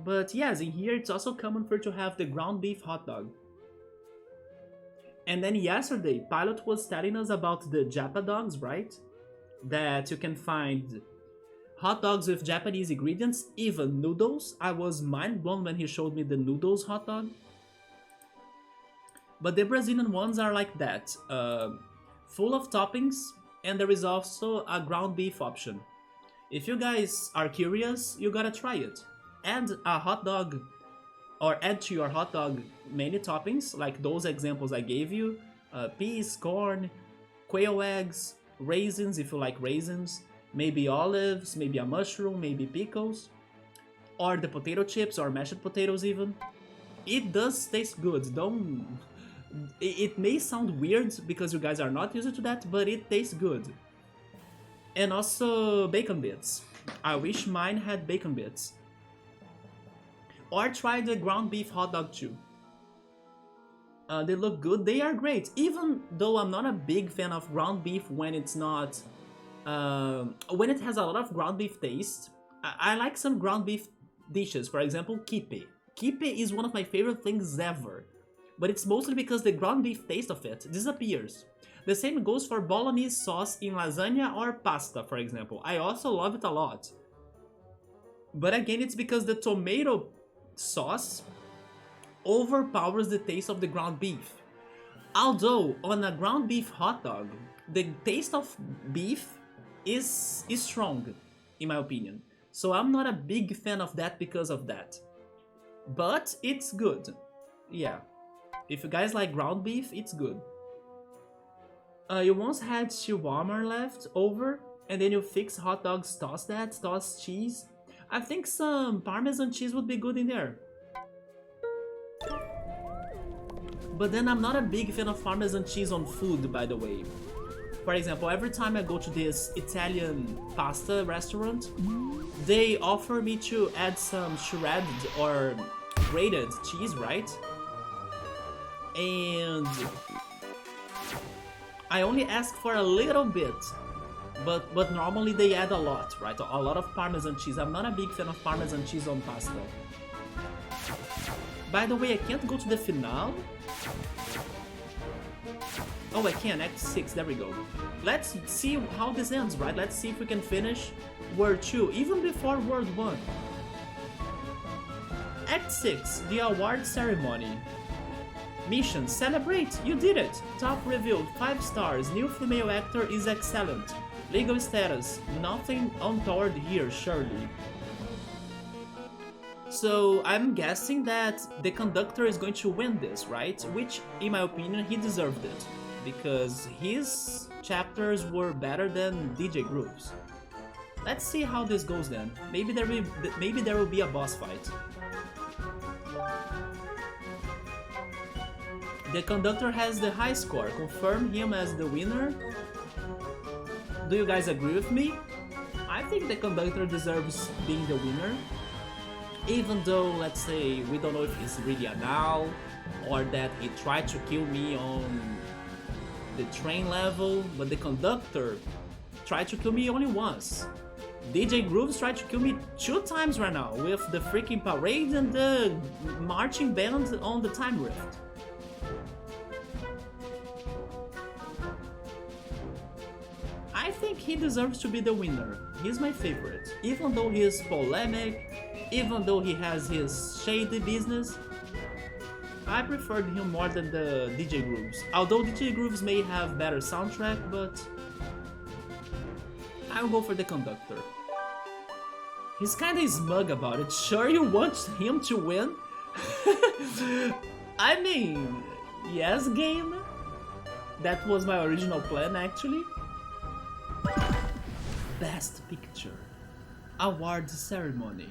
But yes, in here it's also common for to have the ground beef hot dog. And then yesterday, Pilot was telling us about the Japa dogs, right? That you can find hot dogs with Japanese ingredients, even noodles. I was mind blown when he showed me the noodles hot dog. But the Brazilian ones are like that, full of toppings, and there is also a ground beef option. If you guys are curious, you gotta try it. Add a hot dog, or add to your hot dog many toppings, like those examples I gave you, peas, corn, quail eggs, raisins if you like raisins, maybe olives, maybe a mushroom, maybe pickles, or the potato chips or mashed potatoes even. It does taste good. It may sound weird because you guys are not used to that, but it tastes good. And also bacon bits. I wish mine had bacon bits. Or try the ground beef hot dog too. They look good, they are great. Even though I'm not a big fan of ground beef when it's not... when it has a lot of ground beef taste, I like some ground beef dishes, for example, kipe. Kipe is one of my favorite things ever, but it's mostly because the ground beef taste of it disappears. The same goes for bolognese sauce in lasagna or pasta, for example. I also love it a lot. But again, it's because the tomato sauce overpowers the taste of the ground beef. Although, on a ground beef hot dog, the taste of beef is strong, in my opinion. So I'm not a big fan of that because of that. But it's good. Yeah. If you guys like ground beef, it's good. You once had shawarma left over, and then you fix hot dogs, toss cheese. I think some Parmesan cheese would be good in there. But then I'm not a big fan of Parmesan cheese on food, by the way. For example, every time I go to this Italian pasta restaurant, they offer me to add some shredded or grated cheese, right? And I only ask for a little bit. But normally they add a lot, right? A lot of Parmesan cheese. I'm not a big fan of Parmesan cheese on pasta. By the way, I can't go to the finale. Oh, I can, Act 6, there we go. Let's see how this ends, right? Let's see if we can finish World 2, even before World 1. Act 6, the award ceremony. Mission, celebrate, you did it! Top revealed, 5 stars, new female actor is excellent. Legal status, nothing untoward here, surely. So I'm guessing that the conductor is going to win this, right? Which, in my opinion, he deserved it. Because his chapters were better than DJ Groove's. Let's see how this goes then. Maybe there will be a boss fight. The conductor has the high score. Confirm him as the winner. Do you guys agree with me? I think the conductor deserves being the winner. Even though, let's say, we don't know if he's really an owl, or that he tried to kill me on the train level, but the conductor tried to kill me only once. DJ Grooves tried to kill me 2 times right now, with the freaking parade and the marching band on the time rift. I think he deserves to be the winner. He's my favorite. Even though he is polemic, even though he has his shady business, I preferred him more than the DJ Grooves. Although DJ Grooves may have better soundtrack, but I'll go for the conductor. He's kinda smug about it. Sure you want him to win? I mean, yes game. That was my original plan actually. Best Picture Award Ceremony.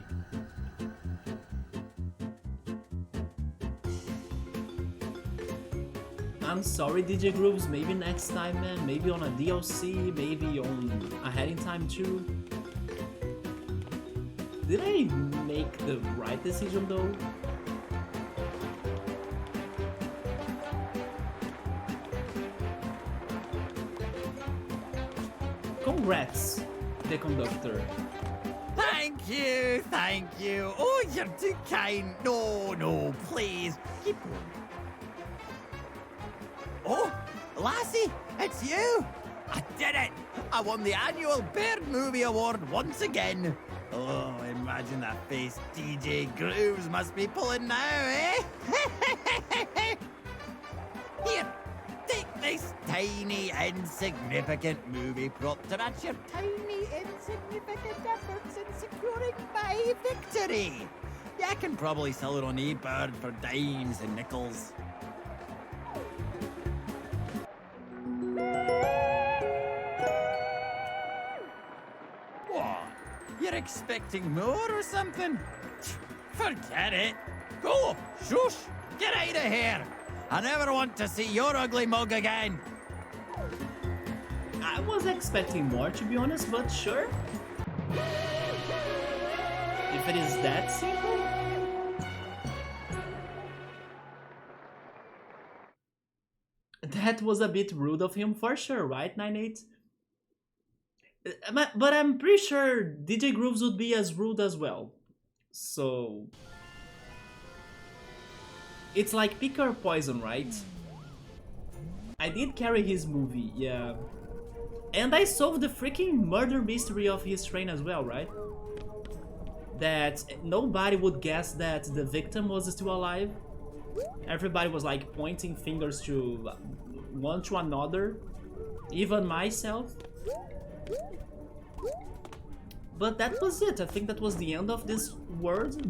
I'm sorry, DJ Grooves. Maybe next time, man. Maybe on a DLC. Maybe on a Heading Time too. Did I make the right decision though? Congrats, the conductor. Thank you, thank you. Oh, you're too kind. No, no, please. Keep going. Oh, Lassie, it's you. I did it. I won the annual Bird Movie Award once again. Oh, imagine that face DJ Grooves must be pulling now, eh? Here, take this tiny, insignificant movie prop to match your tiny, insignificant efforts in securing my victory. Yeah, I can probably sell it on eBird for dimes and nickels. What? You're expecting more or something? Forget it. Go, shush, get out of here. I never want to see your ugly mug again. I was expecting more, to be honest, but sure. If it is that simple. That was a bit rude of him for sure, right, 98? But I'm pretty sure DJ Grooves would be as rude as well. So... it's like pick or poison, right? I did carry his movie, yeah. And I solved the freaking murder mystery of his train as well, right? That nobody would guess that the victim was still alive. Everybody was like pointing fingers to one to another. Even myself. But that was it. I think that was the end of this world.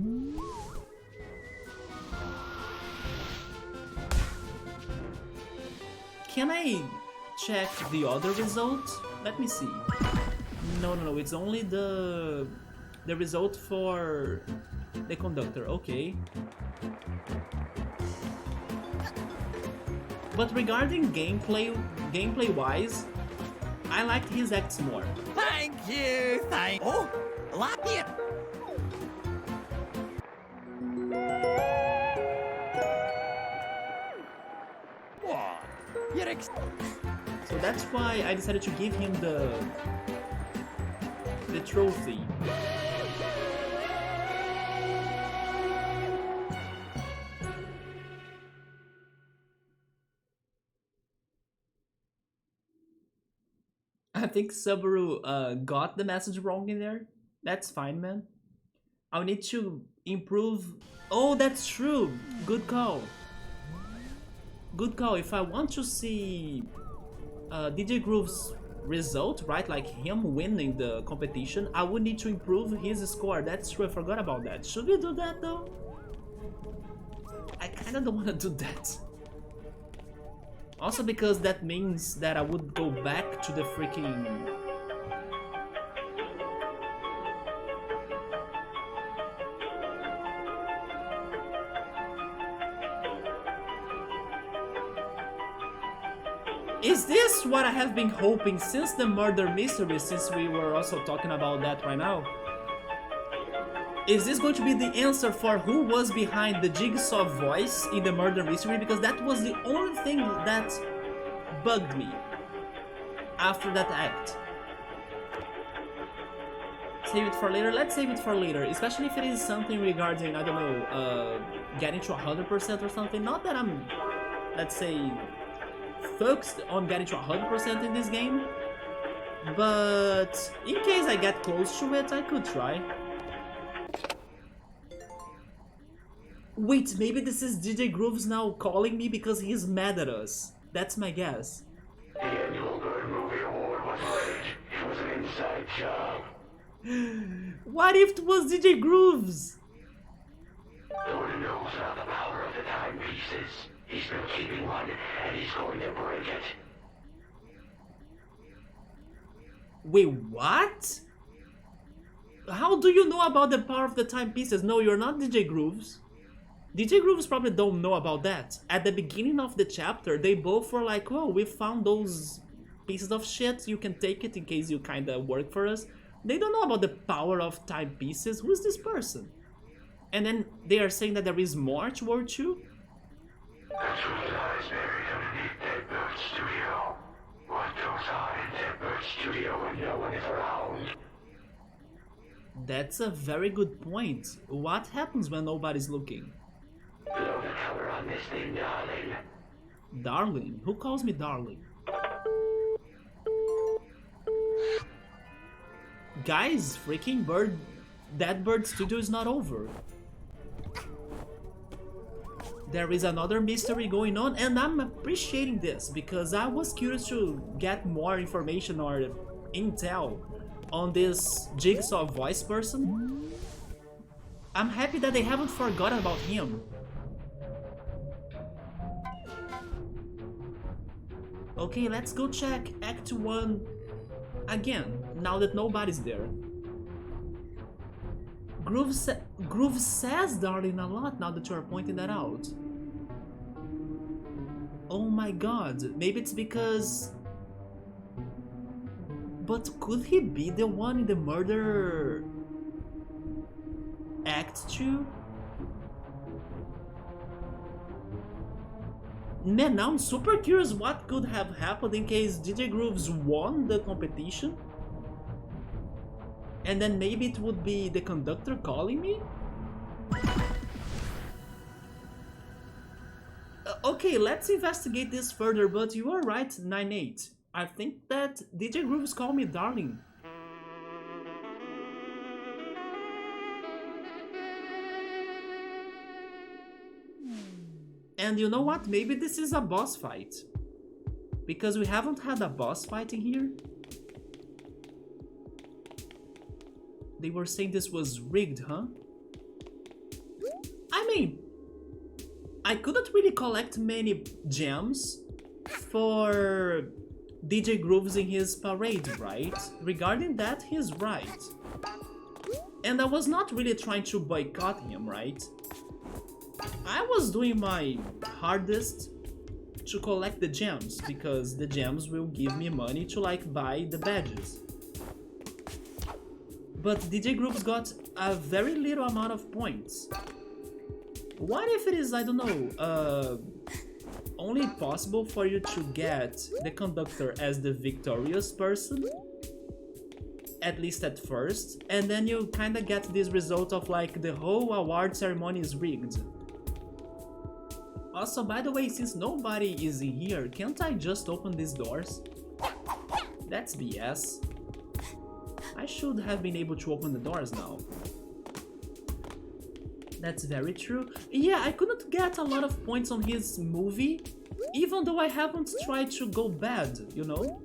Can I check the other result? Let me see. No, it's only the result for the conductor. Okay. But regarding gameplay-wise, I liked his acts more. Thank you, Oh, Lapia! What? You're So that's why I decided to give him the trophy. I think Subaru got the message wrong in there. That's fine, man. I'll need to improve. Oh, that's true. Good call. Good call. If I want to see DJ Groove's result, right, like him winning the competition, I would need to improve his score. That's true. I forgot about that. Should we do that though? I kind of don't want to do that. Also because that means that I would go back to the freaking... Is this what I have been hoping since the murder mystery, since we were also talking about that right now? Is this going to be the answer for who was behind the Jigsaw voice in the murder mystery? Because that was the only thing that bugged me after that act. Save it for later? Let's save it for later, especially if it is something regarding, I don't know, getting to 100% or something. Not that I'm, let's say, focused on getting to 100% in this game, but in case I get close to it, I could try. Wait, maybe this is DJ Grooves now calling me because he's mad at us. That's my guess. The annual Bird Movie Award was late. It was an inside job. What if it was DJ Grooves? No one knows about the power of the timepieces. He's been keeping one, and he's going to break it. Wait, what? How do you know about the power of the timepieces? No, you're not DJ Grooves. DJ Grooves probably don't know about that. At the beginning of the chapter, they both were like, oh, we found those pieces of shit, you can take it in case you kinda work for us. They don't know about the power of timepieces. Who is this person? And then they are saying that there is more to World 2? The truth lies buried underneath Deadbird Studio. What goes on in Deadbird Studio when no one is around? That's a very good point. What happens when nobody's looking? Blow the cover on this thing, darling. Darling? Who calls me darling? Guys, freaking Deadbird Studio is not over. There is another mystery going on, and I'm appreciating this because I was curious to get more information or intel on this Jigsaw voice person. I'm happy that they haven't forgotten about him. Okay, let's go check Act 1 again, now that nobody's there. Groove says darling a lot now that you are pointing that out. Oh my god, maybe it's because... But could he be the one in the murder... Act 2? Man, now I'm super curious what could have happened in case DJ Grooves won the competition. And then maybe it would be the conductor calling me? Okay, let's investigate this further, but you are right, 9-8. I think that DJ Grooves called me darling. And you know what? Maybe this is a boss fight. Because we haven't had a boss fight in here. They were saying this was rigged, huh? I mean, I couldn't really collect many gems for DJ Grooves in his parade, right? Regarding that, he's right. And I was not really trying to boycott him, right? I was doing my hardest to collect the gems, because the gems will give me money to like buy the badges. But DJ Grooves got a very little amount of points. What if it is, I don't know, only possible for you to get the conductor as the victorious person? At least at first, and then you kinda get this result of like the whole award ceremony is rigged. Also, by the way, since nobody is in here, can't I just open these doors? That's BS. I should have been able to open the doors now. That's very true. Yeah, I couldn't get a lot of points on his movie, even though I haven't tried to go bad, you know?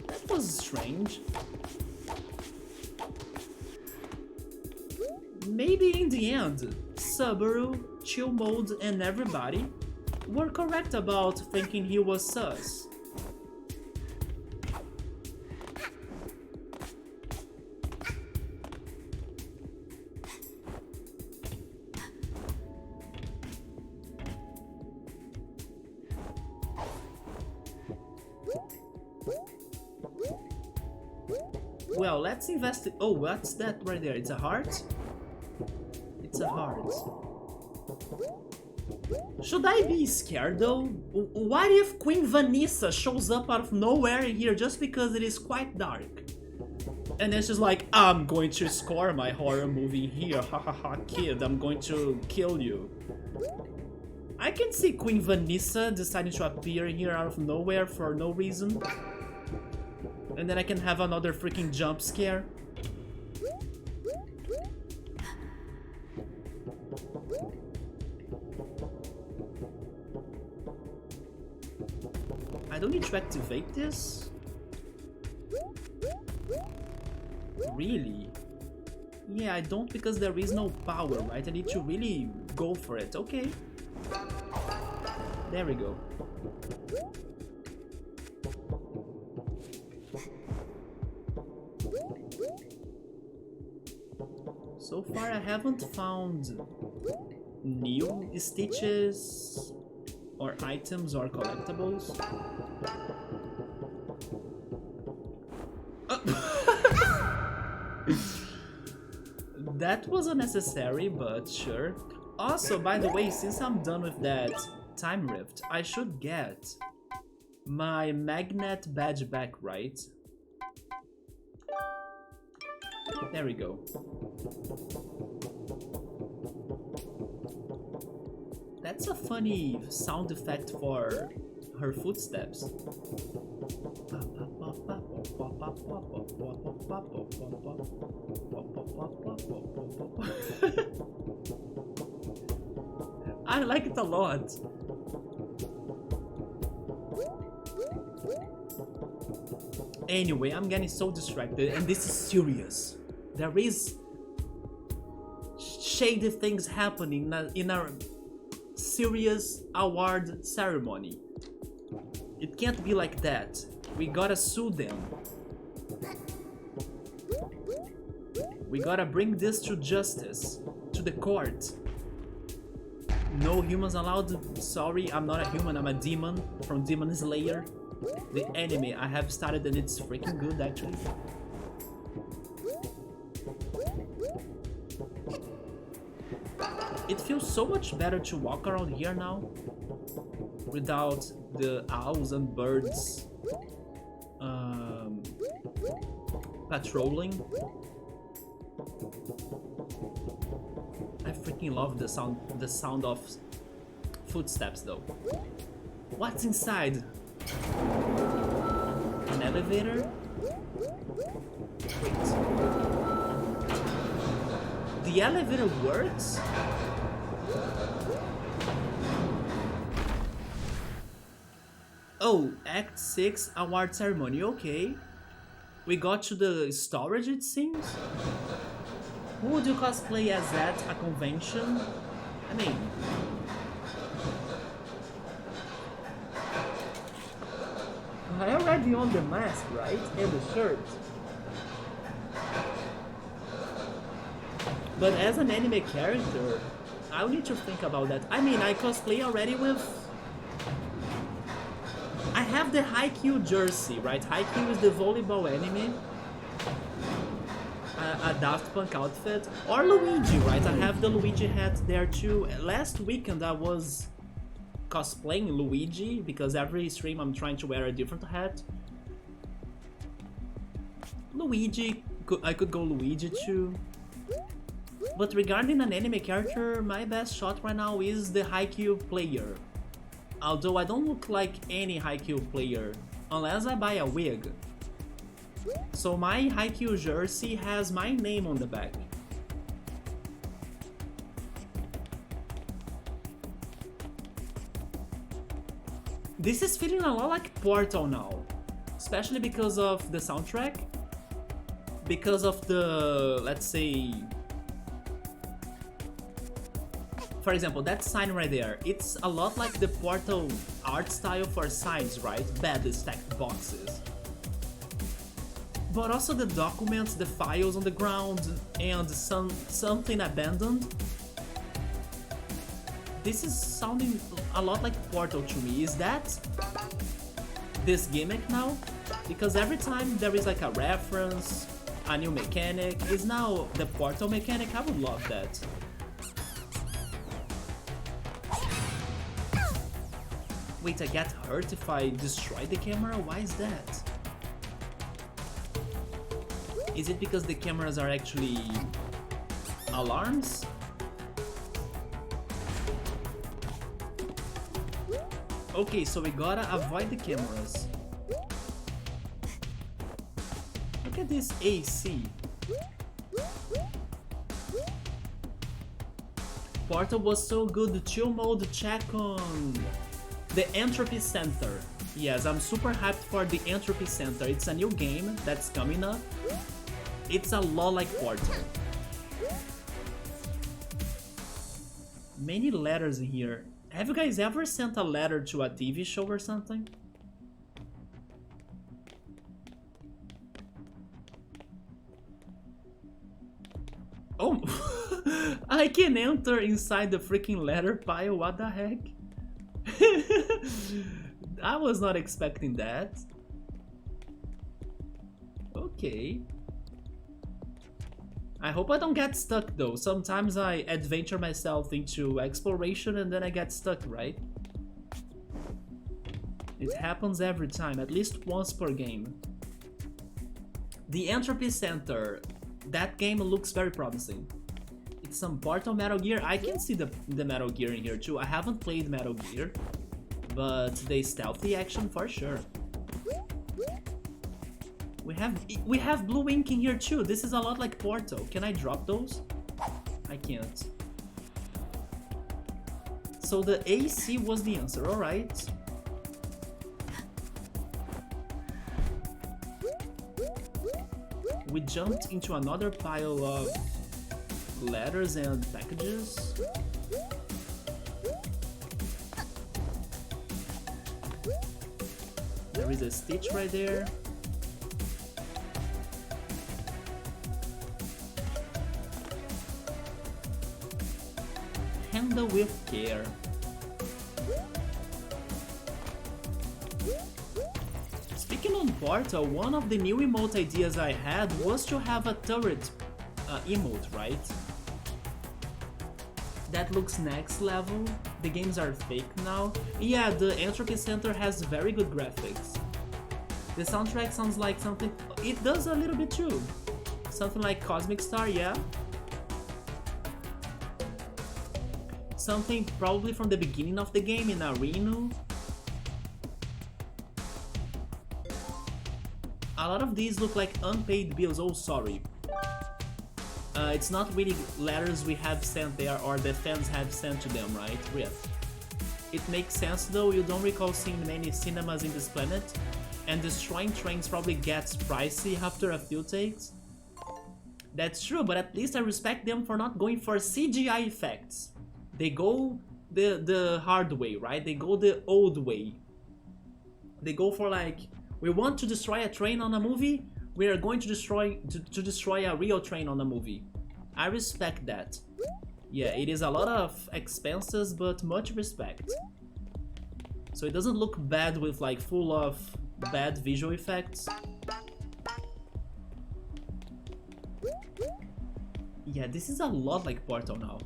That was strange. Maybe in the end, Subaru, Chill Mode, and everybody were correct about thinking he was sus. Well, let's investigate. Oh, what's that right there? It's a heart? It's a heart. Should I be scared though? What if Queen Vanessa shows up out of nowhere in here just because it is quite dark? And it's just like, I'm going to score my horror movie here, hahaha kid, I'm going to kill you. I can see Queen Vanessa deciding to appear here out of nowhere for no reason. And then I can have another freaking jump scare. I don't need to activate this? Really? Yeah, I don't, because there is no power, right? I need to really go for it. Okay. There we go. So far I haven't found new stitches or items or collectibles. That was unnecessary, but sure. Also, by the way, since I'm done with that time rift, I should get my magnet badge back, right? There we go. That's a funny sound effect for her footsteps. I like it a lot. Anyway, I'm getting so distracted, and this is serious. There is shady things happening in a serious award ceremony. It can't be like that. We gotta sue them. We gotta bring this to justice, to the court. No humans allowed. Sorry, I'm not a human, I'm a demon from Demon Slayer. The anime I have started and it's freaking good actually. It feels so much better to walk around here now without the owls and birds patrolling. I freaking love the sound of footsteps though. What's inside? An elevator? Wait. The elevator works? Oh, Act 6 award ceremony, okay. We got to the storage it seems? Who would you cosplay as at a convention? I mean... I already own the mask, right? And the shirt. But as an anime character, I'll need to think about that. I mean, I cosplay already with... I have the Haikyuu jersey, right? Haikyuu is the volleyball anime. A Daft Punk outfit. Or Luigi, right? I have the Luigi hat there too. Last weekend I was cosplaying Luigi, because every stream I'm trying to wear a different hat. Luigi, I could go Luigi too. But regarding an anime character, my best shot right now is the Haikyuu player. Although I don't look like any Haikyuu player, unless I buy a wig. So my Haikyuu jersey has my name on the back. This is feeling a lot like Portal now, especially because of the soundtrack, because of the, let's say, for example, that sign right there, it's a lot like the Portal art style for signs, right? Badly stacked boxes. But also the documents, the files on the ground, and something abandoned. This is sounding a lot like Portal to me. Is that this gimmick now? Because every time there is like a reference, a new mechanic, is now the Portal mechanic. I would love that. Wait, I get hurt if I destroy the camera? Why is that? Is it because the cameras are actually alarms? Okay, so we gotta avoid the cameras. Look at this AC. Portal was so good, the chill mode check on the Entropy Center. Yes, I'm super hyped for the Entropy Center. It's a new game that's coming up. It's a lot like Portal. Many letters in here. Have you guys ever sent a letter to a TV show or something? Oh! can enter inside the freaking letter pile, what the heck? I was not expecting that. Okay. I hope I don't get stuck though. Sometimes I adventure myself into exploration and then I get stuck, right? It happens every time, at least once per game. The Entropy Center. That game looks very promising. It's some part of Metal Gear. I can see the Metal Gear in here too. I haven't played Metal Gear, but the stealthy action for sure. We have blue ink in here too. This is a lot like Portal. Can I drop those? I can't. So the AC was the answer, alright. We jumped into another pile of letters and packages. There is a stitch right there. Handle with care. Speaking on Portal, one of the new emote ideas I had was to have a turret emote, right? That looks next level. The games are fake now. Yeah, the Entropy Center has very good graphics. The soundtrack sounds like something... It does a little bit too. Something like Cosmic Star, yeah. Something probably from the beginning of the game in Arena. A lot of these look like unpaid bills. Oh, sorry. It's not really letters we have sent there or the fans have sent to them, right? Riot. It makes sense though, you don't recall seeing many cinemas in this planet, and destroying trains probably gets pricey after a few takes. That's true, but at least I respect them for not going for CGI effects. They go the hard way, right? They go the old way. They go for like, we want to destroy a train on a movie, we are going to destroy a real train on a movie. I respect that. Yeah, it is a lot of expenses, but much respect. So it doesn't look bad with like full of bad visual effects. Yeah, this is a lot like Portal now.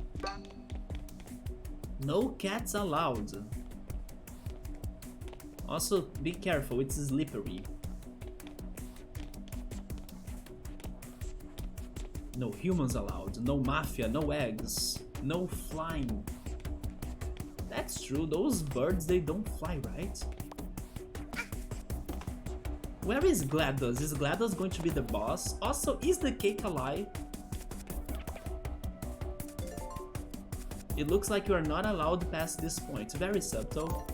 No cats allowed. Also, be careful, it's slippery. No humans allowed, no mafia, no eggs, no flying. That's true, those birds, they don't fly, right? Where is GLaDOS? Is GLaDOS going to be the boss? Also, is the cake alive? It looks like you are not allowed past this point, very subtle.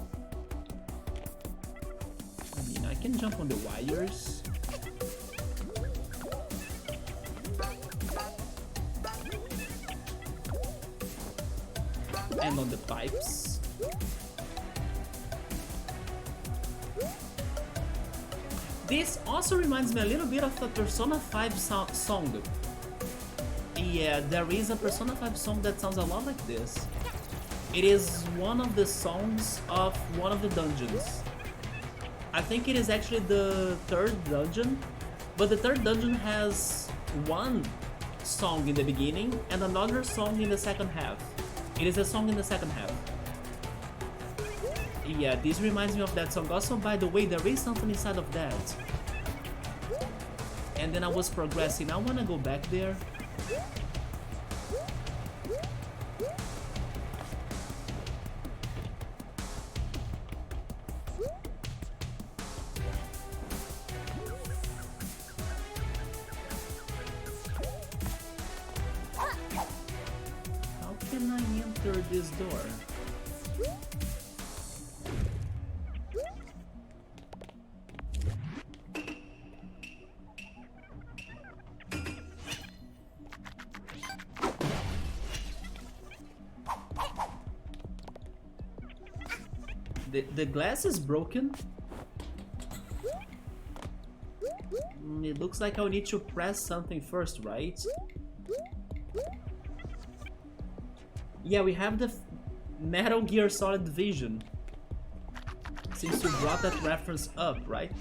I mean, I can jump on the wires. And on the pipes. This also reminds me a little bit of the Persona 5 song. Yeah, there is a Persona 5 song that sounds a lot like this. It is one of the songs of one of the dungeons. I think it is actually the third dungeon, but the third dungeon has one song in the beginning and another song in the second half. It is a song in the second half. Yeah, this reminds me of that song. Also, by the way, there is something inside of that. And then I was progressing. I wanna go back there. How can I enter this door? The glass is broken. It looks like I'll need to press something first, right? Yeah, we have the Metal Gear Solid Division. Since you brought that reference up, right?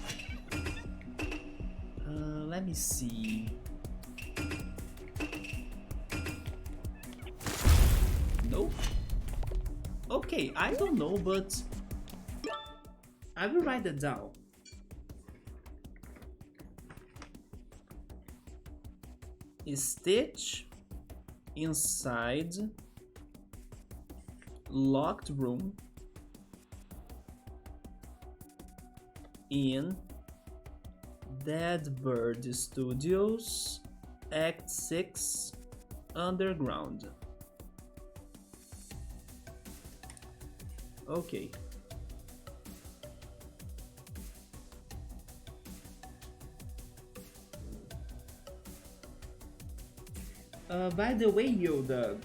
Let me see. Nope. Okay, I don't know, but I will write that down. Stitch inside locked room in Dead Bird Studios Act 6 Underground. Okay. By the way, Yoda,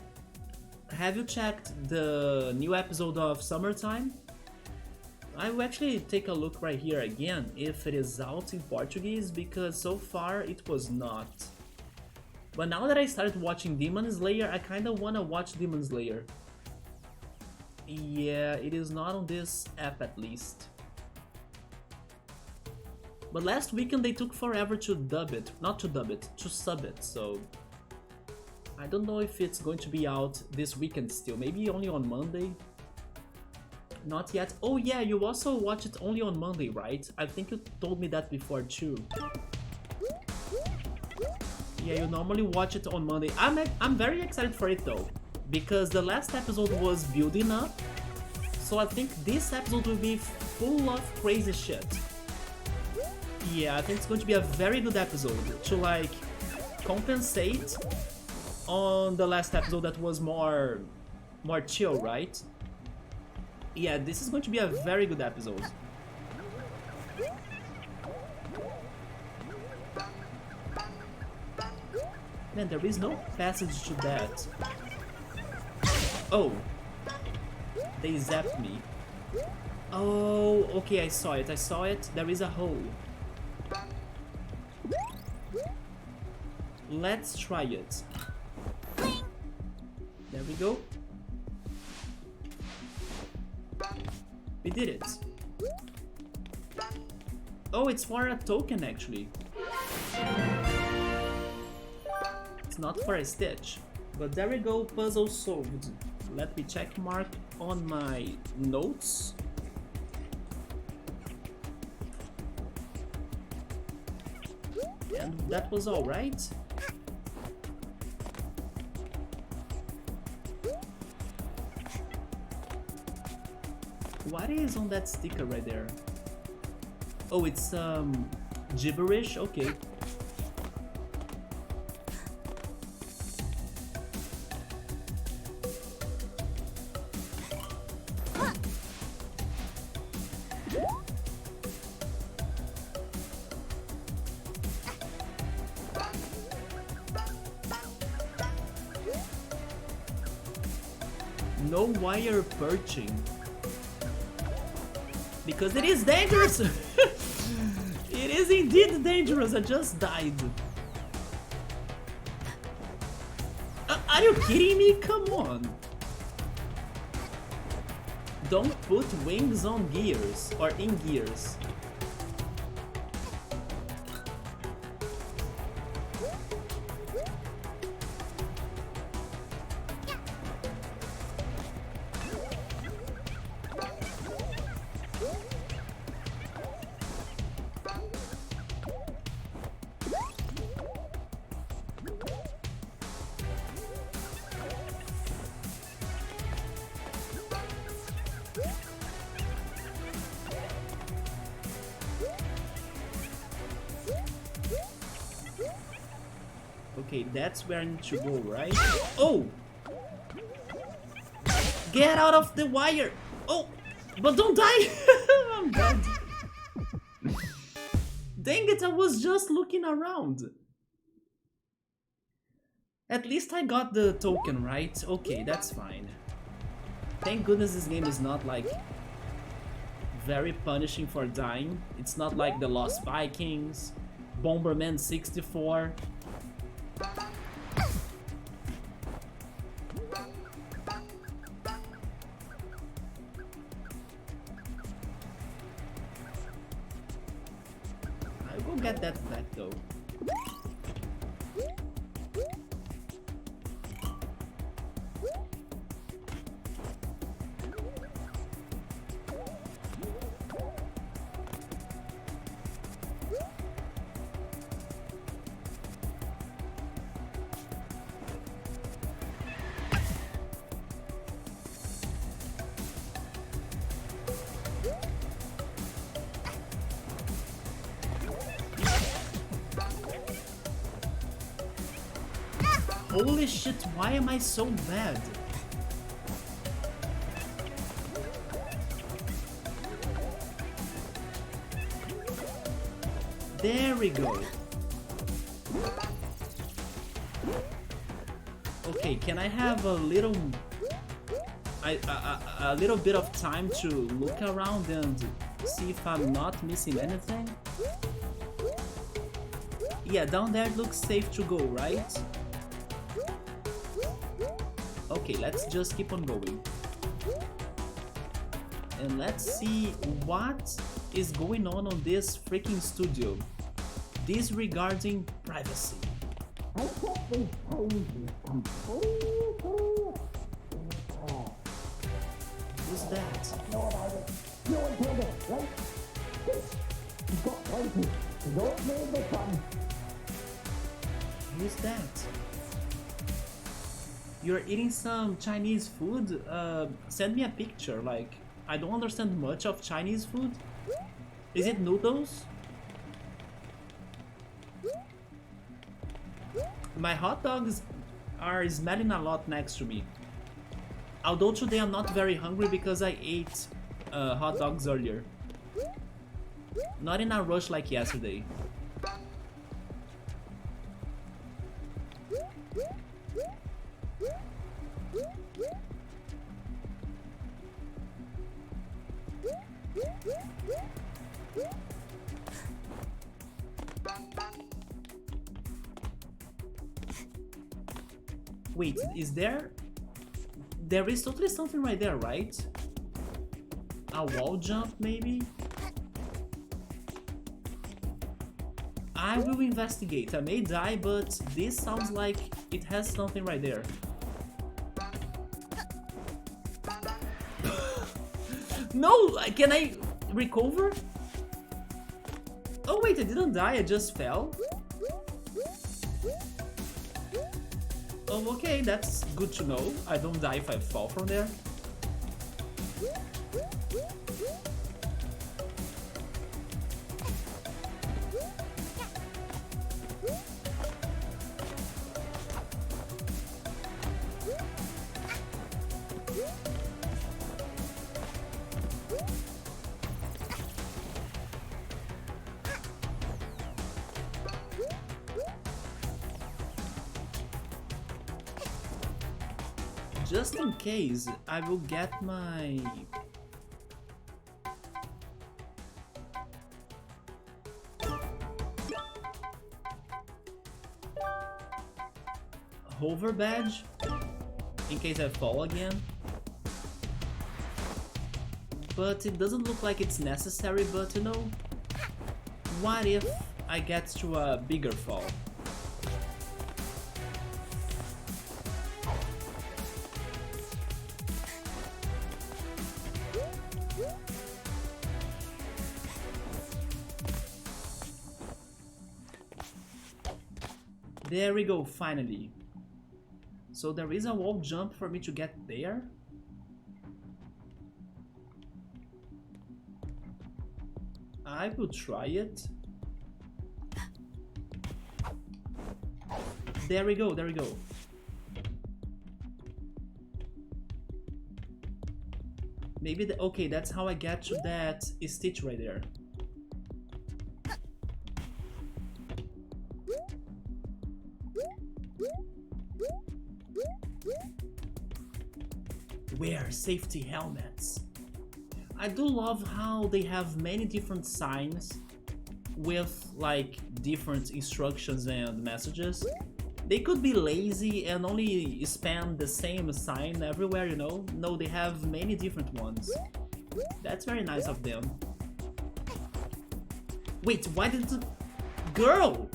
have you checked the new episode of Summertime? I will actually take a look right here again if it is out in Portuguese, because so far it was not. But now that I started watching Demon Slayer, I kinda wanna watch Demon Slayer. Yeah, it is not on this app at least. But last weekend they took forever to dub it, not to dub it, to sub it, so I don't know if it's going to be out this weekend still, maybe only on Monday. Not yet. Oh yeah, you also watch it only on Monday, right? I think you told me that before too. Yeah, you normally watch it on Monday. I'm very excited for it though, because the last episode was building up, so I think this episode will be full of crazy shit. Yeah, I think it's going to be a very good episode to like compensate on the last episode that was more chill, right? Yeah, this is going to be a very good episode. Man, there is no passage to that. Oh, they zapped me. Oh, okay, I saw it. There is a hole. Let's try it. There we go. We did it. Oh, it's for a token actually. It's not for a stitch. But there we go, puzzle solved. Let me check mark on my notes. And that was all, right? What is on that sticker right there? Oh, it's gibberish? Okay. No wire perching. Because it is dangerous! It is indeed dangerous, I just died. Are you kidding me? Come on! Don't put wings on gears, or in gears. Okay, that's where I need to go, right? Oh! Get out of the wire! Oh! But don't die! I'm dead. Dang it, I was just looking around. At least I got the token, right? Okay, that's fine. Thank goodness this game is not like very punishing for dying. It's not like the Lost Vikings, Bomberman 64. get that back though. Holy shit, why am I so bad? There we go. Okay, can I have a little bit of time to look around and see if I'm not missing anything? Yeah, down there it looks safe to go, right? Okay, let's just keep on going. And let's see what is going on this freaking studio. Disregarding privacy. Who's that? Who's that? You're eating some Chinese food? Send me a picture, like, I don't understand much of Chinese food. Is it noodles? My hot dogs are smelling a lot next to me. Although today I'm not very hungry because I ate hot dogs earlier. Not in a rush like yesterday. Wait, is there? There is totally something right there, right? A wall jump, maybe? I will investigate. I may die, but this sounds like it has something right there. No! Can I recover? Oh wait, I didn't die, I just fell. Oh, okay, that's good to know. I don't die if I fall from there. Just in case, I will get my... hover badge, in case I fall again. But it doesn't look like it's necessary, but you know, what if I get to a bigger fall? There we go, finally. So there is a wall jump for me to get there? I will try it. There we go, there we go. Maybe the... okay, that's how I get to that stitch right there. Wear safety helmets. I do love how they have many different signs with like different instructions and messages. They could be lazy and only spam the same sign everywhere, you know? No, they have many different ones. That's very nice of them. Wait, why did it... Girl!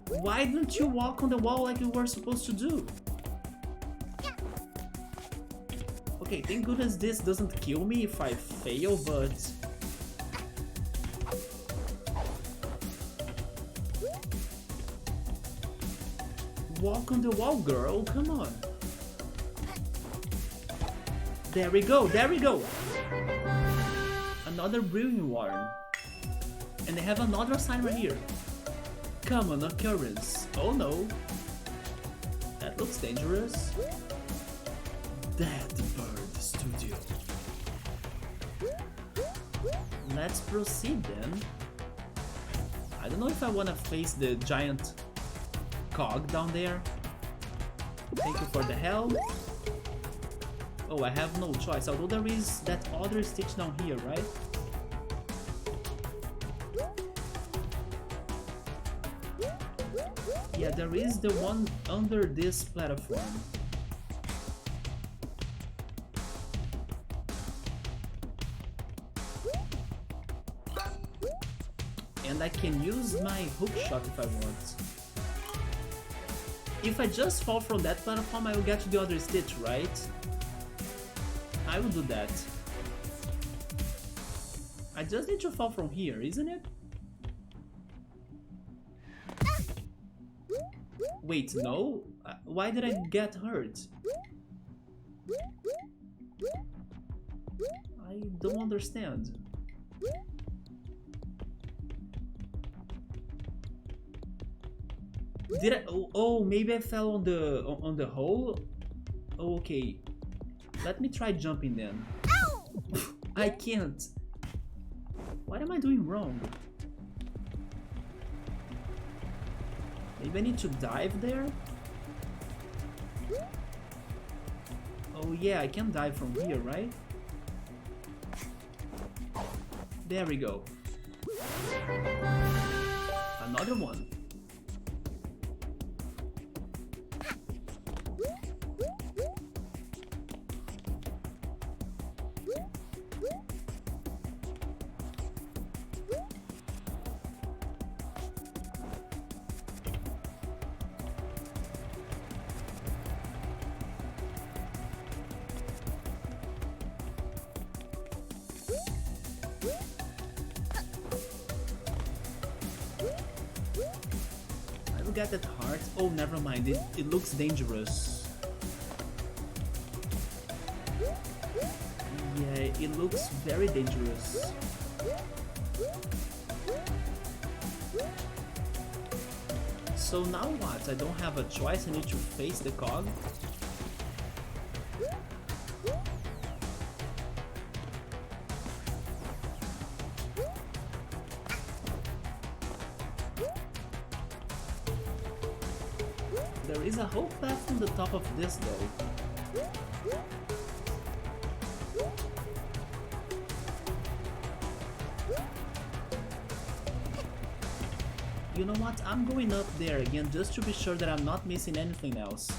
Why didn't you walk on the wall like you were supposed to do? Okay, thank goodness this doesn't kill me if I fail, but... Walk on the wall, girl, come on. There we go, there we go! Another brewing warren. And they have another sign right here. Common occurrence. Oh no. That looks dangerous. Dead Bird Studio. Let's proceed then. I don't know if I want to face the giant cog down there. Thank you for the help. Oh, I have no choice, although there is that other stitch down here, right? Yeah, there is the one under this platform. And I can use my hook shot if I want. If I just fall from that platform, I will get to the other stitch, right? I will do that. I just need to fall from here, isn't it? Wait, no? Why did I get hurt? I don't understand. Did I? Oh, maybe I fell on the hole. Oh, okay. Let me try jumping then. I can't. What am I doing wrong? Maybe I need to dive there? Oh yeah, I can dive from here, right? There we go. Another one. Get that heart. Oh, never mind. It looks dangerous. Yeah, it looks very dangerous. So now what? I don't have a choice. I need to face the cog. There is a whole path on the top of this though. You know what? I'm going up there again just to be sure that I'm not missing anything else.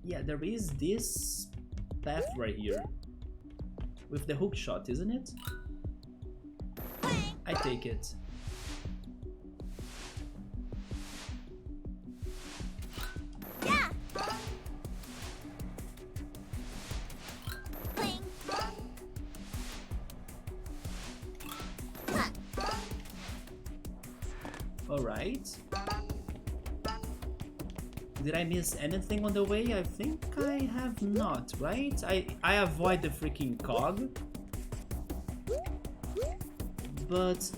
Yeah, there is this path right here with the hook shot, isn't it? I take it. Yeah. All right. Did I miss anything on the way? I think I have not, right? I avoid the freaking cog. But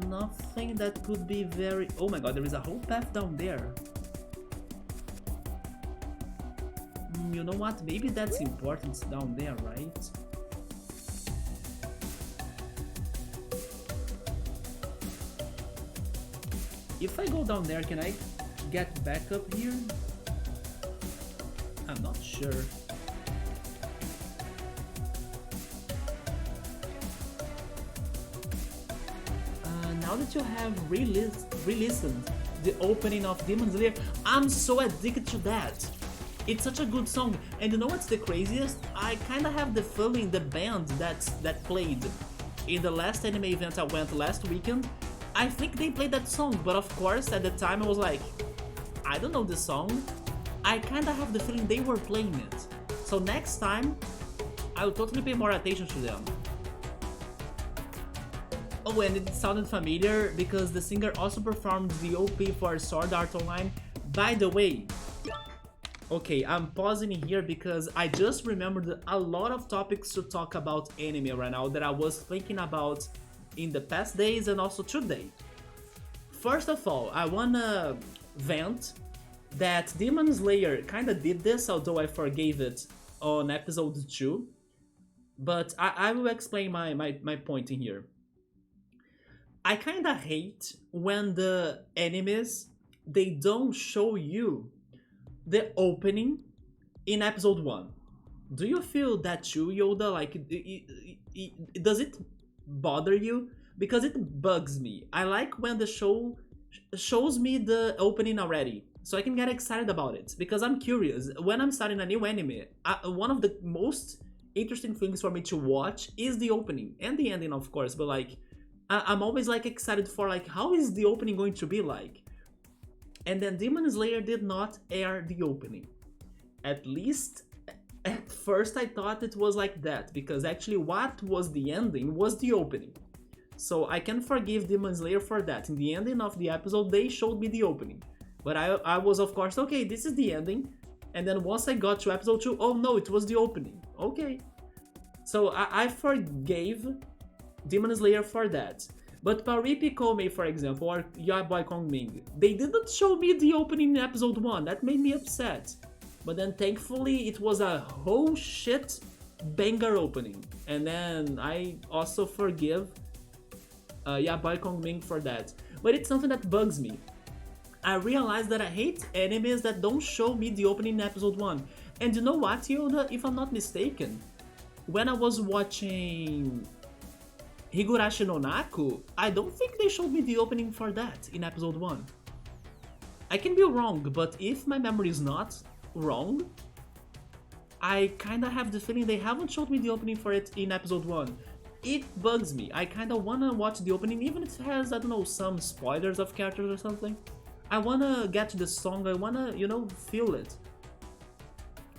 nothing that could be very... Oh my god, there is a whole path down there. You know what? Maybe that's important down there, right? If I go down there, can I get back up here? I'm not sure. Now that you have re-listened the opening of Demon Slayer, I'm so addicted to that. It's such a good song, and you know what's the craziest? I kinda have the feeling the band that played in the last anime event I went last weekend, I think they played that song, but of course at the time I was like, I don't know this song. I kinda have the feeling they were playing it. So next time, I'll totally pay more attention to them. Oh, and it sounded familiar because the singer also performed the OP for Sword Art Online. By the way, okay, I'm pausing here because I just remembered a lot of topics to talk about anime right now that I was thinking about in the past days and also today. First of all, I wanna vent that Demon Slayer kinda did this, although I forgave it on episode 2. But I will explain my point in here. I kinda hate when the animes, they don't show you the opening in episode 1. Do you feel that too, Yoda? Like, does it bother you? Because it bugs me. I like when the show shows me the opening already, so I can get excited about it, because I'm curious. When I'm starting a new anime, one of the most interesting things for me to watch is the opening, and the ending of course, but like, I'm always like excited for like, how is the opening going to be like? And then Demon Slayer did not air the opening. At least at first I thought it was like that, because actually what was the ending was the opening. So I can forgive Demon Slayer for that. In the ending of the episode, they showed me the opening. But I was of course, okay, this is the ending. And then once I got to episode 2, oh no, it was the opening. Okay. So I forgave Demon Slayer for that. But Paripi Kome, for example, or Yaboy Kongming, they didn't show me the opening in episode 1. That made me upset. But then thankfully it was a whole shit banger opening. And then I also forgive Yaboy Kongming for that. But it's something that bugs me. I realized that I hate animes that don't show me the opening in episode 1. And you know what, Yoda? If I'm not mistaken, when I was watching Higurashi no Naku, I don't think they showed me the opening for that in episode 1. I can be wrong, but if my memory is not wrong, I kinda have the feeling they haven't showed me the opening for it in episode 1. It bugs me. I kinda wanna watch the opening, even if it has, I don't know, some spoilers of characters or something. I wanna get to the song, I wanna, you know, feel it.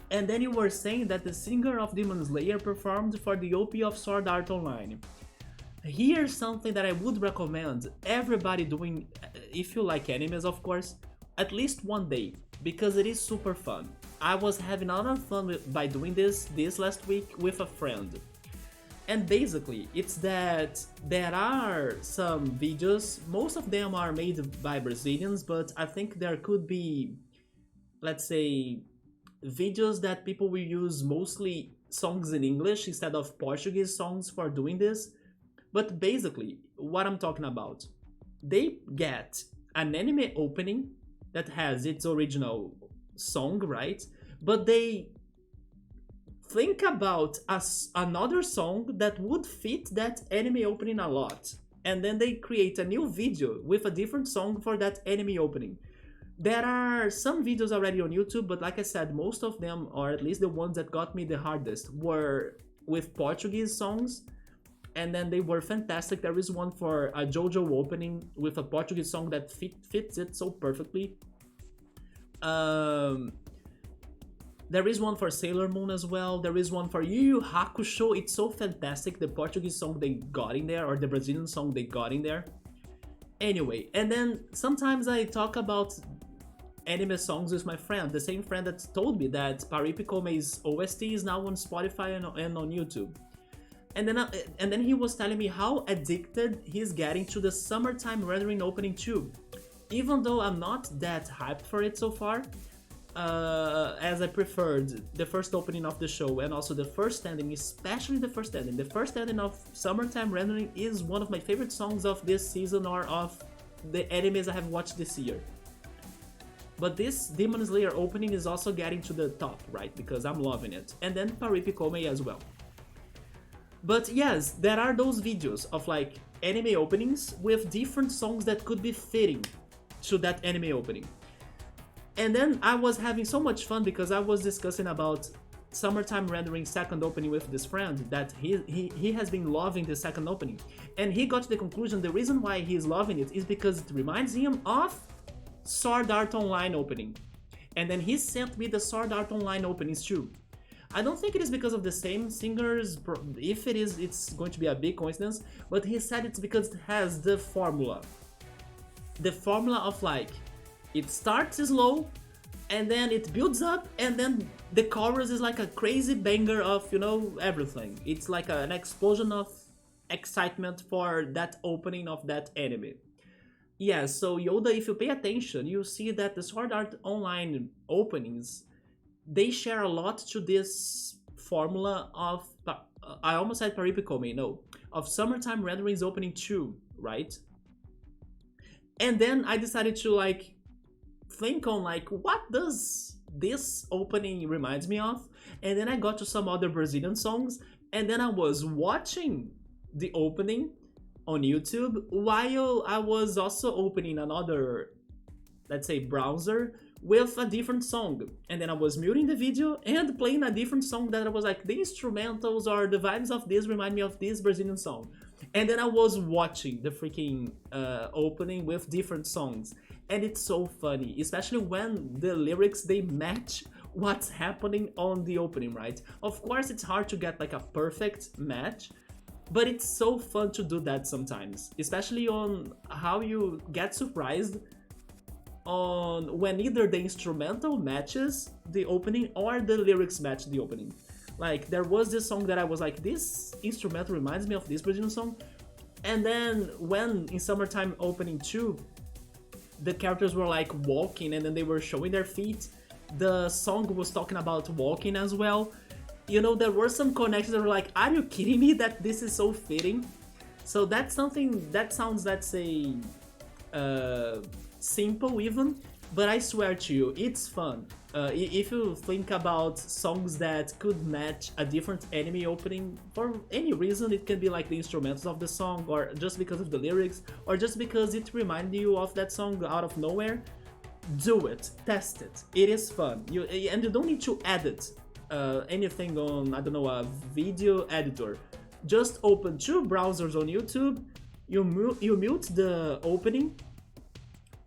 And then you were saying that the singer of Demon Slayer performed for the OP of Sword Art Online. Here's something that I would recommend everybody doing, if you like animes of course, at least one day, because it is super fun. I was having a lot of fun by doing this last week with a friend. And basically, it's that there are some videos, most of them are made by Brazilians, but I think there could be, let's say, videos that people will use mostly songs in English instead of Portuguese songs for doing this. But basically, what I'm talking about, they get an anime opening that has its original song, right? But they think about another song that would fit that anime opening a lot. And then they create a new video with a different song for that anime opening. There are some videos already on YouTube, but like I said, most of them, or at least the ones that got me the hardest, were with Portuguese songs. And then they were fantastic. There is one for a JoJo opening with a Portuguese song that fits it so perfectly. There is one for Sailor Moon as well. There is one for Yu Yu Hakusho. It's so fantastic, the Portuguese song they got in there, or the Brazilian song they got in there. Anyway, and then sometimes I talk about anime songs with my friend, the same friend that told me that Paripi Kome's OST is now on Spotify and on YouTube. And then he was telling me how addicted he's getting to the Summertime Rendering opening too. Even though I'm not that hyped for it so far, as I preferred the first opening of the show and also the first ending, especially the first ending. The first ending of Summertime Rendering is one of my favorite songs of this season or of the animes I have watched this year. But this Demon Slayer opening is also getting to the top, right? Because I'm loving it. And then Paripikome as well. But yes, there are those videos of like anime openings with different songs that could be fitting to that anime opening. And then I was having so much fun because I was discussing about Summertime Rendering second opening with this friend that he has been loving the second opening. And he got to the conclusion the reason why he's loving it is because it reminds him of Sword Art Online opening. And then he sent me the Sword Art Online openings too. I don't think it is because of the same singers. If it is, it's going to be a big coincidence. But he said it's because it has the formula. The formula of like, it starts slow, and then it builds up, and then the chorus is like a crazy banger of, you know, everything. It's like an explosion of excitement for that opening of that anime. Yeah, so Yoda, if you pay attention, you see that the Sword Art Online openings, they share a lot to this formula of, I almost said Paripikome, no, of Summertime Renderings opening 2, right? And then I decided to like think on like, what does this opening reminds me of? And then I got to some other Brazilian songs, and then I was watching the opening on YouTube while I was also opening another, let's say, browser with a different song. And then I was muting the video and playing a different song that I was like, the instrumentals or the vibes of this remind me of this Brazilian song. And then I was watching the freaking opening with different songs. And it's so funny, especially when the lyrics, they match what's happening on the opening, right? Of course, it's hard to get like a perfect match, but it's so fun to do that sometimes, especially on how you get surprised on when either the instrumental matches the opening or the lyrics match the opening. Like, there was this song that I was like, this instrumental reminds me of this Brazilian song. And then when in Summertime Opening 2, the characters were like walking and then they were showing their feet, the song was talking about walking as well. You know, there were some connections that were like, are you kidding me that this is so fitting? So that's something that sounds, let's say, simple even, but I swear to you, it's fun. If you think about songs that could match a different anime opening for any reason, it can be like the instrumentals of the song, or just because of the lyrics, or just because it reminds you of that song out of nowhere, do it, test it. It is fun. And you don't need to edit anything on, I don't know, a video editor. Just open 2 browsers on YouTube, you mute the opening,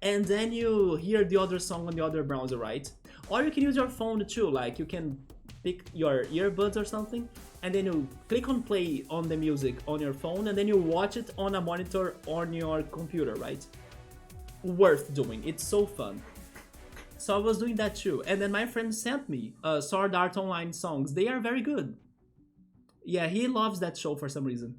and then you hear the other song on the other browser, right? Or you can use your phone too, like you can pick your earbuds or something, and then you click on play on the music on your phone, and then you watch it on a monitor on your computer, right? Worth doing, it's so fun. So I was doing that too, and then my friend sent me Sword Art Online songs. They are very good. Yeah, he loves that show for some reason.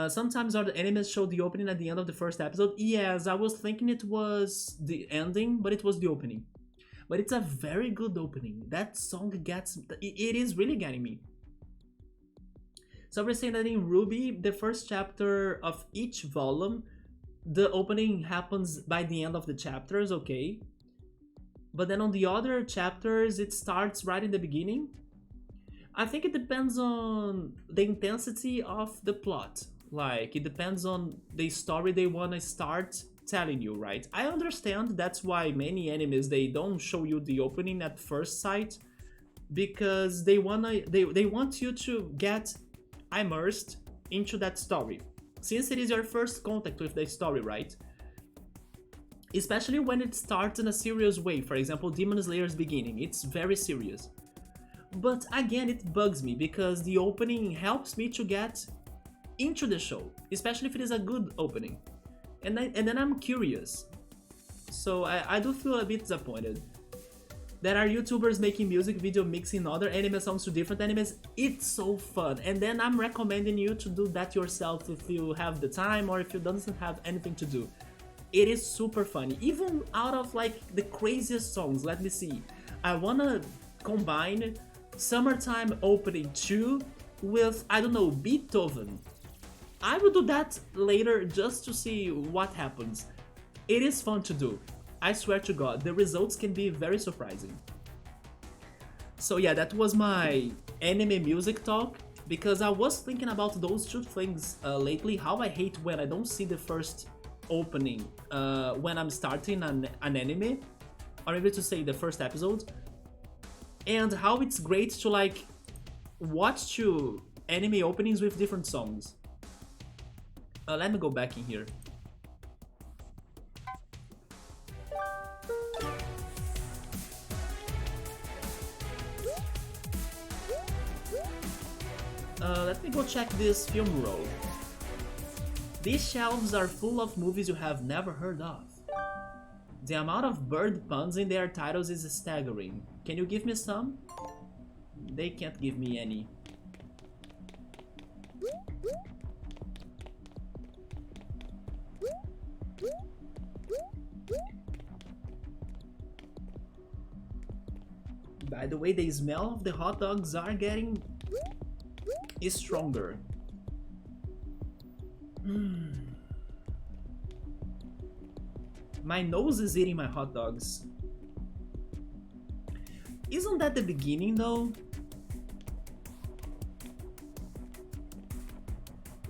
Sometimes other animes show the opening at the end of the first episode. Yes, I was thinking it was the ending, but it was the opening. But it's a very good opening. That song gets... It is really getting me. So we're saying that in Ruby, the first chapter of each volume, the opening happens by the end of the chapters, okay. But then on the other chapters, it starts right in the beginning. I think it depends on the intensity of the plot. Like, it depends on the story they want to start telling you, right? I understand that's why many animes, they don't show you the opening at first sight, because they want you to get immersed into that story, since it is your first contact with the story, right? Especially when it starts in a serious way. For example, Demon Slayer's beginning, it's very serious. But again, it bugs me because the opening helps me to get into the show, especially if it is a good opening, and then I'm curious. So I do feel a bit disappointed. There are YouTubers making music video mixing other anime songs to different animes. It's so fun, and then I'm recommending you to do that yourself if you have the time or if you don't have anything to do. It is super funny, even out of like the craziest songs. Let me see. I wanna combine Summertime Opening 2 with, I don't know, Beethoven. I will do that later just to see what happens. It is fun to do. I swear to God, the results can be very surprising. So yeah, that was my anime music talk, because I was thinking about those two things lately, how I hate when I don't see the first opening when I'm starting an anime, or maybe to say the first episode, and how it's great to like watch two anime openings with different songs. Let me go back in here. Let me go check this film roll. These shelves are full of movies you have never heard of. The amount of bird puns in their titles is staggering. Can you give me some? They can't give me any. By the way, the smell of the hot dogs are getting stronger. My nose is eating my hot dogs. Isn't that the beginning though?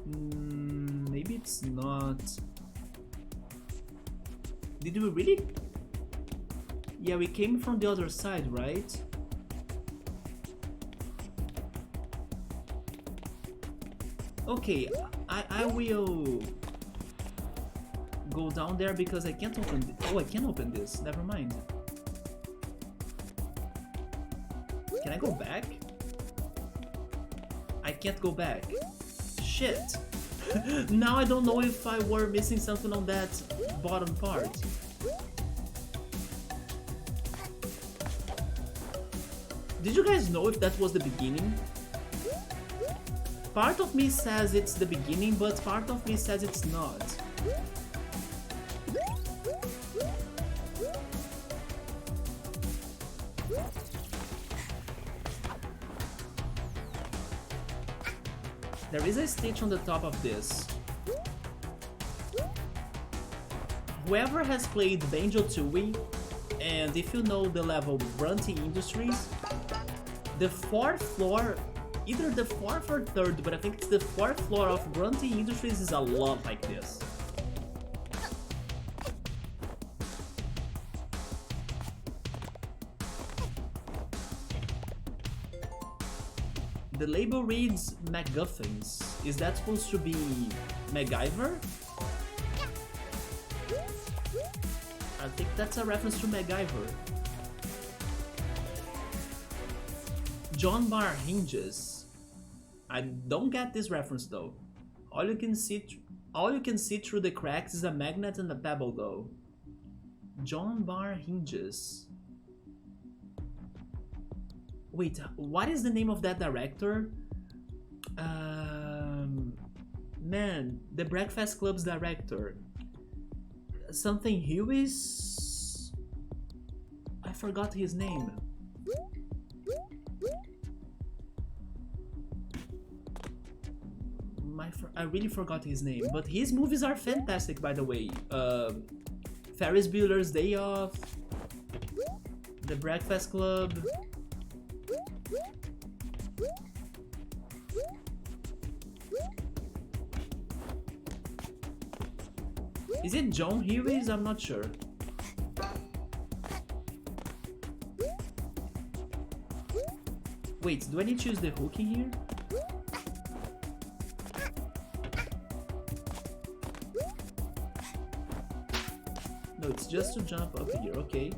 Maybe it's not. Did we really? Yeah, we came from the other side, right? Okay, I will go down there because I can't open this. Oh, I can open this. Never mind. Can I go back? I can't go back. Shit. Now I don't know if I were missing something on that bottom part. Did you guys know if that was the beginning? Part of me says it's the beginning, but part of me says it's not. There is a stitch on the top of this. Whoever has played Banjo-Tooie, and if you know the level Grunty Industries, the fourth floor, either the fourth or third, but I think it's the fourth floor of Grunty Industries is a lot like this. The label reads MacGuffins. Is that supposed to be MacGyver? I think that's a reference to MacGyver. John Bar hinges. I don't get this reference though. All you can see through the cracks is a magnet and a pebble though. John Bar hinges. Wait, what is the name of that director? Man, the Breakfast Club's director. Something Hughes? I forgot his name. I really forgot his name, but his movies are fantastic, by the way. Ferris Bueller's Day Off, The Breakfast Club. Is it John Hughes? I'm not sure. Wait, do I need to use the hook in here? No, it's just to jump up here, okay.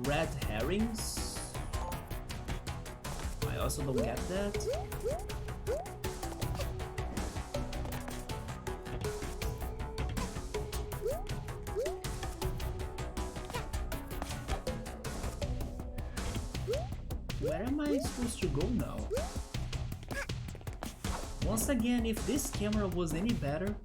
red herrings? I also don't get that. Where am I supposed to go now? Once again, if this camera was any better.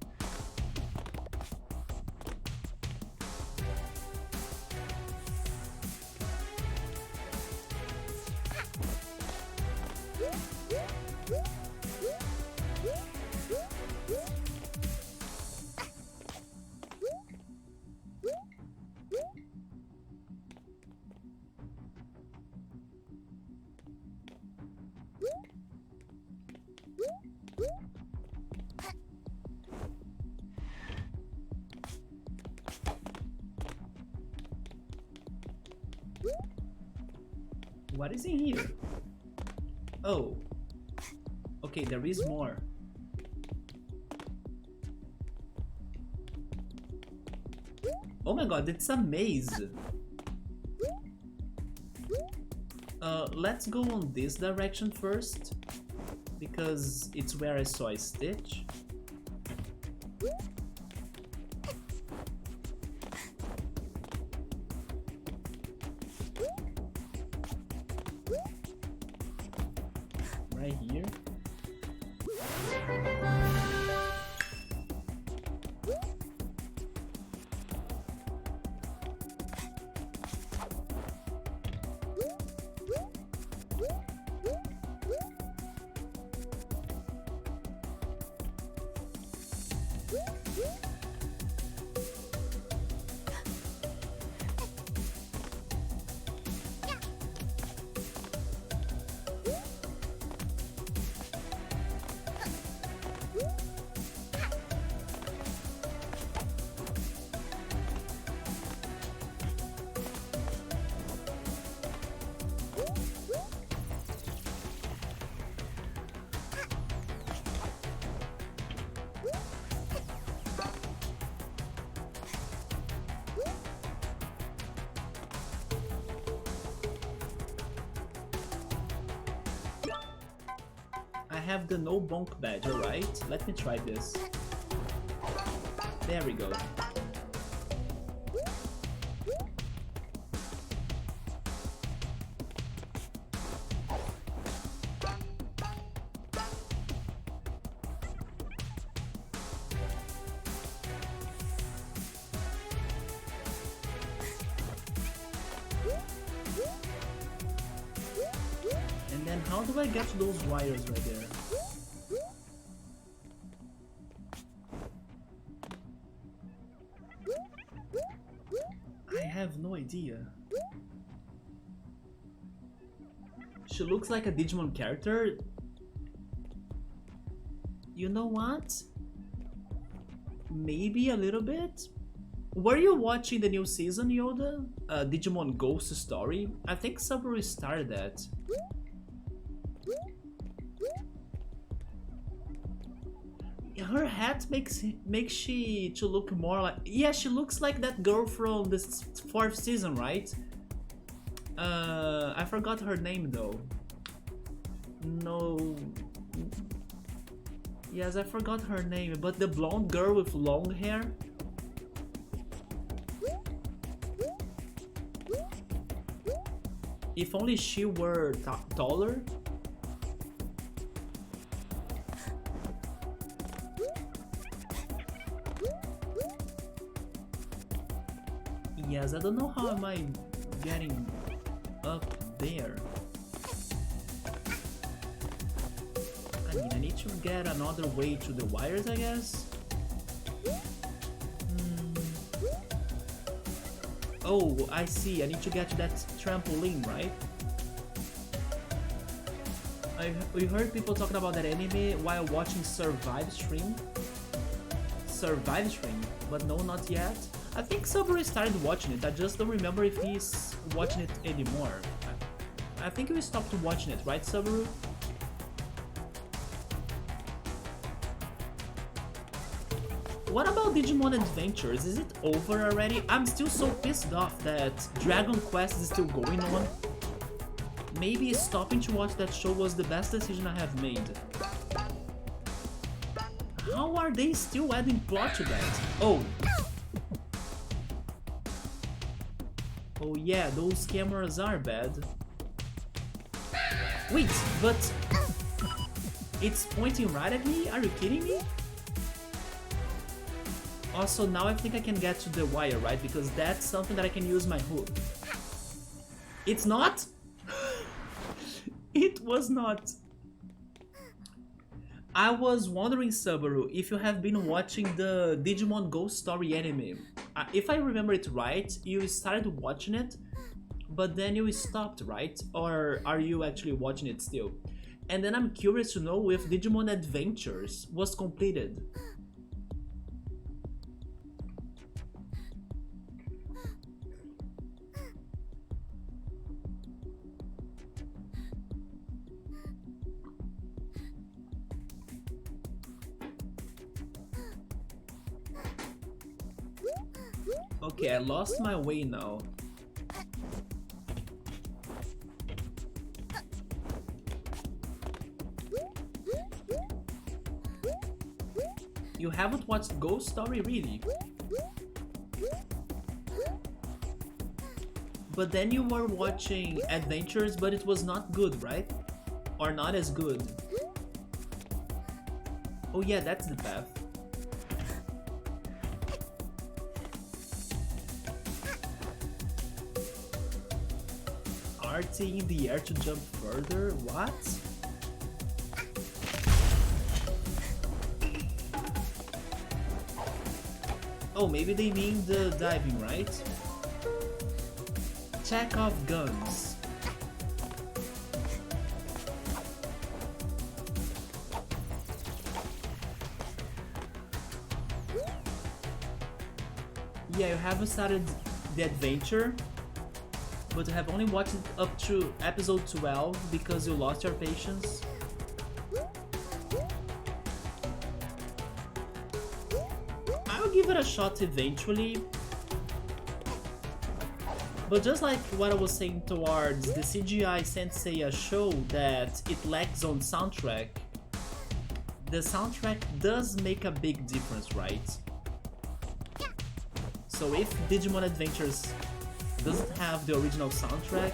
What is in here? Oh. Okay, there is more. Oh my god, it's a maze. Let's go on this direction first, because it's where I saw a Stitch. Right here. I have the no bonk badge, alright? Let me try this. There we go. And then how do I get to those wires right there? I have no idea. She looks like a Digimon character. You know what? Maybe a little bit? Were you watching the new season, Yoda? Digimon Ghost Story? I think Subaru started that. Her hat makes she to look more like... Yeah, she looks like that girl from the 4th season, right? I forgot her name though. No... Yes, I forgot her name, but the blonde girl with long hair. If only she were taller. Yes, I don't know how am I getting up there. I mean, I need to get another way to the wires, I guess. Oh, I see. I need to get to that trampoline, right? We heard people talking about that anime while watching Survive Stream. Survive Stream, but no, not yet. I think Subaru started watching it. I just don't remember if he's watching it anymore. I think we stopped watching it, right, Subaru? What about Digimon Adventures? Is it over already? I'm still so pissed off that Dragon Quest is still going on. Maybe stopping to watch that show was the best decision I have made. How are they still adding plot to that? Oh. Oh yeah, those cameras are bad. Wait, but it's pointing right at me? Are you kidding me? Also, now I think I can get to the wire, right? Because that's something that I can use my hook. It's not? It was not. I was wondering, Subaru, if you have been watching the Digimon Ghost Story anime. If I remember it right, you started watching it, but then you stopped, right? Or are you actually watching it still? And then I'm curious to know if Digimon Adventures was completed. Okay, I lost my way now. You haven't watched Ghost Story, really? But then you were watching Adventures, but it was not good, right? Or not as good. Oh yeah, that's the path. RT in the air to jump further? What? Oh, maybe they mean the diving, right? Check off guns. Yeah, you haven't started the adventure, but you have only watched it up to episode 12 because you lost your patience. I'll give it a shot eventually. But just like what I was saying towards the CGI Senseiya show that it lacks on soundtrack, the soundtrack does make a big difference, right? So if Digimon Adventures doesn't have the original soundtrack,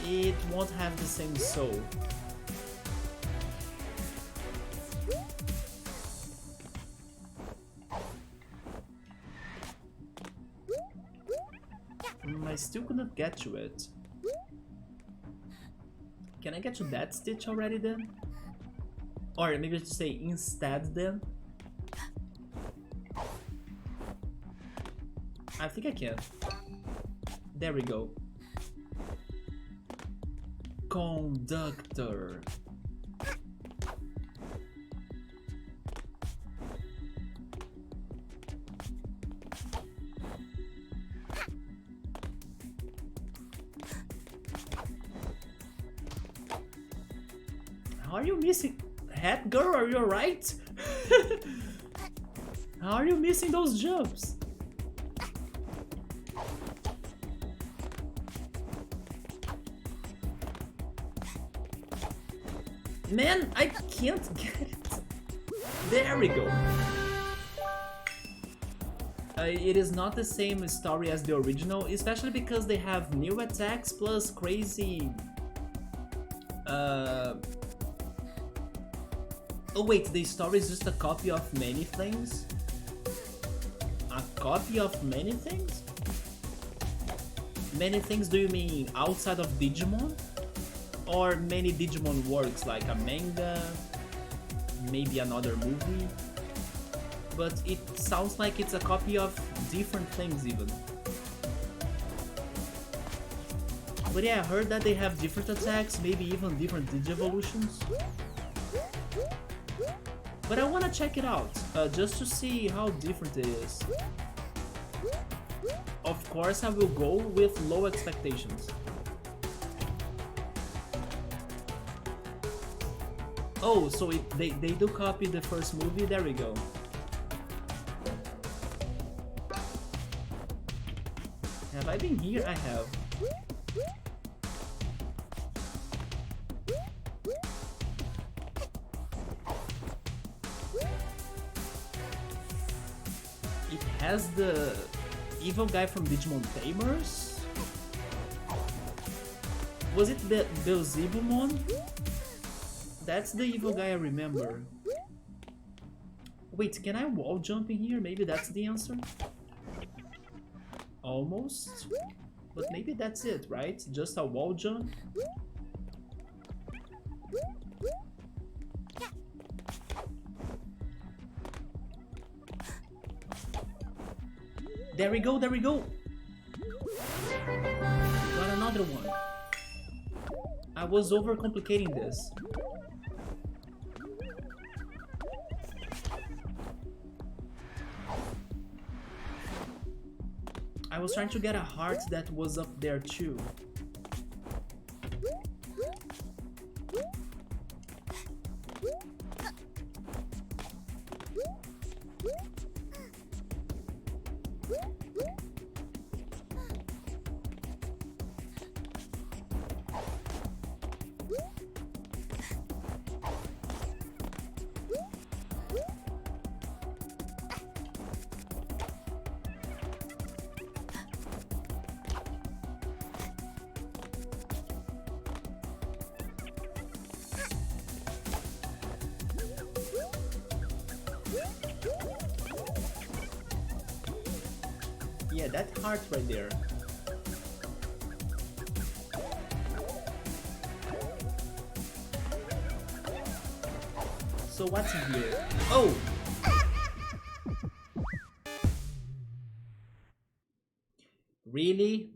it won't have the same soul. I still couldn't get to it. Can I get to that stitch already then? Or maybe to say instead then? I think I can. There we go. Conductor. How are you missing? Hat girl, are you alright? How are you missing those jumps? Man, I can't get it. There we go. It is not the same story as the original, especially because they have new attacks plus crazy... Oh wait, the story is just a copy of many things? A copy of many things? Many things, do you mean outside of Digimon? Or many Digimon works like a manga, maybe another movie? But it sounds like it's a copy of different things even. But yeah, I heard that they have different attacks, maybe even different Digivolutions. But I wanna check it out, just to see how different it is. Of course I will go with low expectations. Oh, so they do copy the first movie. There we go. Have I been here? I have. It has the evil guy from Digimon Tamers? Was it Beelzebumon? That's the evil guy I remember. Wait, can I wall jump in here? Maybe that's the answer? Almost. But maybe that's it, right? Just a wall jump? There we go, there we go! Got another one. I was overcomplicating this. I was trying to get a heart that was up there too. Yeah, that heart right there. So what's in here? Oh! Really?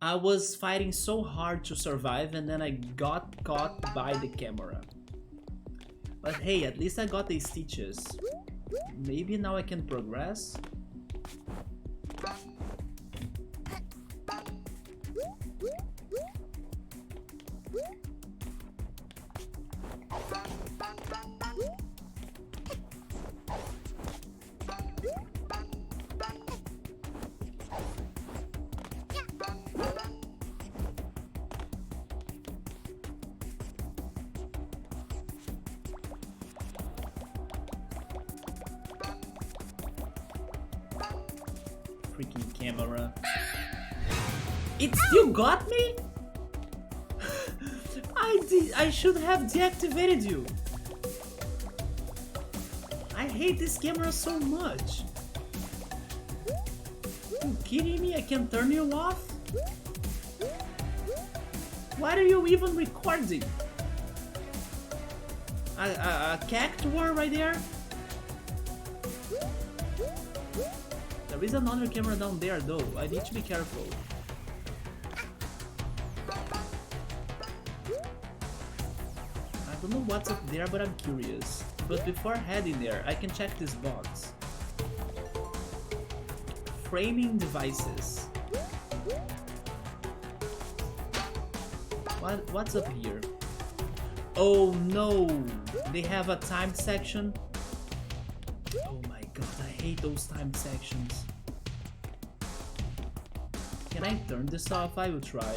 I was fighting so hard to survive and then I got caught by the camera. But hey, at least I got the stitches. Maybe now I can progress? Freaking camera. It still got me? I should have deactivated you. I hate this camera so much. You kidding me? I can turn you off? Why are you even recording? A cactuar right there? There is another camera down there though, I need to be careful. I don't know what's up there, but I'm curious. But before heading there, I can check this box. Framing devices. What's up here? Oh no! They have a timed section. Oh my god, I hate those timed sections. Can I turn this off? I will try.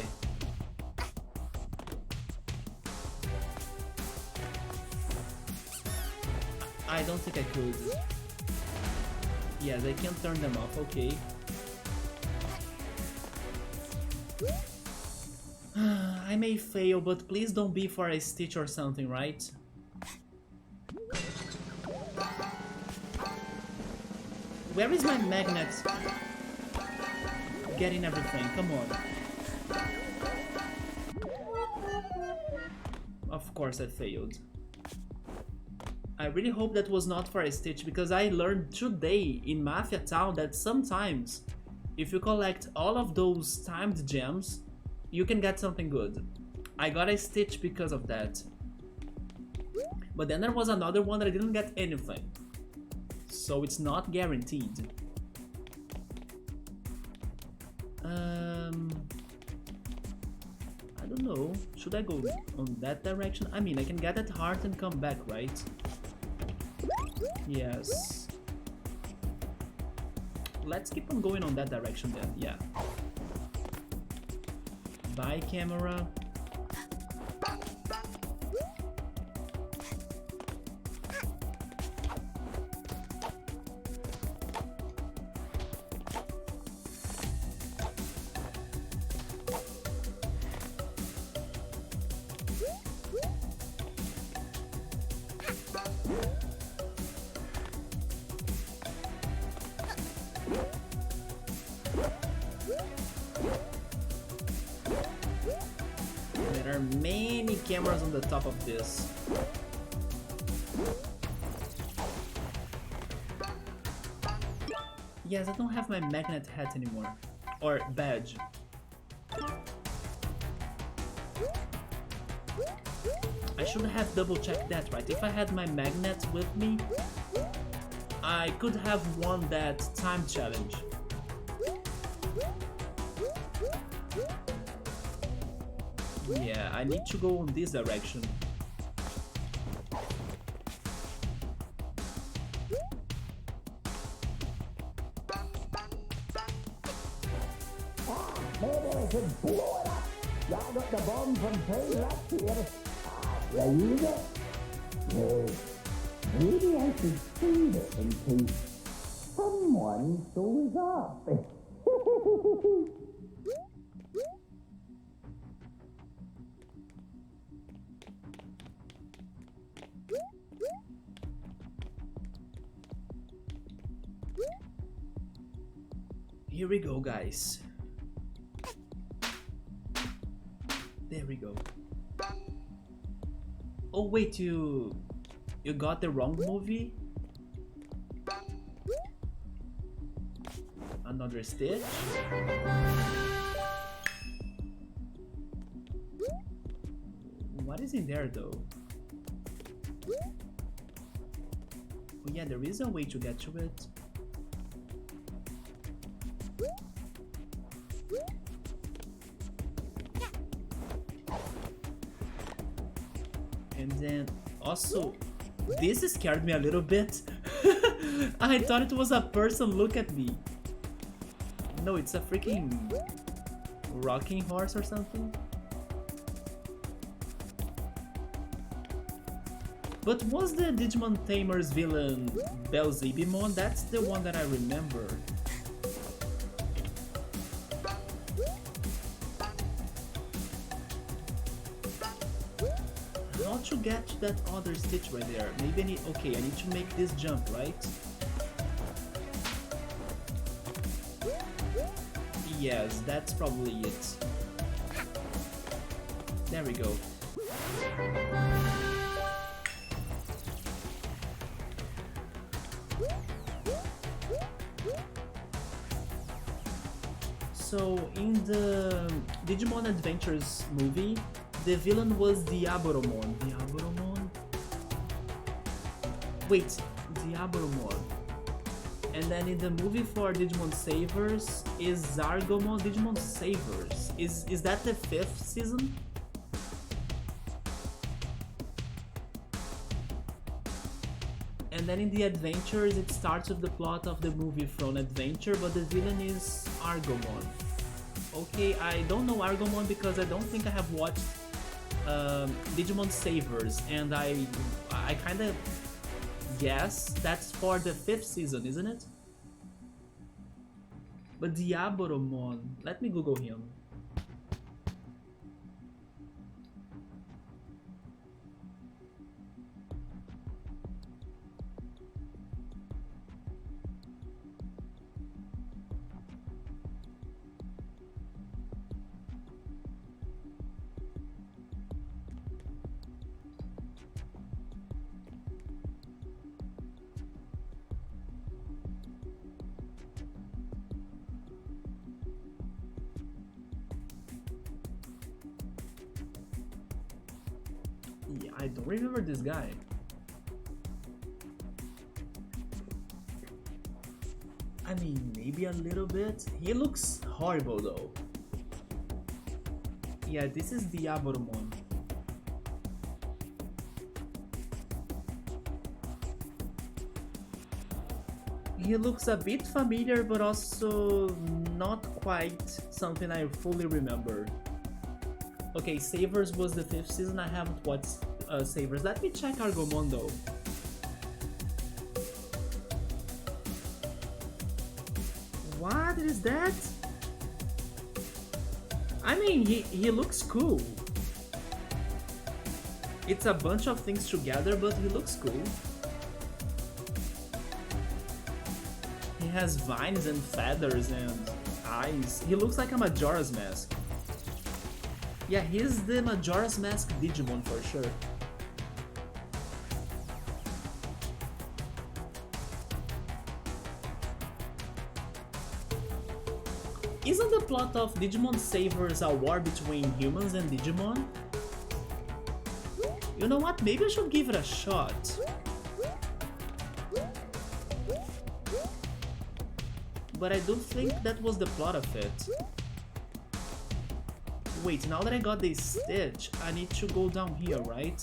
I don't think I could. Yes, I can turn them off, okay. I may fail, but please don't be for a stitch or something, right? Where is my magnet? Getting everything, come on. Of course I failed. I really hope that was not for a stitch, because I learned today in Mafia Town that sometimes if you collect all of those timed gems, you can get something good. I got a stitch because of that. But then there was another one that I didn't get anything. So it's not guaranteed. I don't don't know. Should I go on that direction? I mean, I can get that heart and come back, right? Yes. Let's keep on going on that direction then, yeah. Bye, camera. There are many cameras on the top of this. Yes, I don't have my magnet hat anymore. Or badge. I should have double checked that, right? If I had my magnet with me, I could have won that time challenge. Yeah, I need to go in this direction. Maybe I should blow it up. Y'all got the bomb from Train last here. Yeah, you got it. Maybe I should save it in case someone shows up. Here we go, guys. There we go. Oh wait, you got the wrong movie? Another Stitch? What is in there though? Oh yeah, there is a way to get to it. And then also, this scared me a little bit. I thought it was a person. Look at me. No, it's a freaking rocking horse or something. But was the Digimon Tamers villain Belzebumon? That's the one that I remember. How to get to that other Stitch right there? Maybe I need... Okay, I need to make this jump, right? Yes, that's probably it. There we go. So, in the Digimon Adventures movie, the villain was Diaboromon. Diaboromon? Wait, Diaboromon. And then in the movie for Digimon Savers is Zargomon Digimon Savers. Is that the 5th season? And then in the Adventures it starts with the plot of the movie from Adventure, but the villain is Argomon. Okay, I don't know Argomon because I don't think I have watched Digimon Savers, and I kind of guess that's for the 5th season, isn't it? But Diaboromon, let me Google him. Yeah, I don't remember this guy. I mean, maybe a little bit. He looks horrible though. Yeah, this is Diaboromon. He looks a bit familiar, but also not quite something I fully remember. Okay, Savers was the 5th season. I haven't watched Savers. Let me check Argomon though. What is that? I mean, he looks cool. It's a bunch of things together, but he looks cool. He has vines and feathers and eyes. He looks like a Majora's Mask. Yeah, he's the Majora's Mask Digimon for sure. Isn't the plot of Digimon Savers a war between humans and Digimon? You know what? Maybe I should give it a shot. But I don't think that was the plot of it. Wait, now that I got this stitch, I need to go down here, right?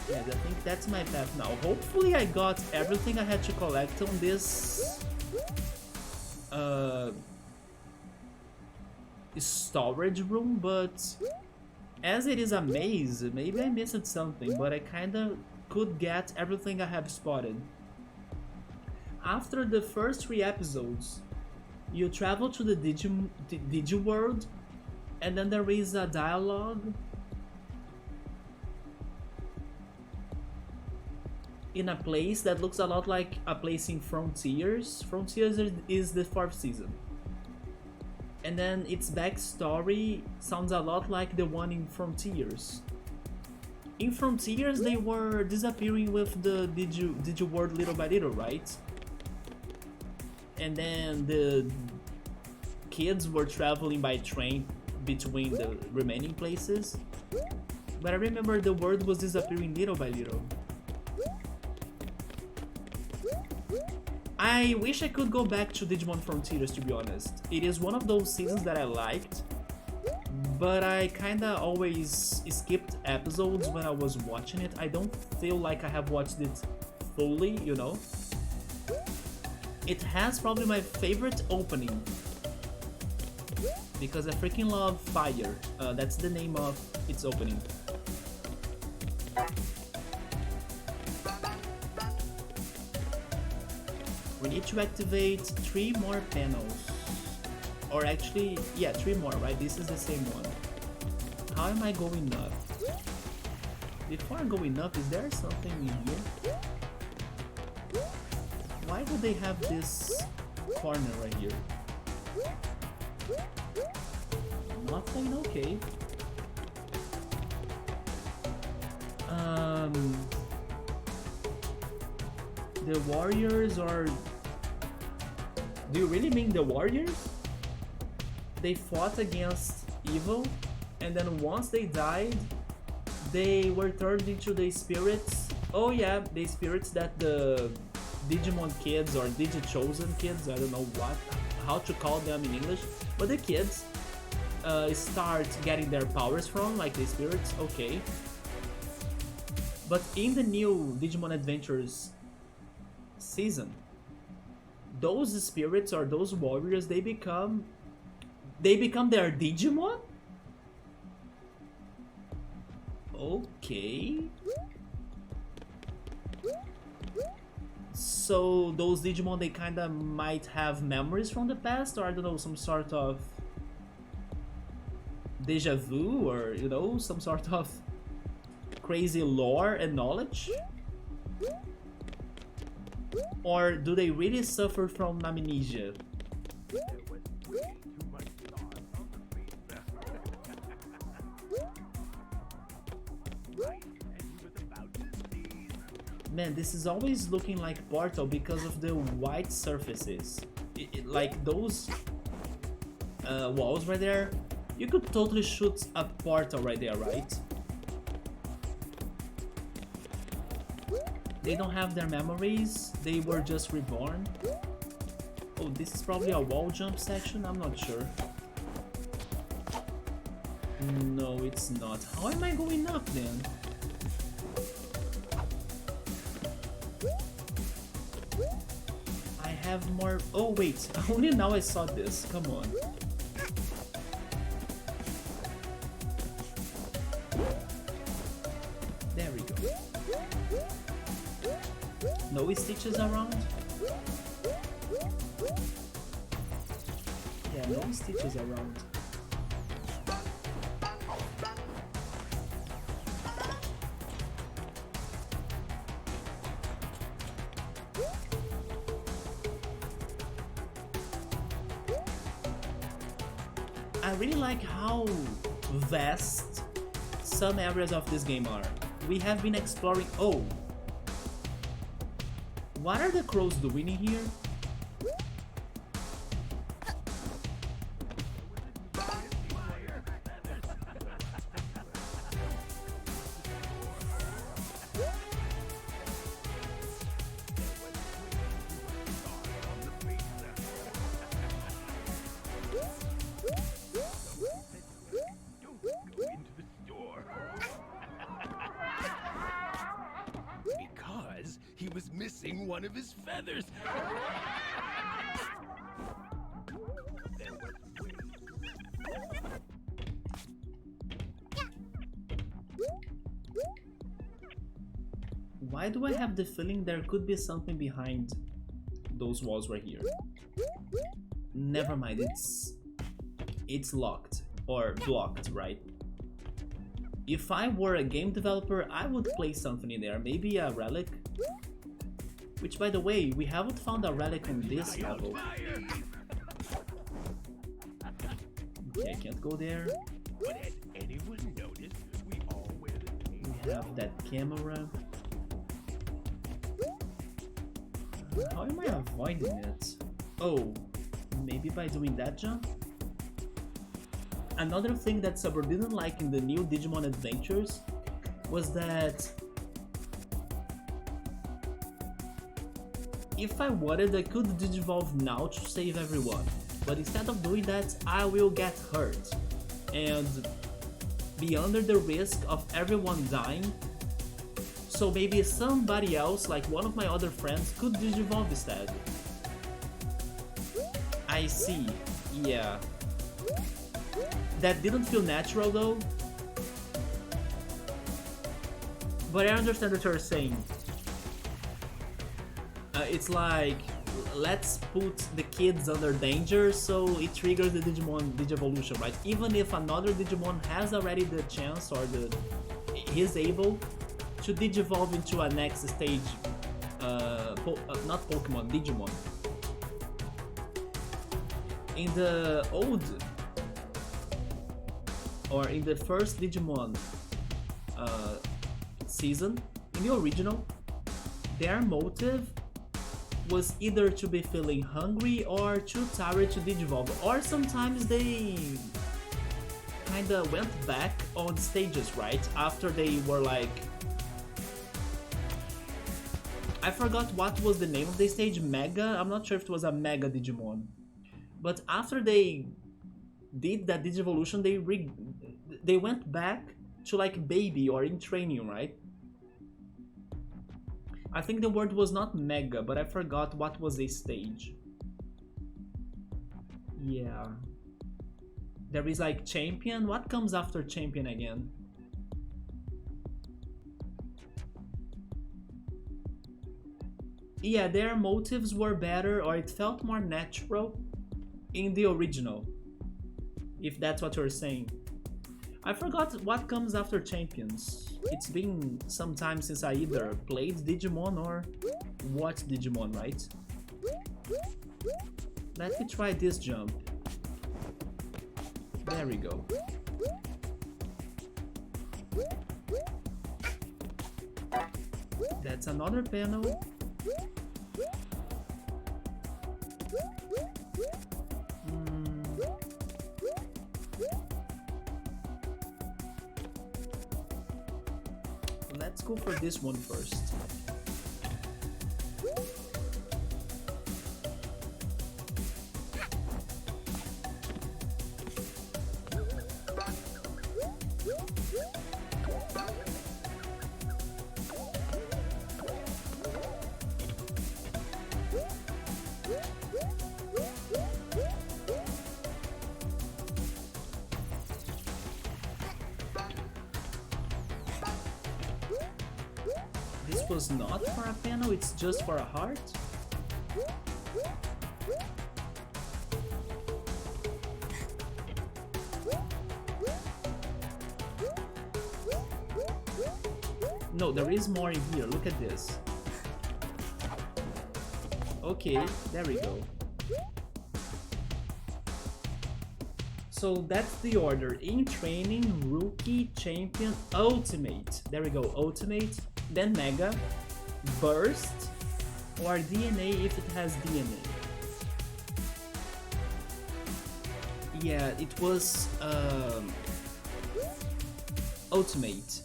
Yeah, I think that's my path now. Hopefully I got everything I had to collect on this storage room, but as it is a maze, maybe I missed something, but I kinda could get everything I have spotted. After the first 3 episodes, you travel to the Digi world, and then there is a dialogue in a place that looks a lot like a place in Frontiers. Frontiers is the 4th season. And then its backstory sounds a lot like the one in Frontiers. In Frontiers, they were disappearing with the Digi world little by little, right? And then the kids were traveling by train between the remaining places. But I remember the world was disappearing little by little. I wish I could go back to Digimon Frontiers, to be honest. It is one of those seasons that I liked, but I kinda always skipped episodes when I was watching it. I don't feel like I have watched it fully, you know? It has probably my favorite opening, because I freaking love Fire. That's the name of its opening. We need to activate 3 more panels. Or actually, yeah, 3 more, right? This is the same one. How am I going up? Before going up, is there something in here? Why would they have this corner right here? Nothing? Okay. The warriors are... Do you really mean the warriors? They fought against evil, and then once they died, they were turned into the spirits. Oh yeah, the spirits that the Digimon kids or Digi-chosen kids, I don't know how to call them in English, but the kids start getting their powers from, like the spirits, okay. But in the new Digimon Adventures season, those spirits or those warriors, they become their Digimon? Okay. So those Digimon, they kinda might have memories from the past, or I don't know, some sort of deja vu, or you know, some sort of crazy lore and knowledge? Or do they really suffer from amnesia? Man, this is always looking like Portal because of the white surfaces. Like those walls right there, you could totally shoot a portal right there, right? They don't have their memories, they were just reborn. Oh, this is probably a wall jump section, I'm not sure. No, it's not. How am I going up then? I have more... Oh wait, only now I saw this, come on. There we go. No stitches around? Yeah, no stitches around. I really like how vast some areas of this game are. We have been exploring... Oh! What are the crows doing in here? Because he was missing one of his feathers. Why do I have the feeling there could be something behind those walls right here? Never mind, it's locked or blocked, right? If I were a game developer, I would place something in there, maybe a relic. Which, by the way, we haven't found a relic on this level. Okay, I can't go there. But has anyone noticed we all wear the same? We have that camera. How am I avoiding it? Oh, maybe by doing that jump? Another thing that Subber didn't like in the new Digimon Adventures was that if I wanted, I could Digivolve now to save everyone, but instead of doing that, I will get hurt and be under the risk of everyone dying. So maybe somebody else, like one of my other friends, could Digivolve instead. I see, yeah. That didn't feel natural though. But I understand what you're saying. It's like, let's put the kids under danger so it triggers the Digimon Digivolution, right? Even if another Digimon has already the chance or he's able to Digivolve into a next stage, not Pokemon, Digimon. In the old, or in the first Digimon season, in the original, their motive was either to be feeling hungry or too tired to Digivolve, or sometimes they kinda went back on stages, right? After they were like... I forgot what was the name of the stage, Mega? I'm not sure if it was a Mega Digimon. But after they did that Digivolution, they went back to like baby or in training, right? I think the word was not Mega, but I forgot what was the stage. Yeah. There is like Champion. What comes after Champion again? Yeah, their motives were better, or it felt more natural in the original, if that's what you're saying. I forgot what comes after Champions. It's been some time since I either played Digimon or watched Digimon, right? Let me try this jump. There we go. That's another panel. Let's go for this one first. this was not for a panel, it's just for a heart? No, there is more in here, look at this. Okay, there we go. So that's the order: in training, rookie, champion, ultimate. There we go, ultimate, then mega, burst, or DNA if it has DNA. Yeah, it was ultimate.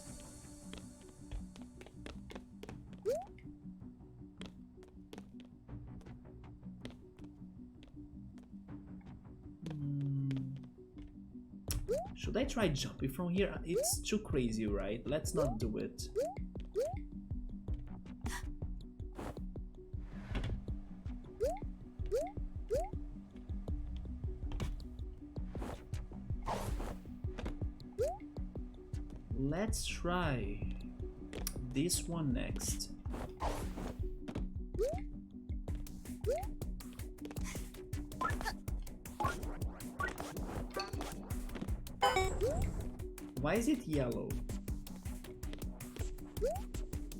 Should I try jumping from here? It's too crazy, right? Let's not do it. Let's try this one next. Why is it yellow?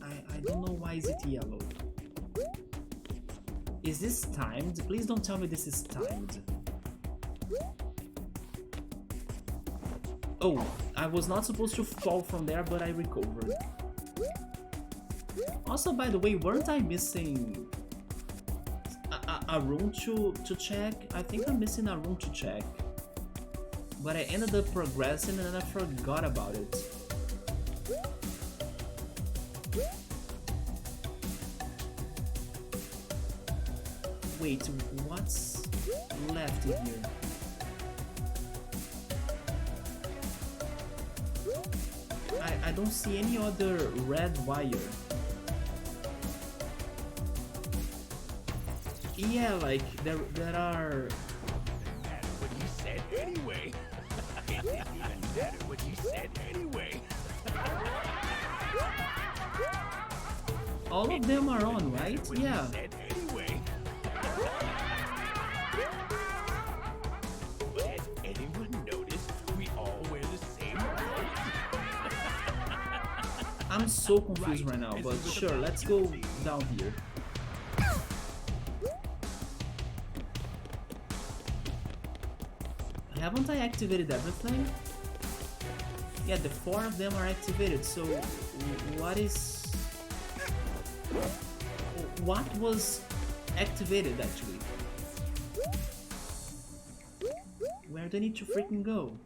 I don't know why is it yellow. Is this timed? Please don't tell me this is timed. Oh, I was not supposed to fall from there, but I recovered. Also, by the way, weren't I missing a room to check? I think I'm missing a room to check. But I ended up progressing and then I forgot about it. Wait, what's left in here? I don't see any other red wire. Yeah, like there are. What you said anyway. It didn't even matter what you said anyway. All of them are on, right? Yeah. Anyway. But has anyone noticed we all wear the same clothes? I'm so confused right now, but sure, let's go down here. Haven't I activated everything? Yeah, the 4 of them are activated, so what was activated actually? Where do I need to freaking go?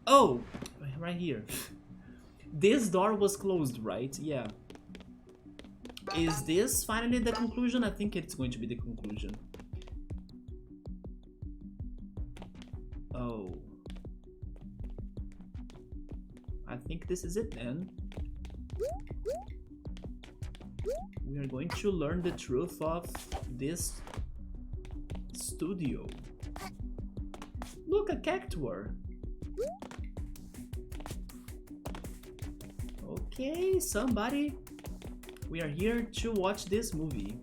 Oh, right here. This door was closed, right? Yeah. Is this finally the conclusion? I think it's going to be the conclusion. Oh. I think this is it then. We are going to learn the truth of this studio. Look, a cactuar. Okay, somebody. We are here to watch this movie.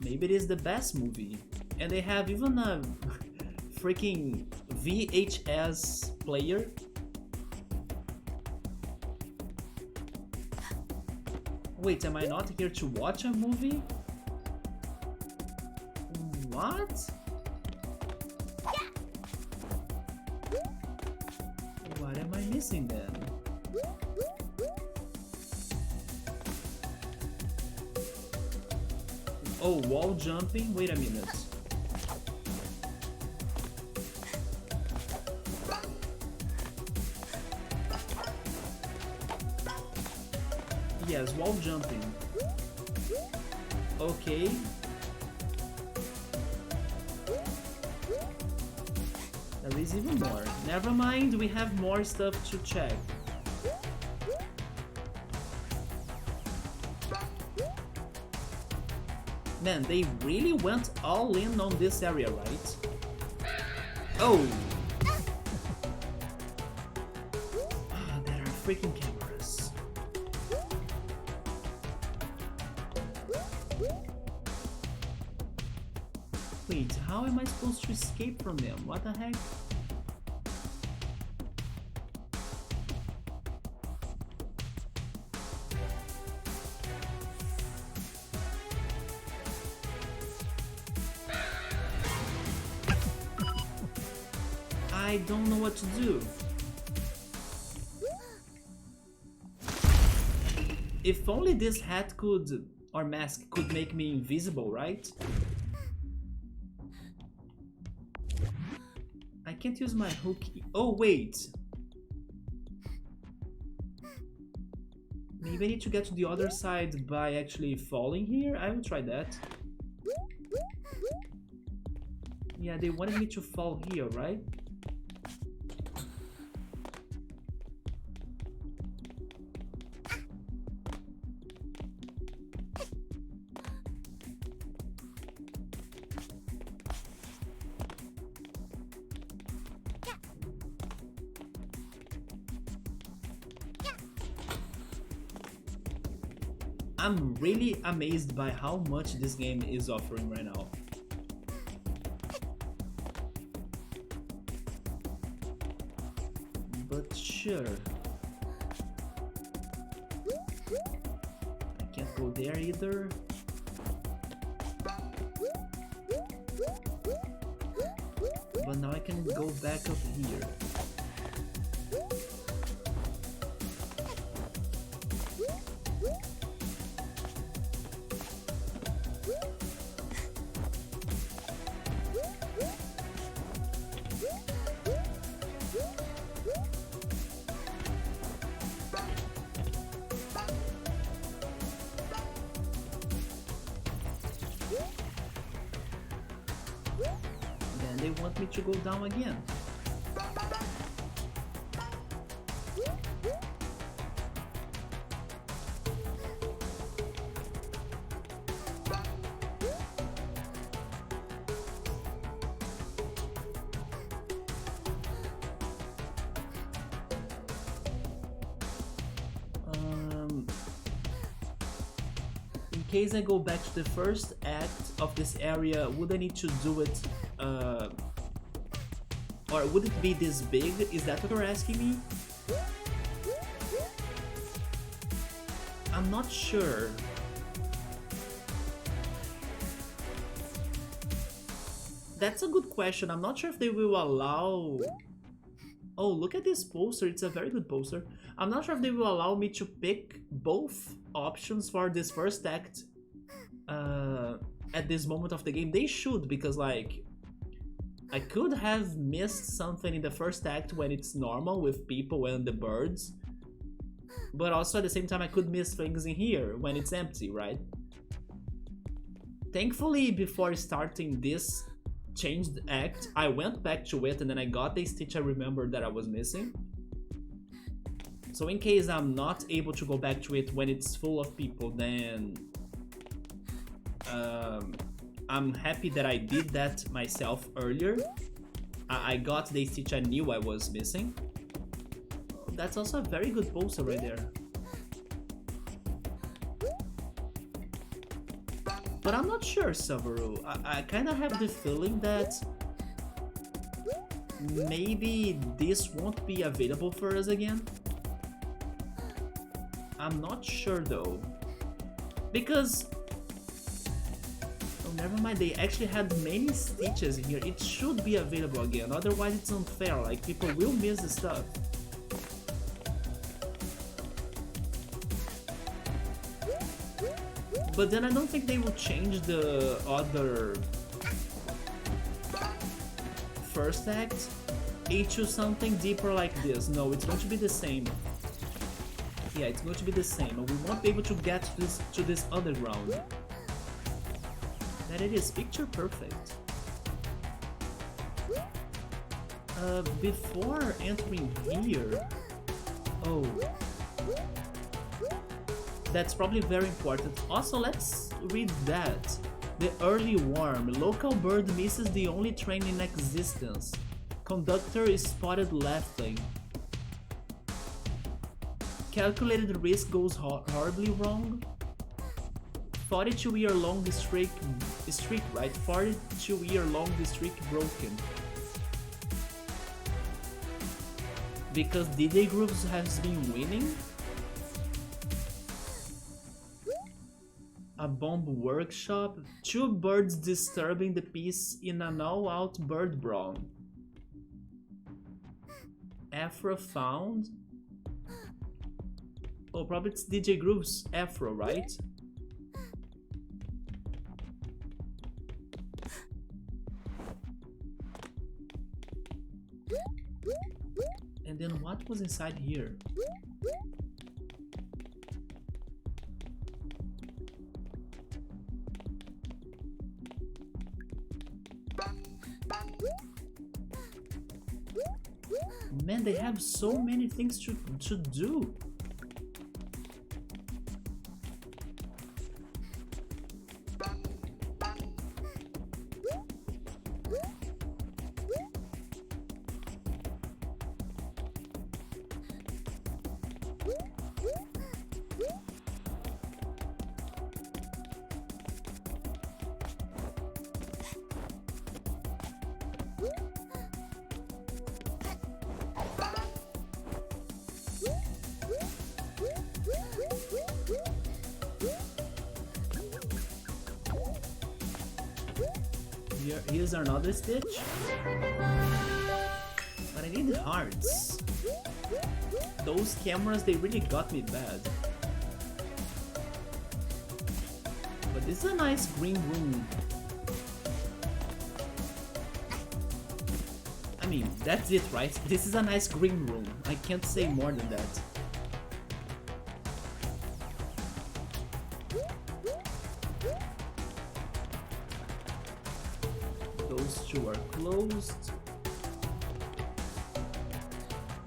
Maybe it is the best movie. And they have even a freaking VHS player. Wait, am I not here to watch a movie? What? What am I missing then? Oh, wall jumping? Wait a minute. Yes, wall jumping. Okay. There is even more. Never mind, we have more stuff to check. Man, they really went all in on this area, right? Oh! freaking cameras. Wait, how am I supposed to escape from them? What the heck? I don't know what to do. If only this hat could, or mask, could make me invisible, right? I can't use my hook. Oh, wait. Maybe I need to get to the other side by actually falling here? I will try that. Yeah, they wanted me to fall here, right? I'm really amazed by how much this game is offering right now. But sure. I can't go there either. But now I can go back up here. They want me to go down again. In case I go back to the first act of this area, would I need to do it or would it be this big? Is that what you're asking me? I'm not sure. That's a good question. I'm not sure if they will allow... Oh, look at this poster. It's a very good poster. I'm not sure if they will allow me to pick both options for this first act at this moment of the game. They should, because like I could have missed something in the first act when it's normal with people and the birds, but also at the same time I could miss things in here when it's empty, right? Thankfully, before starting this changed act, I went back to it and then I got the stitch I remembered that I was missing. So in case I'm not able to go back to it when it's full of people, then I'm happy that I did that myself earlier. I got the stitch I knew I was missing. That's also a very good poster right there. But I'm not sure, Subaru. I kind of have the feeling that maybe this won't be available for us again. I'm not sure though. Because... oh, never mind, they actually had many stitches in here. It should be available again, otherwise it's unfair, like people will miss the stuff. But then I don't think they will change the other first act into something deeper like this. No, it's going to be the same. Yeah, it's going to be the same. We won't be able to get to this underground. That it is picture perfect. Before entering here... oh... that's probably very important. Also, let's read that. The early warm. Local bird misses the only train in existence. Conductor is spotted laughing. Calculated risk goes horribly wrong. 42-year long streak, right? 42-year long streak broken. Because DJ Grooves has been winning. A bomb workshop. 2 birds disturbing the peace in an all-out bird brawl. Afro found. Oh, probably it's DJ Grooves Afro, right? And then what was inside here? Man, they have so many things to do. Here's another stitch. But I need hearts. Those cameras, they really got me bad. But this is a nice green room. I mean, that's it, right? This is a nice green room. I can't say more than that. Those two are closed.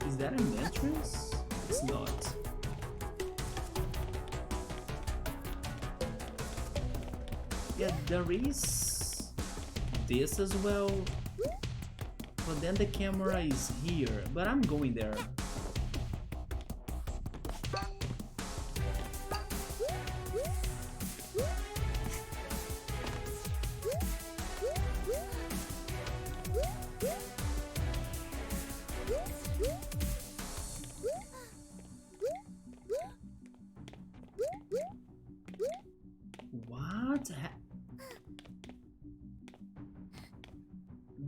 Is that an entrance? It's not. Yeah, there is this as well. But then the camera is here. But I'm going there.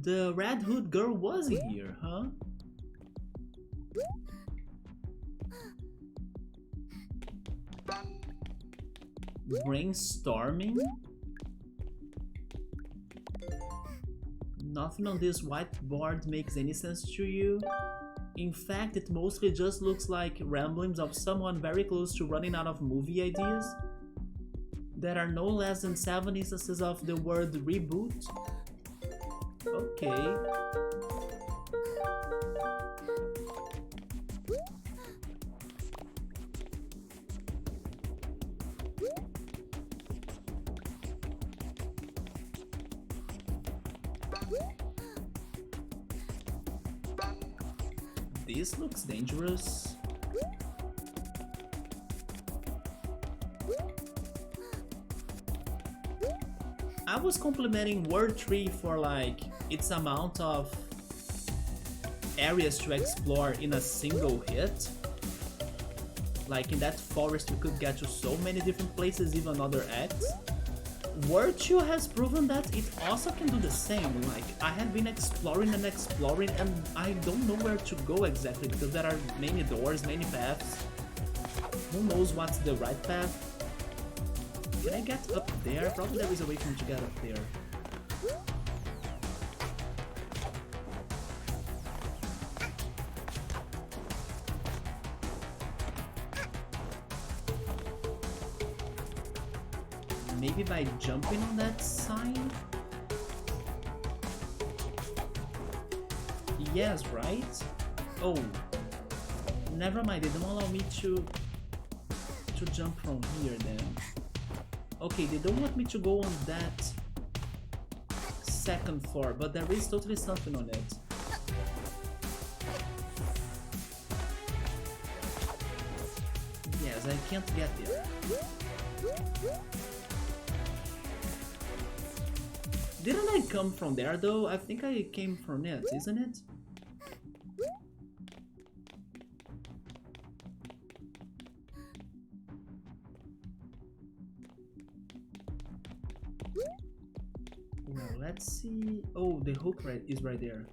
The Red Hood girl was here, huh? Brainstorming? Nothing on this whiteboard makes any sense to you. In fact, it mostly just looks like ramblings of someone very close to running out of movie ideas. There are no less than 7 instances of the word reboot. Okay. This looks dangerous. I was complimenting Word Tree for like its amount of areas to explore in a single hit. Like in that forest we could get to so many different places, even other acts. Word 2 has proven that it also can do the same. Like I have been exploring and exploring and I don't know where to go exactly because there are many doors, many paths. Who knows what's the right path? Can I get up there? Probably there is a way for me to get up there. Maybe by jumping on that sign? Yes, right? Oh, never mind. They don't allow me to jump from here then. Okay, they don't want me to go on that second floor, but there is totally something on it. I can't get there. Didn't I come from there though? I think I came from it, isn't it? Well, let's see. Oh, the hook is right there.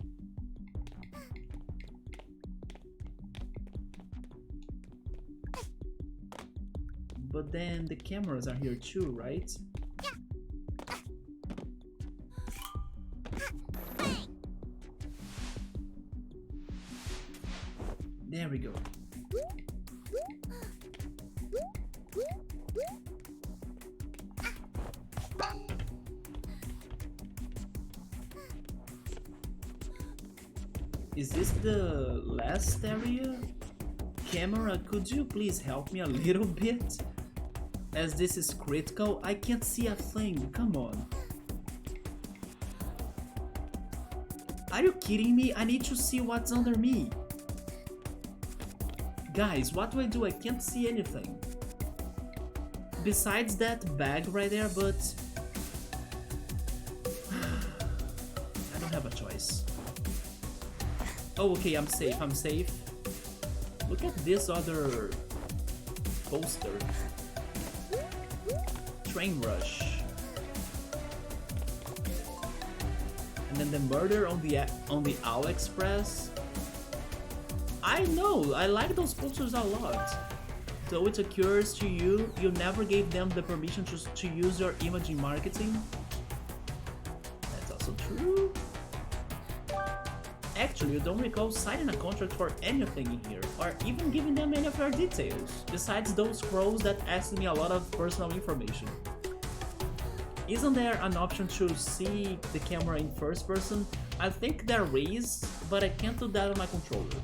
But then the cameras are here too, right? There we go. Is this the last area? Camera, could you please help me a little bit? As this is critical, I can't see a thing, come on. Are you kidding me? I need to see what's under me. Guys, what do? I can't see anything. Besides that bag right there, but... I don't have a choice. Oh, okay, I'm safe, I'm safe. Look at this other poster. Train rush. And then the murder on the Owl Express. I know, I like those posters a lot. So it occurs to you, you never gave them the permission to use your image in marketing. That's also true. Actually, you don't recall signing a contract for anything in here, or even giving them any of your details, besides those scrolls that asked me a lot of personal information. Isn't there an option to see the camera in first person? I think there is, but I can't do that on my controller.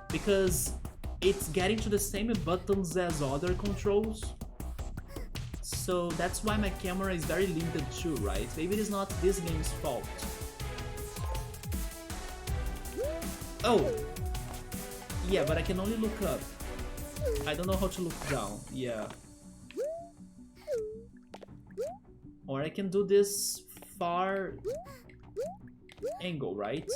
Because it's getting to the same buttons as other controls. So that's why my camera is very limited too, right? Maybe it is not this game's fault. Oh! Yeah, but I can only look up. I don't know how to look down, yeah. Or I can do this far angle, right?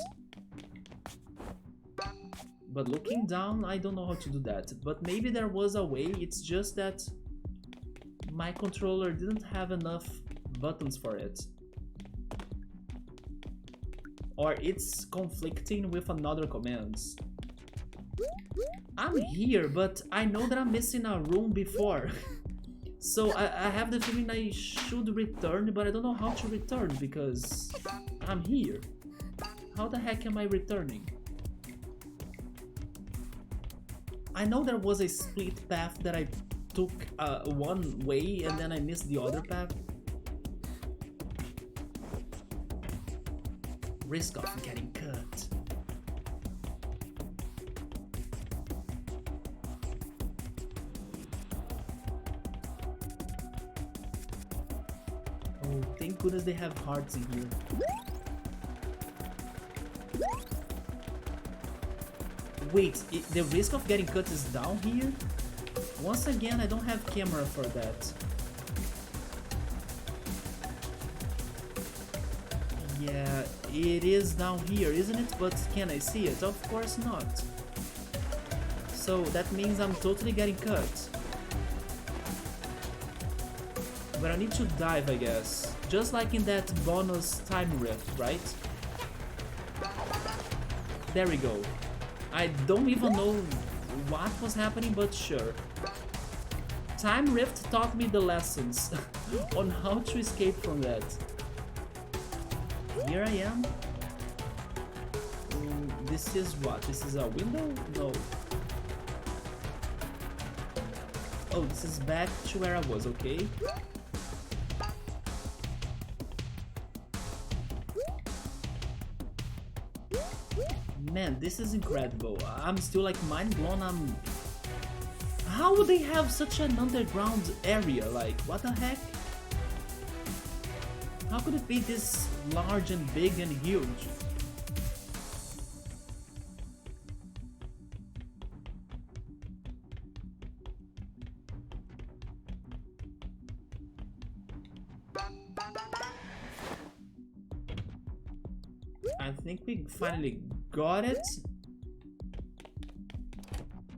But looking down, I don't know how to do that. But maybe there was a way, it's just that my controller didn't have enough buttons for it. Or it's conflicting with another commands. I'm here, but I know that I'm missing a room before. So I have the feeling I should return, but I don't know how to return because I'm here. How the heck am I returning? I know there was a split path that I took one way and then I missed the other path. Risk of getting cut. Oh, thank goodness they have hearts in here. Wait, the risk of getting cut is down here? Once again, I don't have camera for that. Yeah, it is down here, isn't it? But can I see it? Of course not. So that means I'm totally getting cut. But I need to dive, I guess. Just like in that bonus time rift, right? There we go. I don't even know what was happening, but sure. Time rift taught me the lessons on how to escape from that. Here I am. This is what? This is a window? No. Oh, this is back to where I was, okay. Man, this is incredible. I'm still like mind blown. How would they have such an underground area? Like, what the heck? How could it be this large and big and huge? I think we finally got it.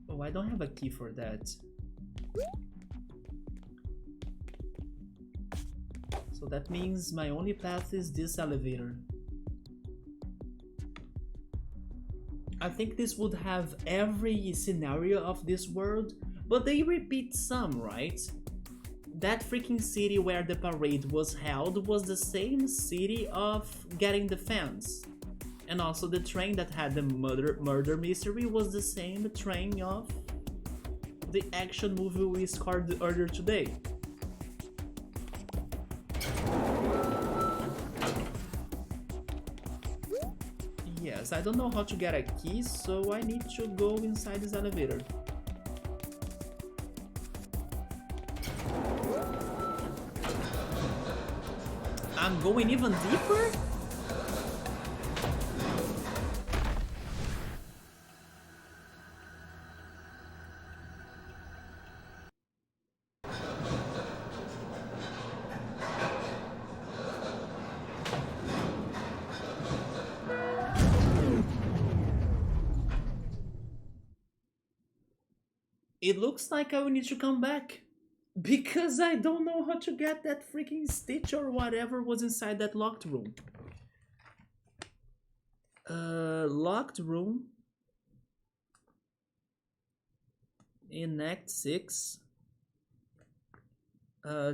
Oh, I don't have a key for that. So that means my only path is this elevator. I think this would have every scenario of this world, but they repeat some, right? That freaking city where the parade was held was the same city of Getting the Fans. And also the train that had the murder mystery was the same train of the action movie we scored earlier today. Yes, I don't know how to get a key, so I need to go inside this elevator. I'm going even deeper? It looks like I will need to come back. Because I don't know how to get that freaking stitch or whatever was inside that locked room. Locked room. In Act 6.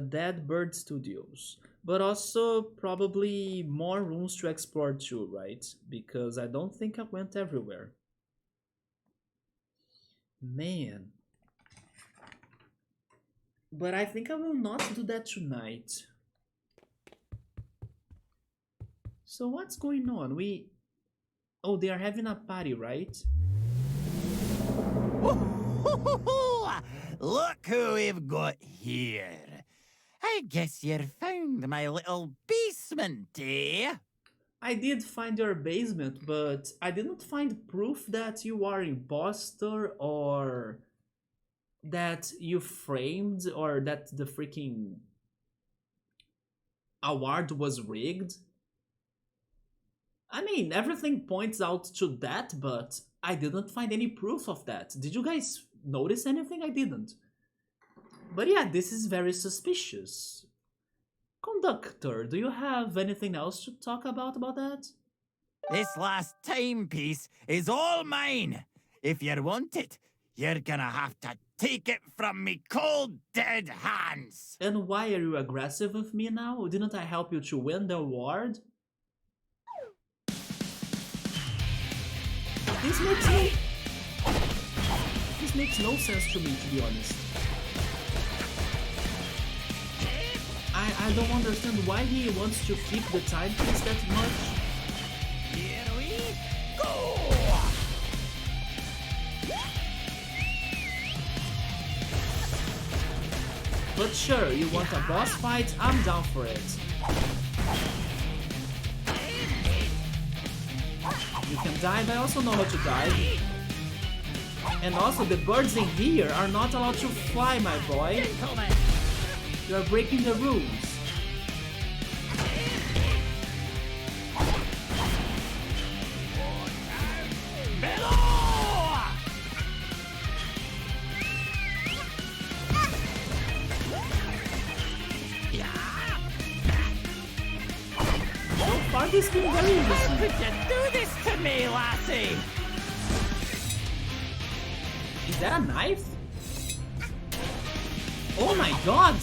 Dead Bird Studios. But also probably more rooms to explore too, right? Because I don't think I went everywhere. Man. But I think I will not do that tonight. So what's going on? Oh, they are having a party, right? Look who we've got here. I guess you found my little basement, eh? I did find your basement, but I didn't find proof that you are imposter or that you framed or that the freaking award was rigged. I mean, everything points out to that, but I didn't find any proof of that. Did you guys notice anything? I didn't. But yeah, this is very suspicious. Conductor, do you have anything else to talk about that? This last timepiece is all mine. If you want it, you're gonna have to take it from me cold, dead hands. And why are you aggressive with me now? Didn't I help you to win the award? This makes no sense to me, to be honest. I don't understand why he wants to keep the timepiece that much. Here we go! But sure, you want a boss fight? I'm down for it. You can dive, I also know how to dive. And also, the birds in here are not allowed to fly, my boy. You are breaking the rules. So far, this been very easy. How could you do this to me, lassie? Is that a knife? Oh my god!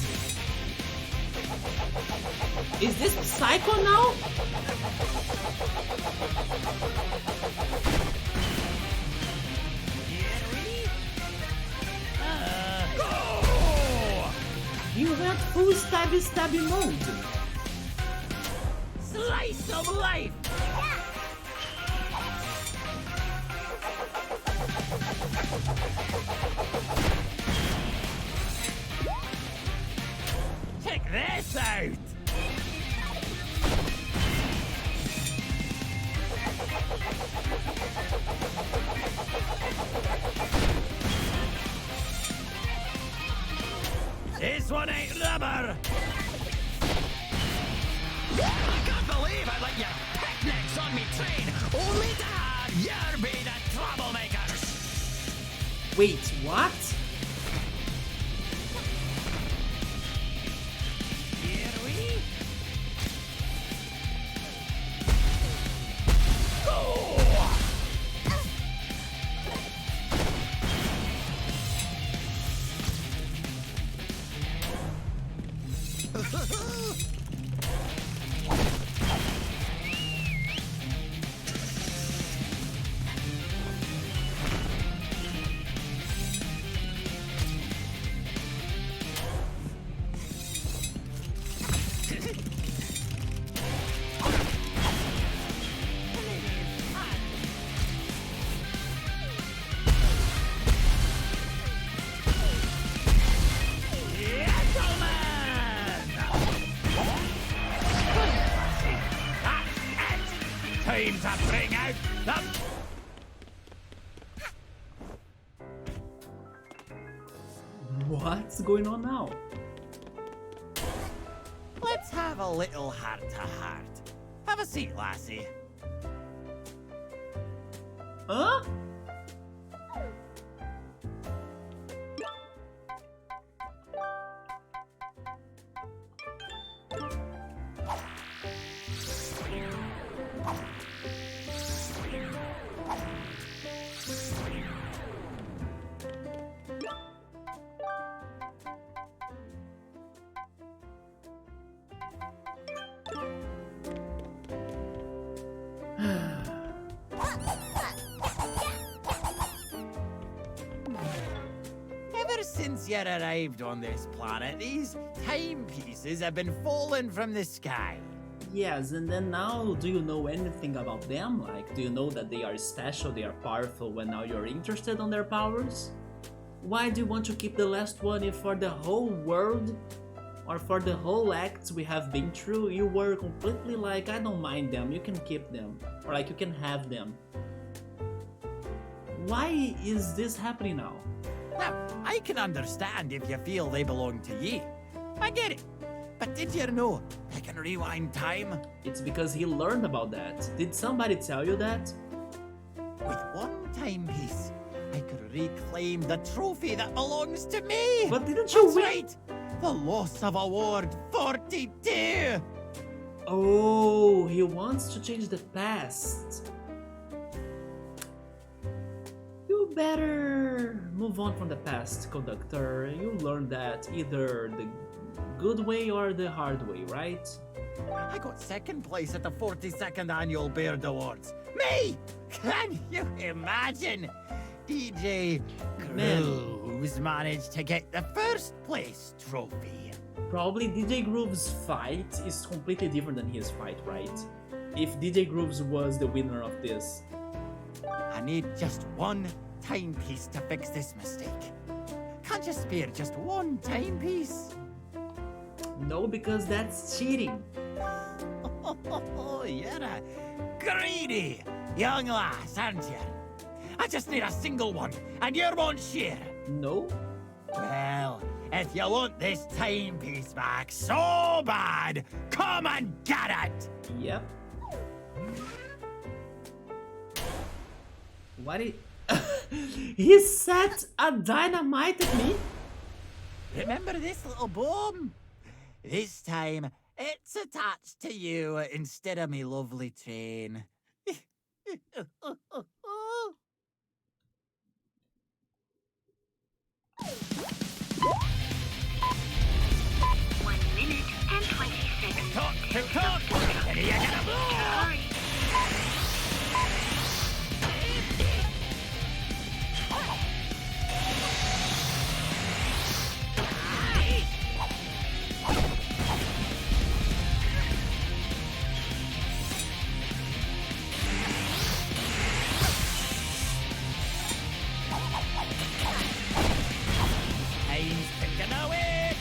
Is this Psycho now? You went full stabby mode. Slice of life! Check this out! This one ain't rubber! I can't believe I let you picnic Wait, what? Here we time to bring out the... What's going on now? Let's have a little heart-to-heart. Have a seat, lassie. Huh? Ever since you arrived on this planet, these timepieces have been falling from the sky. Yes, and then now, do you know anything about them? Like, do you know that they are special, they are powerful, when now you're interested on their powers? Why do you want to keep the last one if for the whole world, or for the whole acts we have been through, you were completely like, I don't mind them, you can keep them, or like, you can have them. Why is this happening now? Now, I can understand if you feel they belong to ye. I get it. But did you know I can rewind time? It's because he learned about that. Did somebody tell you that? With one timepiece, I could reclaim the trophy that belongs to me. But didn't you That's win? right. The loss of Award 42. Oh, he wants to change the past. You better move on from the past, conductor. You learned that either the good way or the hard way, right? I got second place at the 42nd Annual Baird Awards. Me! Can you imagine? DJ Grooves managed to get the first place trophy. Probably DJ Groove's fight is completely different than his fight, right? If DJ Grooves was the winner of this. I need just one timepiece to fix this mistake. Can't you spare just one timepiece? No, because that's cheating. Oh, you're a greedy young lass, aren't you? I just need a single one, and you won't share. No? Well, if you want this timepiece back so bad, come and get it! Yep. What did... He set a dynamite at me? Remember this little bomb? This time, it's attached to you instead of me lovely train. 1 minute and 20 seconds. Talk, and you're gonna blow! Sorry. Time's ticking away!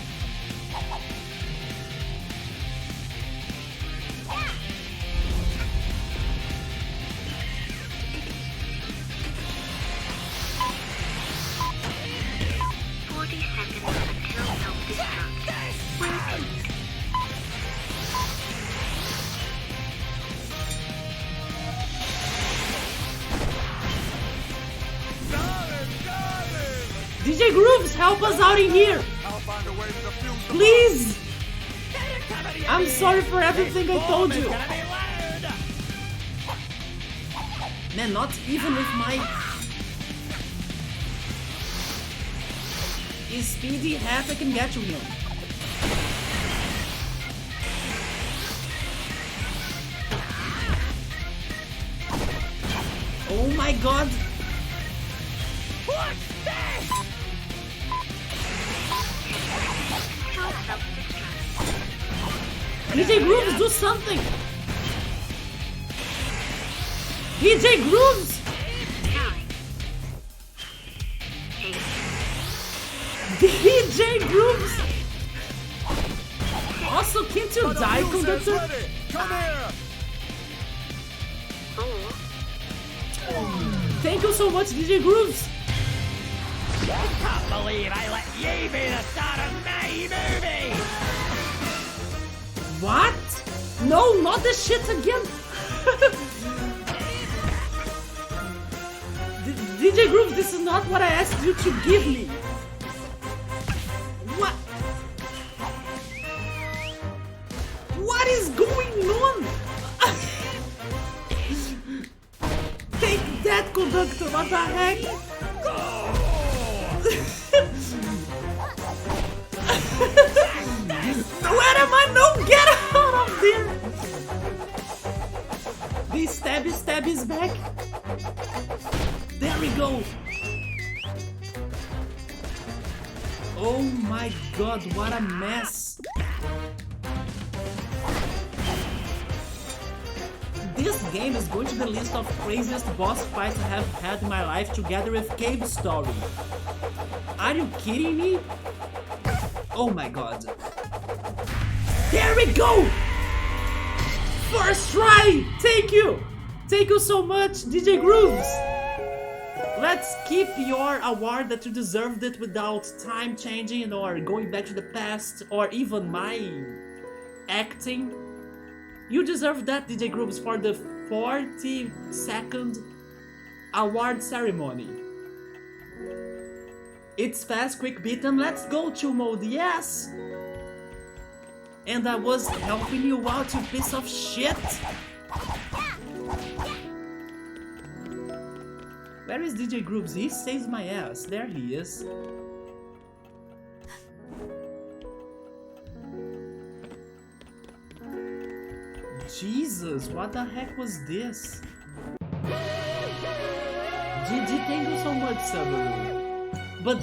DJ Grooves, help us out in here! Please! I'm sorry for everything I told you! Man, not even with my speedy hat I can get to him. Oh my god! What's this? DJ Grooves, do something! DJ Grooves! DJ Grooves! Also, can't you die, conductor? Come here! Thank you so much, DJ Grooves! I can't believe I let you be the star of my movie! What? No, not this shit again! DJ Grooves, this is not what I asked you to give me! What? What is going on? Take that, conductor, what the heck? Where am I? No, get out of there! This stab is back. There we go. Oh my god, what a mess. This game is going to the list of craziest boss fights I have had in my life together with Cave Story. Are you kidding me? Oh my god. There we go! First try! Thank you! Thank you so much, DJ Grooves! Let's keep your award that you deserved it without time changing or going back to the past or even my acting. You deserve that, DJ Grooves, for the 40-second award ceremony. It's fast, quick beat 'em, let's go to mode, yes! And I was helping you out, you piece of shit! Where is DJ Grooves? He saves my ass. There he is. Jesus, what the heck was this? GG, thank you so much, Sabaru. But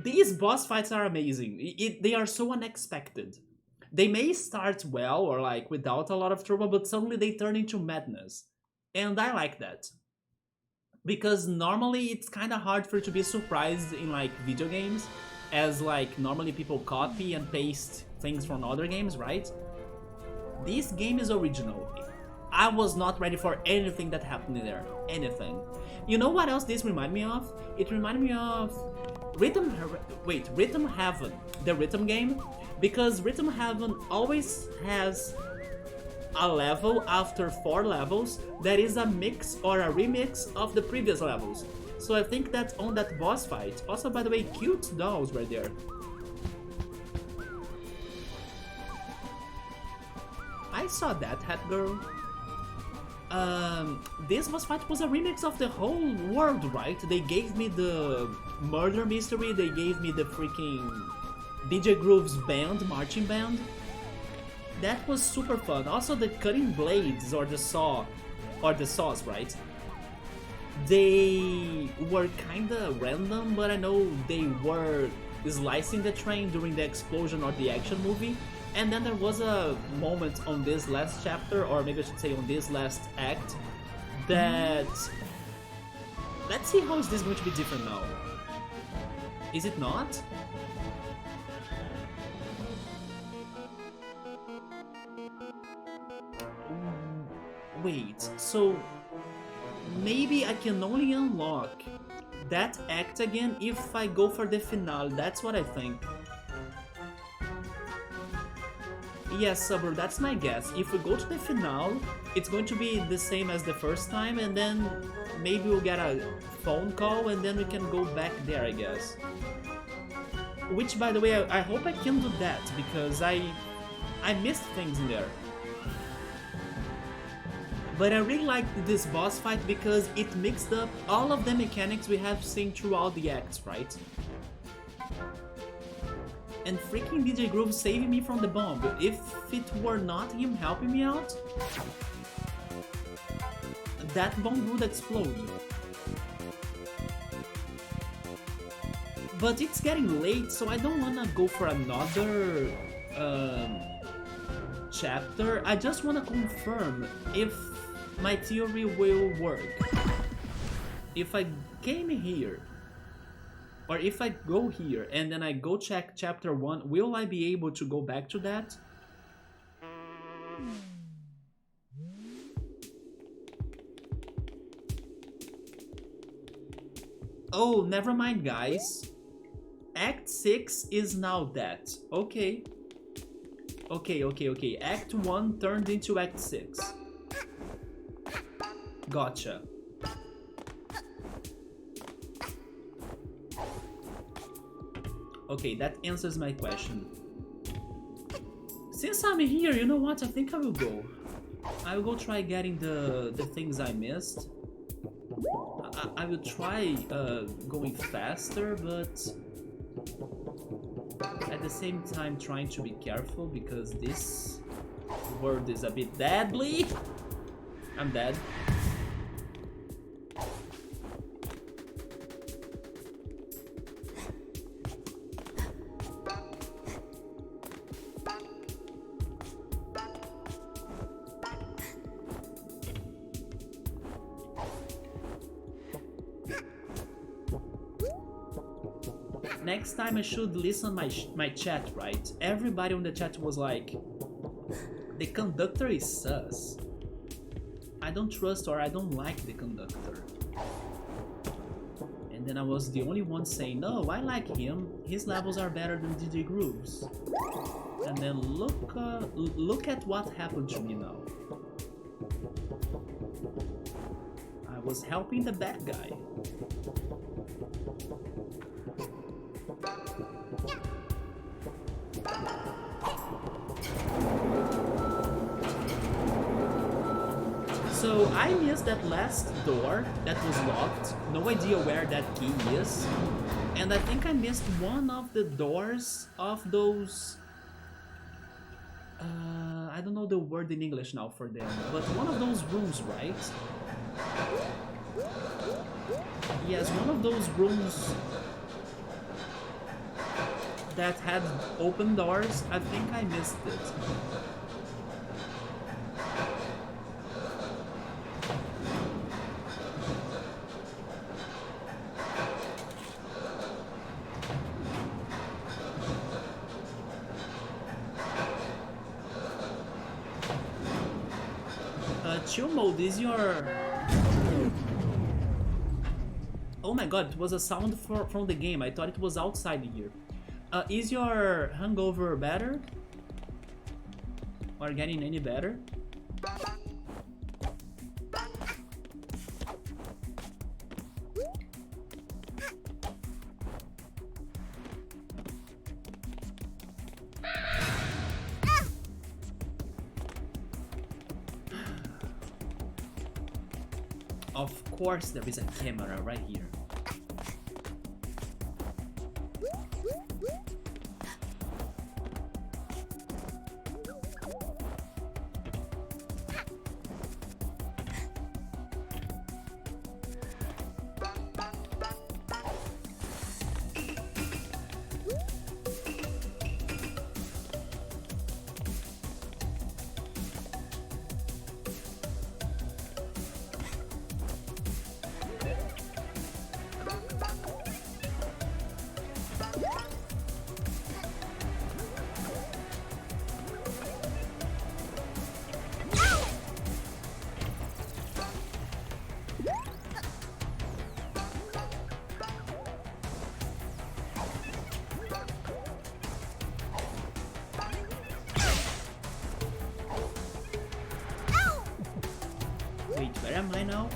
these boss fights are amazing. They are so unexpected. They may start well or like without a lot of trouble, but suddenly they turn into madness. And I like that. Because normally it's kind of hard for you to be surprised in like video games, as like normally people copy and paste things from other games, right? This game is original. I was not ready for anything that happened in there. Anything. You know what else this reminded me of? It reminded me of Rhythm Heaven, the Rhythm game, because Rhythm Heaven always has a level after 4 levels that is a mix or a remix of the previous levels. So I think that's on that boss fight. Also, by the way, cute dolls right there. I saw that, Hat Girl. This boss fight was a remix of the whole world, right? They gave me the murder mystery, they gave me the freaking DJ Grooves band, marching band. That was super fun. Also the cutting blades or the saws, right? They were kinda random, but I know they were slicing the train during the explosion or the action movie. And then there was a moment on this last chapter, or maybe I should say on this last act, that... Let's see how is this going to be different now. Is it not? Wait, so maybe I can only unlock that act again if I go for the finale, that's what I think. Yes, Suburb, that's my guess. If we go to the finale, it's going to be the same as the first time, and then maybe we'll get a phone call, and then we can go back there, I guess. Which, by the way, I hope I can do that, because I missed things in there. But I really liked this boss fight because it mixed up all of the mechanics we have seen throughout the acts, right? And freaking DJ Groove saving me from the bomb. If it were not him helping me out, that bomb would explode. But it's getting late, so I don't wanna go for another chapter. I just wanna confirm if my theory will work. If I came here, or if I go here and then I go check chapter 1, will I be able to go back to that? Oh, never mind, guys. Act 6 is now that. Okay. Okay. Act 1 turned into Act 6. Gotcha. Okay, that answers my question. Since I'm here, you know what? I think I will go. I will go try getting the things I missed. I will try going faster, but at the same time trying to be careful because this world is a bit deadly. I'm dead. Next time I should listen my chat, right? Everybody on the chat was like, the conductor is sus. I don't trust or I don't like the conductor. And then I was the only one saying, no, I like him. His levels are better than DJ Groove's. And then look at what happened to me now. I was helping the bad guy. So I missed that last door that was locked, no idea where that key is, and I think I missed one of the doors of those, I don't know the word in English now for them, but one of those rooms, right? Yes, one of those rooms that had open doors. I think I missed it. Chill mode is your... Oh my god, it was a sound from the game. I thought it was outside here. Is your hangover better? Or getting any better? Of course there is a camera right here. Wait, where am I now?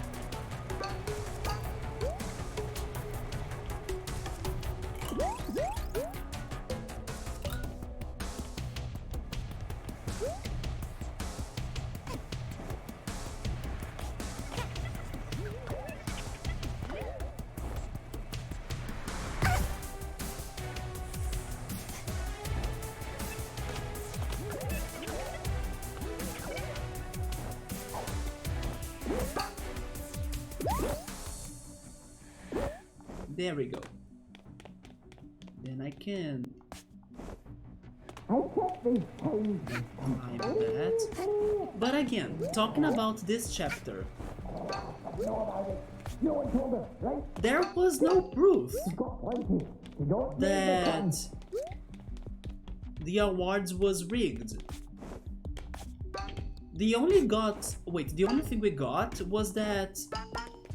There we go. Then I can climb that. But again, talking about this chapter, there was no proof that the awards was rigged. The only thing we got was that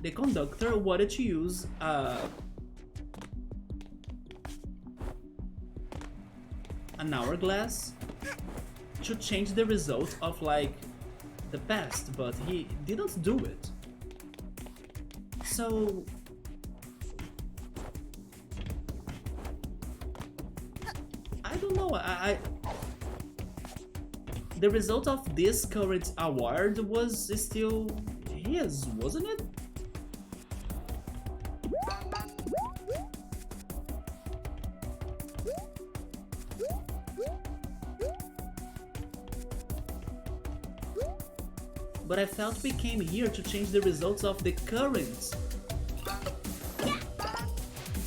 the conductor wanted to use an hourglass to change the result of like the past, but he didn't do it. So I don't know. The result of this current award was still his, wasn't it? But I felt we came here to change the results of the current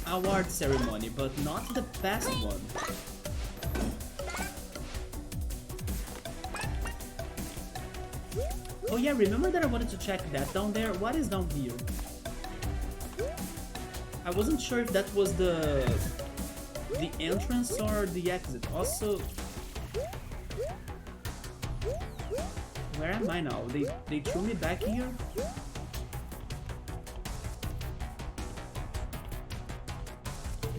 award ceremony, but not the past one. Oh yeah, remember that I wanted to check that down there? What is down here? I wasn't sure if that was the entrance or the exit. Also, where am I now? They threw me back here?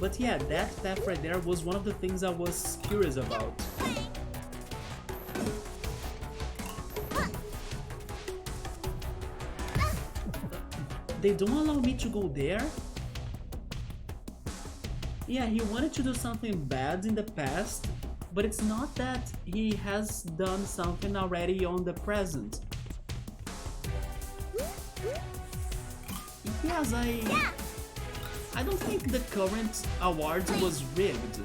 But yeah, that path right there was one of the things I was curious about. They don't allow me to go there? Yeah, he wanted to do something bad in the past, but it's not that he has done something already on the present. Yes, I don't think the current award was rigged.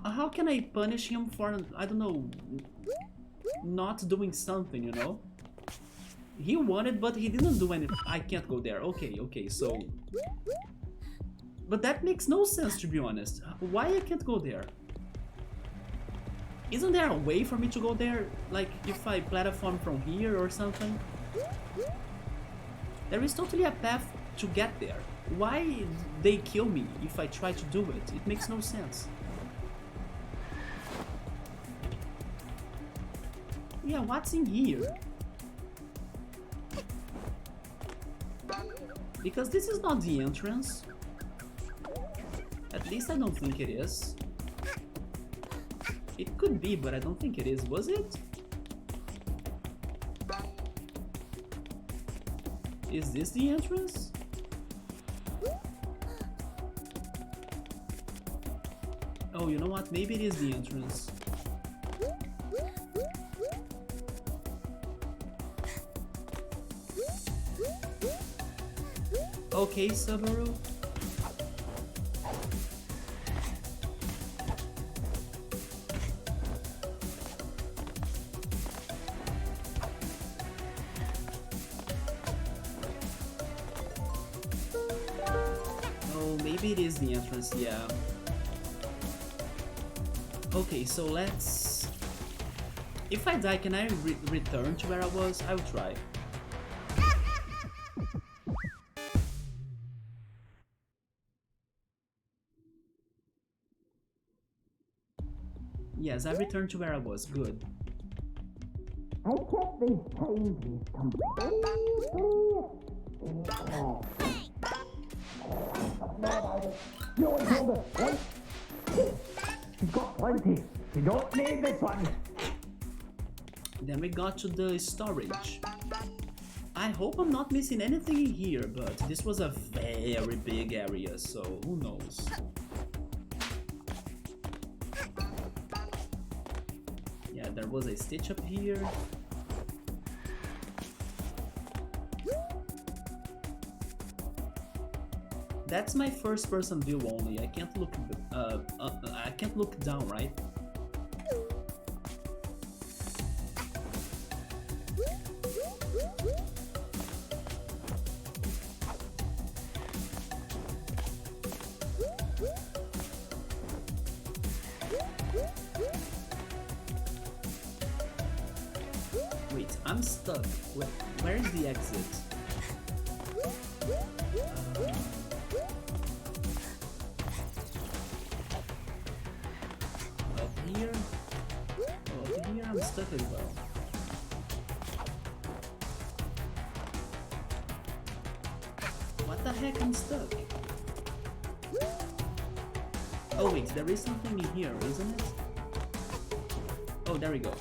How can I punish him for, I don't know, not doing something, you know? He wanted, but he didn't do anything. I can't go there. Okay, so... But that makes no sense, to be honest. Why I can't go there? Isn't there a way for me to go there? Like, if I platform from here or something? There is totally a path to get there. Why they kill me if I try to do it? It makes no sense. Yeah, what's in here? Because this is not the entrance. At least I don't think it is. It could be, but I don't think it is. Was it? Is this the entrance? Oh, you know what? Maybe it is the entrance. Okay, Subaru. Oh, maybe it is the entrance, yeah. Okay, so let's... If I die, can I return to where I was? I'll try. Yes, I returned to where I was. Good. I kept these changes completely. No one told us, right? She's got plenty. You don't need this one. Then we got to the storage. I hope I'm not missing anything in here, but this was a very big area, so who knows. Yeah, there was a stitch up here. That's my first person view only. I can't look down, right? Wait, I'm stuck. Where is the exit? Here? Oh, up here I'm stuck as well. What the heck, I'm stuck? Oh wait, there is something in here, isn't it? Oh, there we go.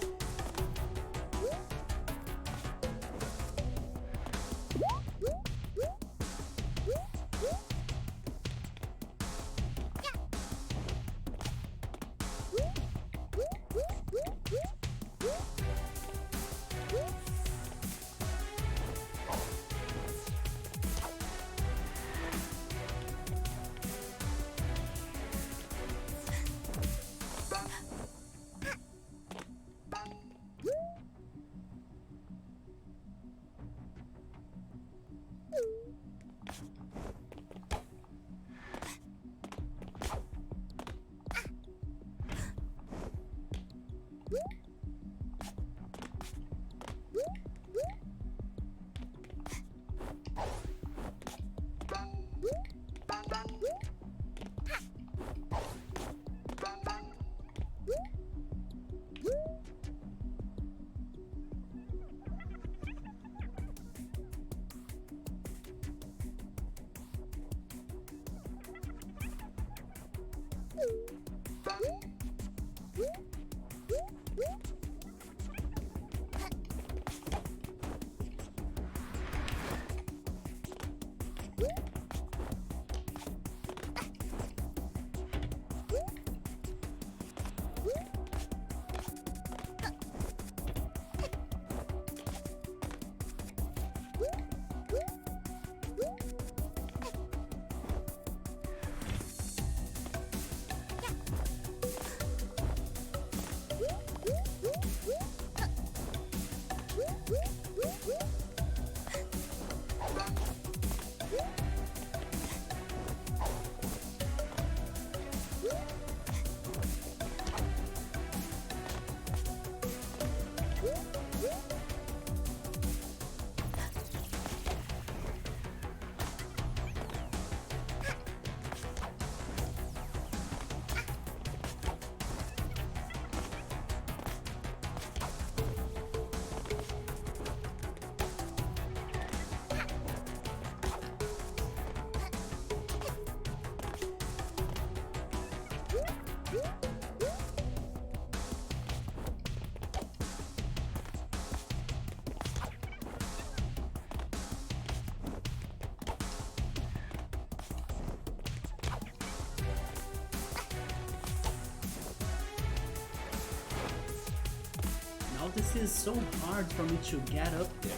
This is so hard for me to get up there.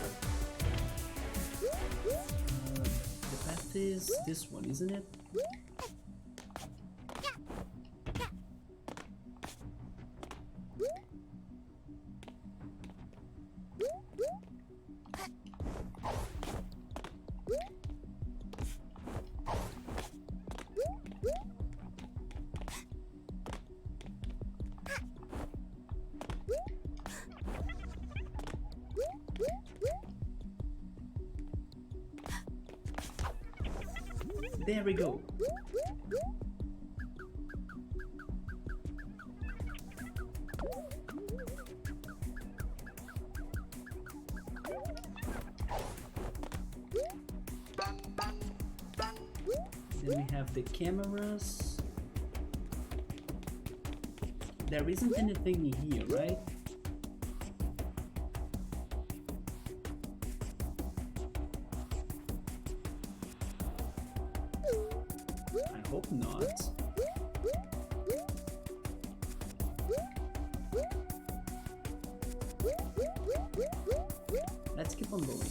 The path is this one, isn't it? There we go. Then we have the cameras. There isn't anything in here, right? I hope not. Let's keep on going.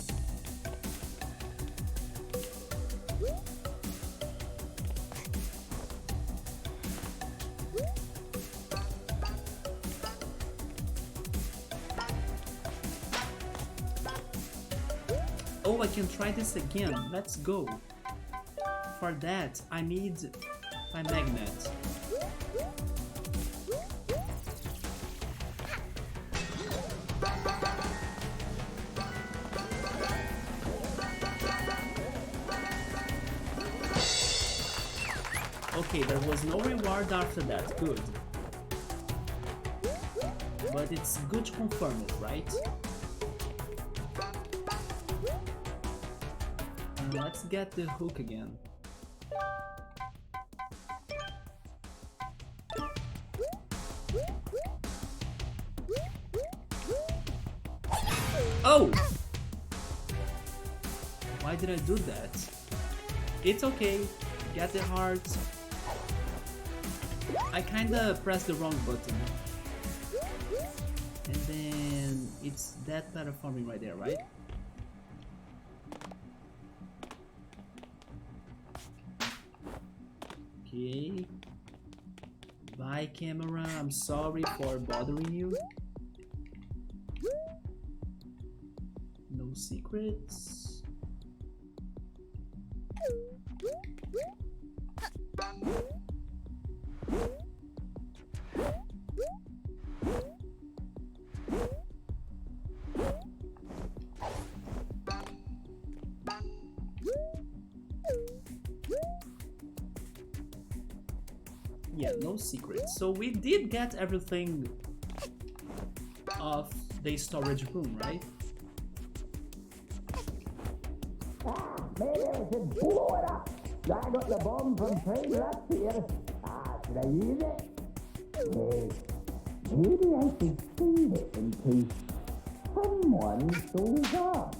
Oh, I can try this again. Let's go. For that, I need a magnet. Okay, there was no reward after that. Good. But it's good to confirm it, right? Let's get the hook again. Oh! Why did I do that? It's okay. Get the heart. I kinda pressed the wrong button. And then it's that platforming right there, right? Okay. Bye, camera. I'm sorry for bothering you. No secrets. Yeah, no secrets. So we did get everything of the storage room, right? Maybe I should blow it up. I got the bomb from train last year. Should I use it? Hey, maybe I should save it in case someone shows up.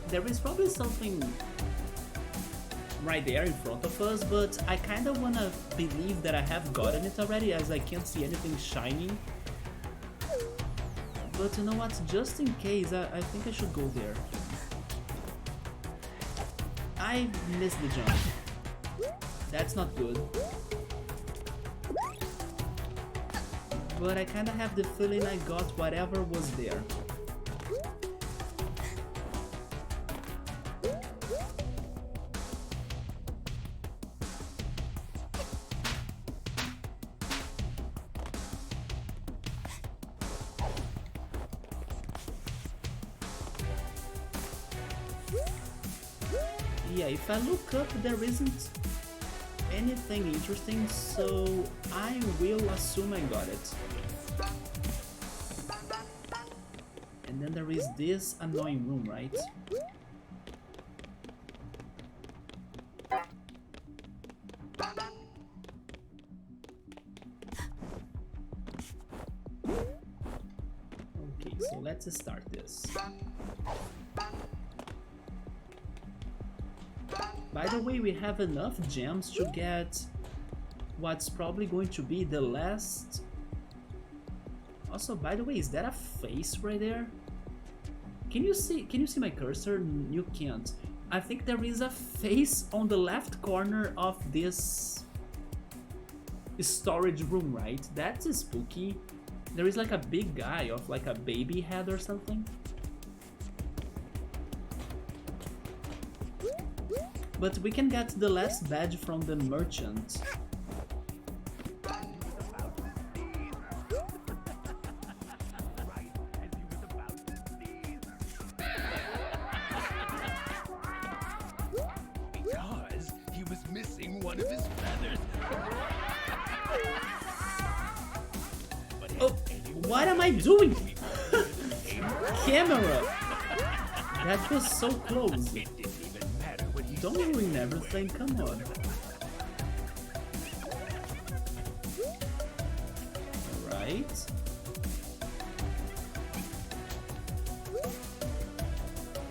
There is probably something right there in front of us, but I kind of want to believe that I have gotten it already, as I can't see anything shining. But you know what, just in case, I think I should go there. I missed the jump. That's not good. But I kind of have the feeling I got whatever was there. Yeah, if I look up, there isn't anything interesting, so I will assume I got it. And then there is this annoying room, right? Okay, so let's start this. By the way, we have enough gems to get what's probably going to be the last... Also, by the way, is that a face right there? Can you see my cursor? You can't. I think there is a face on the left corner of this storage room, right? That's spooky. There is like a big guy of like a baby head or something. But we can get the last badge from the merchant. missing one of his feathers. But Oh, what am I doing? Camera! That was so close. it didn't even matter what he Don't said. ruin everything, come on. Alright.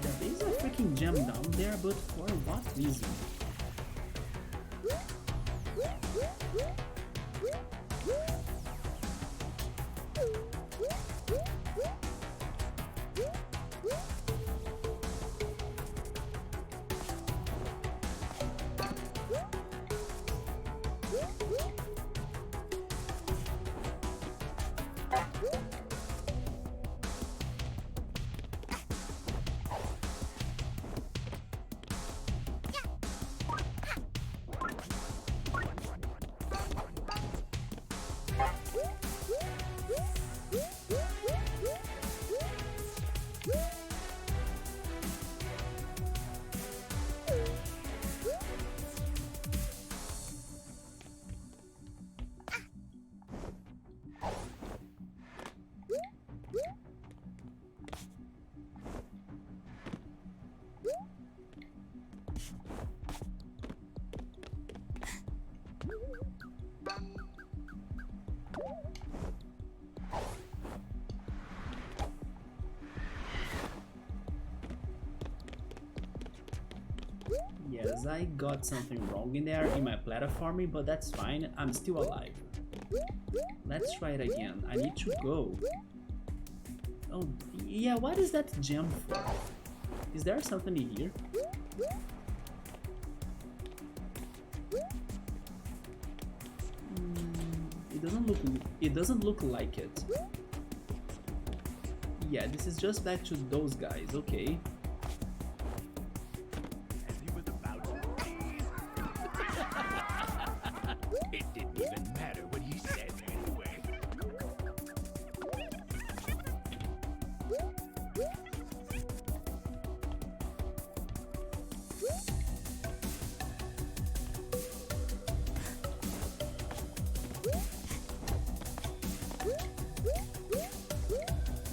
There is a freaking gem down there, but for what reason? Yes, I got something wrong in there in my platforming, but that's fine, I'm still alive. Let's try it again. I need to go. Oh, yeah, what is that gem for? Is there something in here? It doesn't look like it. Yeah, this is just back to those guys, okay. As he was about to leave. It didn't even matter what he said anyway.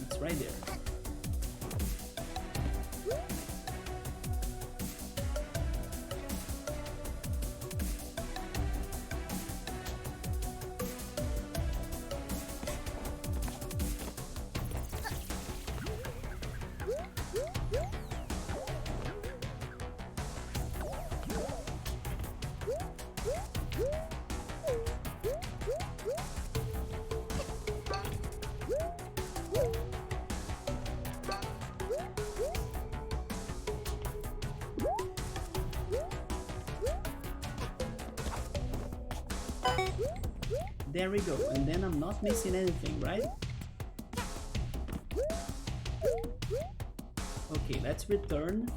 It's right there. There we go, and then I'm not missing anything, right? Okay, let's return.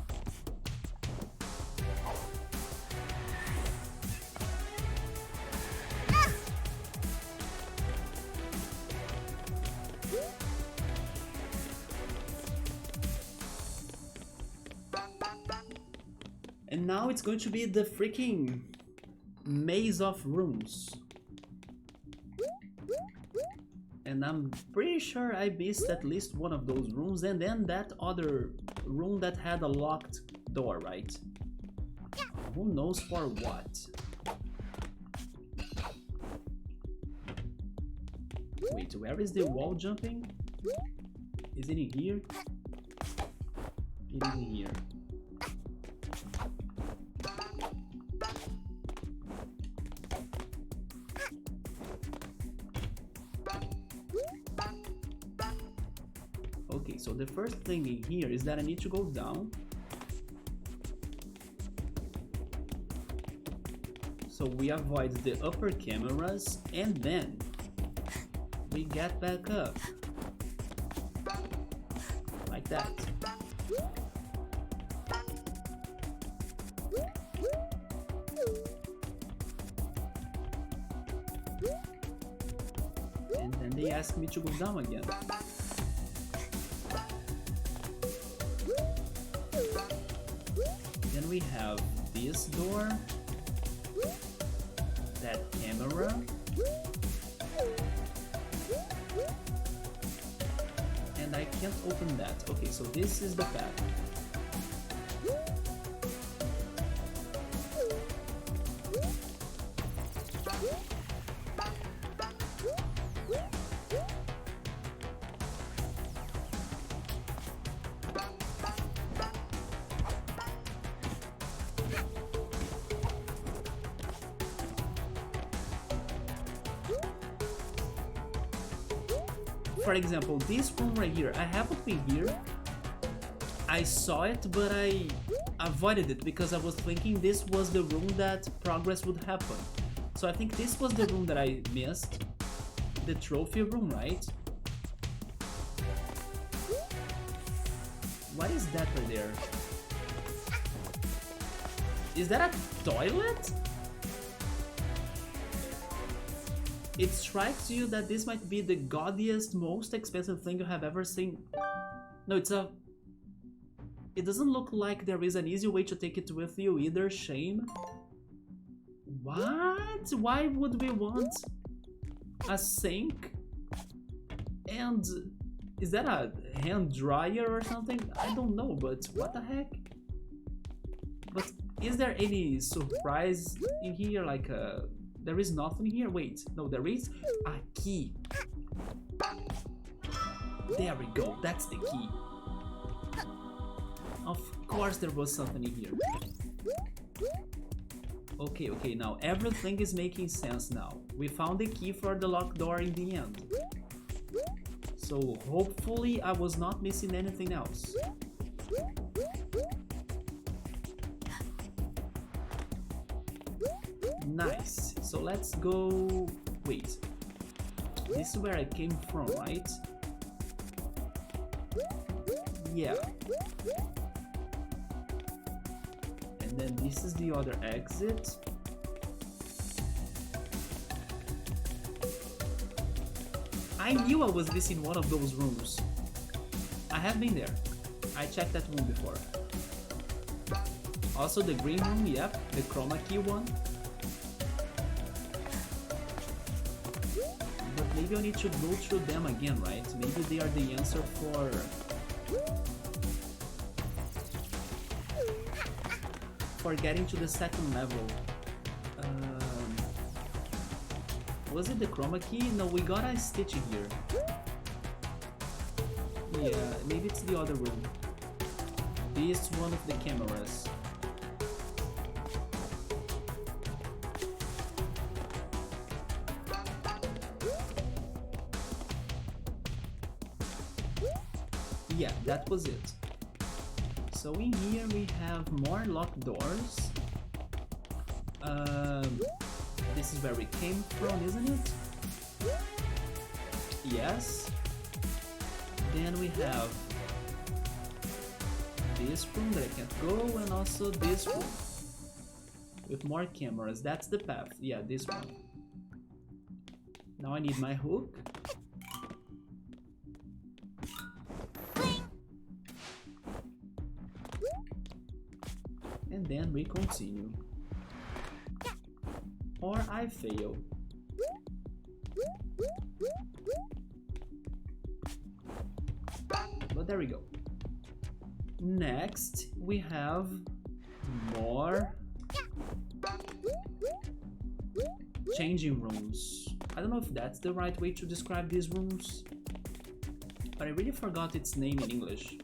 And now it's going to be the freaking maze of rooms. And I'm pretty sure I missed at least one of those rooms, and then that other room that had a locked door, right? Who knows for what? Wait, where is the wall jumping? Is it in here? It is in here. Okay, so the first thing in here is that I need to go down. So we avoid the upper cameras and then we get back up. Like that. And then they ask me to go down again. Then we have this door. camera. And I can't open that. Okay, so this is the path. For example, this room right here, I haven't been here. I saw it, but I avoided it because I was thinking this was the room that progress would happen. So I think this was the room that I missed. The trophy room, right? What is that right there? Is that a toilet? It strikes you that this might be the gaudiest, most expensive thing you have ever seen. No, it's a... It doesn't look like there is an easy way to take it with you either, shame. What? Why would we want a sink? And is that a hand dryer or something? I don't know, but what the heck? But is there any surprise in here, like a... There is nothing here? Wait, no, there is a key. There we go, that's the key. Of course there was something in here. Okay, now everything is making sense now. We found the key for the locked door in the end. So hopefully I was not missing anything else. Nice. So let's go... Wait. This is where I came from, right? Yeah. And then this is the other exit. I knew I was missing one of those rooms. I have been there. I checked that room before. Also the green room, yep, the chroma key one. But maybe I need to go through them again, right? Maybe they are the answer for getting to the second level. Was it the chroma key? No, we got a stitch in here. Yeah, maybe it's the other room. This one of the cameras. Yeah, that was it. So in here we have more locked doors. This is where we came from, isn't it? Yes. Then we have this room that I can't go, and also this room with more cameras. That's the path. Yeah, this one. Now I need my hook. And then we continue. Or I fail. But there we go. Next, we have more changing rooms. I don't know if that's the right way to describe these rooms, but I really forgot its name in English.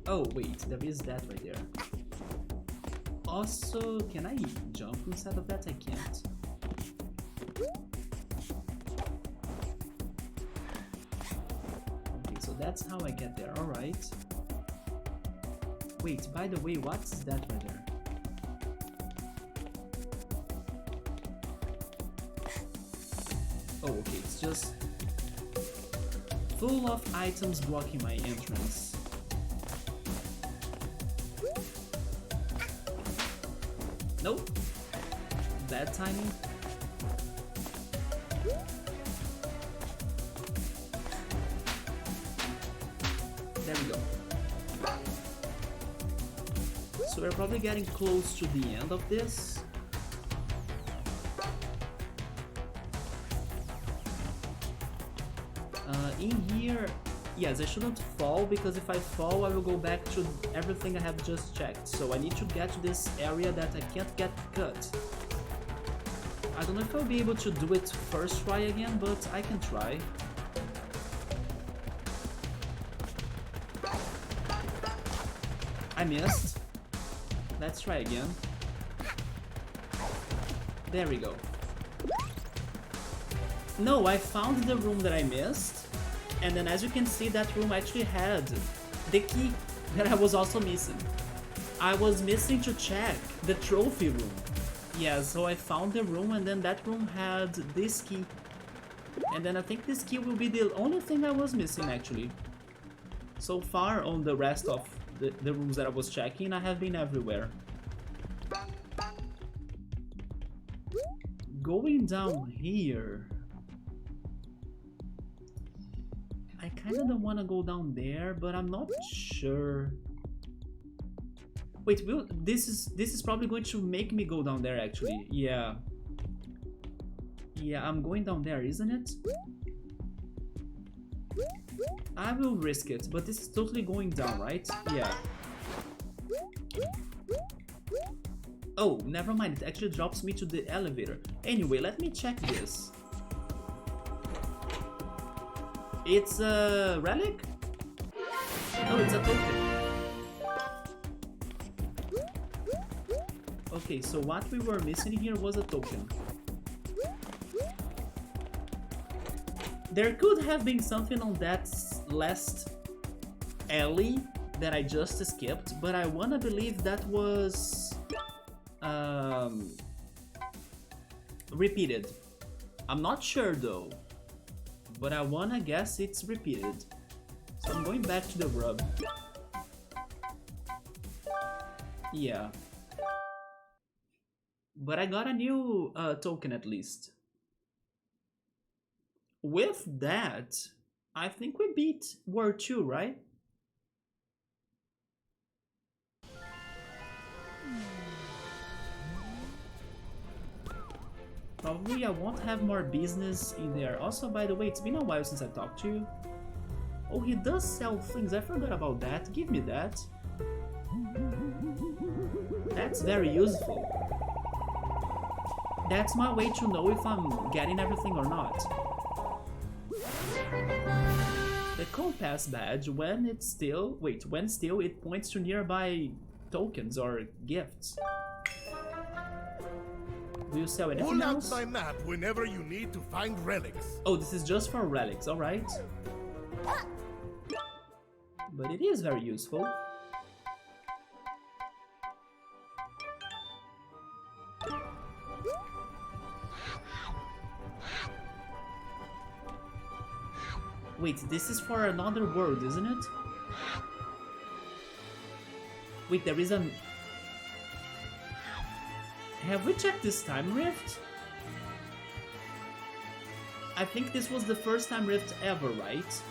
Oh wait, there is that right there. Also, can I jump inside of that? I can't. Okay, so that's how I get there, alright. Wait, by the way, what's that right there? Oh, okay, it's just full of items blocking my entrance. Nope. Bad timing. There we go. so we're probably getting close to the end of this. In here, yes, I shouldn't fall, because if I fall I will go back to everything I have just checked. So I need to get to this area that I can't get cut. I don't know if I'll be able to do it first try again, but I can try. I missed. Let's try again. There we go. No, I found the room that I missed. And then as you can see, that room actually had the key that I was also missing. I was missing to check the trophy room. Yeah, so I found the room, and then that room had this key. And then I think this key will be the only thing I was missing actually. So far on the rest of the rooms that I was checking, I have been everywhere. Going down here... I kinda don't wanna go down there, but I'm not sure. Wait, this is probably going to make me go down there actually. Yeah. Yeah, I'm going down there, isn't it? I will risk it, but this is totally going down, right? Yeah. Oh, never mind, it actually drops me to the elevator. Anyway, let me check this. It's a relic? Oh, it's a token. Okay, so what we were missing here was a token. There could have been something on that last alley that I just skipped, but I wanna believe that was repeated. I'm not sure though, but I wanna guess it's repeated. So I'm going back to the rub. Yeah. But I got a new token at least. With that, I think we beat World 2, right? Probably I won't have more business in there. Also, by the way, it's been a while since I talked to you. Oh, he does sell things. I forgot about that. Give me that. That's very useful. That's my way to know if I'm getting everything or not. The compass badge, when still, it points to nearby tokens or gifts. Do you sell anything else? Pull out my map whenever you need to find relics. Oh, this is just for relics, alright. But it is very useful. Wait, this is for another world, isn't it? Wait, there is an... Have we checked this time rift? I think this was the first time rift ever, right?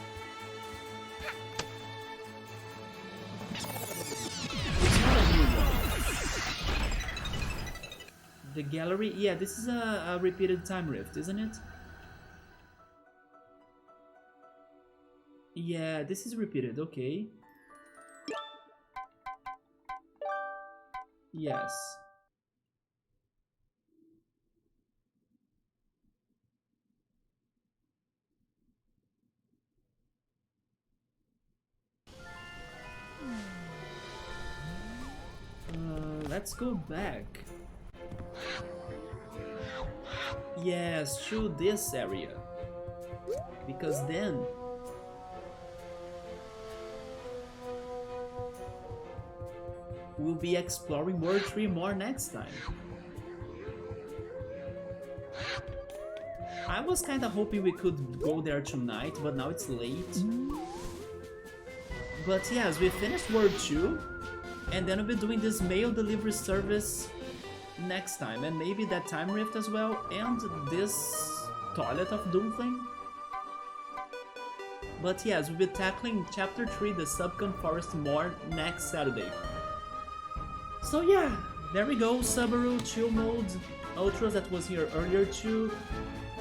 It's not a new one. The gallery, yeah, this is a repeated time rift, isn't it? Yeah, this is repeated, okay. Yes. Let's go back. Yes, to this area. Because then... we'll be exploring World 3 more next time. I was kinda hoping we could go there tonight, but now it's late. But yes, we finished World 2, and then we'll be doing this mail delivery service next time, and maybe that time rift as well, and this Toilet of Doom thing. But yes, we'll be tackling Chapter 3, the Subcon Forest more next Saturday. So yeah, there we go, Subaru, Chill Mode, Ultras that was here earlier too.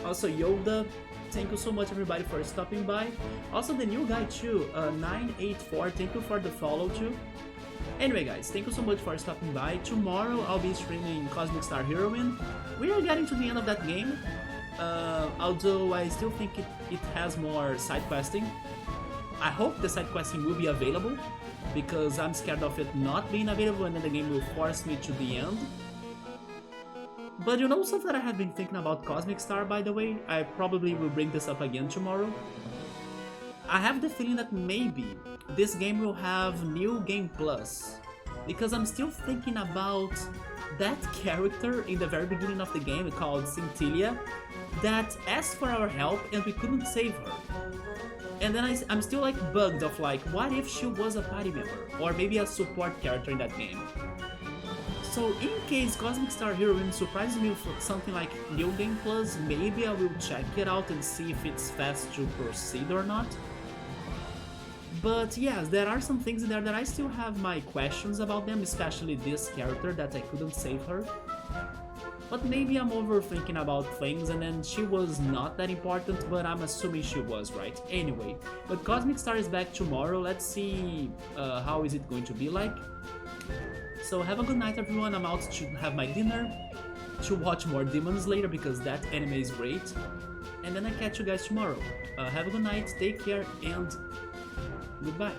Also Yoda, thank you so much everybody for stopping by. Also the new guy too, 984, thank you for the follow too. Anyway guys, thank you so much for stopping by. Tomorrow I'll be streaming Cosmic Star Heroine. We are getting to the end of that game, although I still think it has more side questing. I hope the side questing will be available, because I'm scared of it not being available and then the game will force me to the end. But you know something that I have been thinking about Cosmic Star, by the way? I probably will bring this up again tomorrow. I have the feeling that maybe this game will have New Game Plus, because I'm still thinking about that character in the very beginning of the game called Scintilia that asked for our help and we couldn't save her. And then I'm still like bugged of like, what if she was a party member or maybe a support character in that game? So in case Cosmic Star Heroine surprises me with something like New Game Plus, maybe I will check it out and see if it's fast to proceed or not. But yes, there are some things in there that I still have my questions about them, especially this character that I couldn't save her. But maybe I'm overthinking about things and then she was not that important, but I'm assuming she was, right? Anyway, but Cosmic Star is back tomorrow, let's see how is it going to be like. So have a good night everyone, I'm out to have my dinner, to watch more Demon Slayer because that anime is great. And then I catch you guys tomorrow. Have a good night, take care, and goodbye.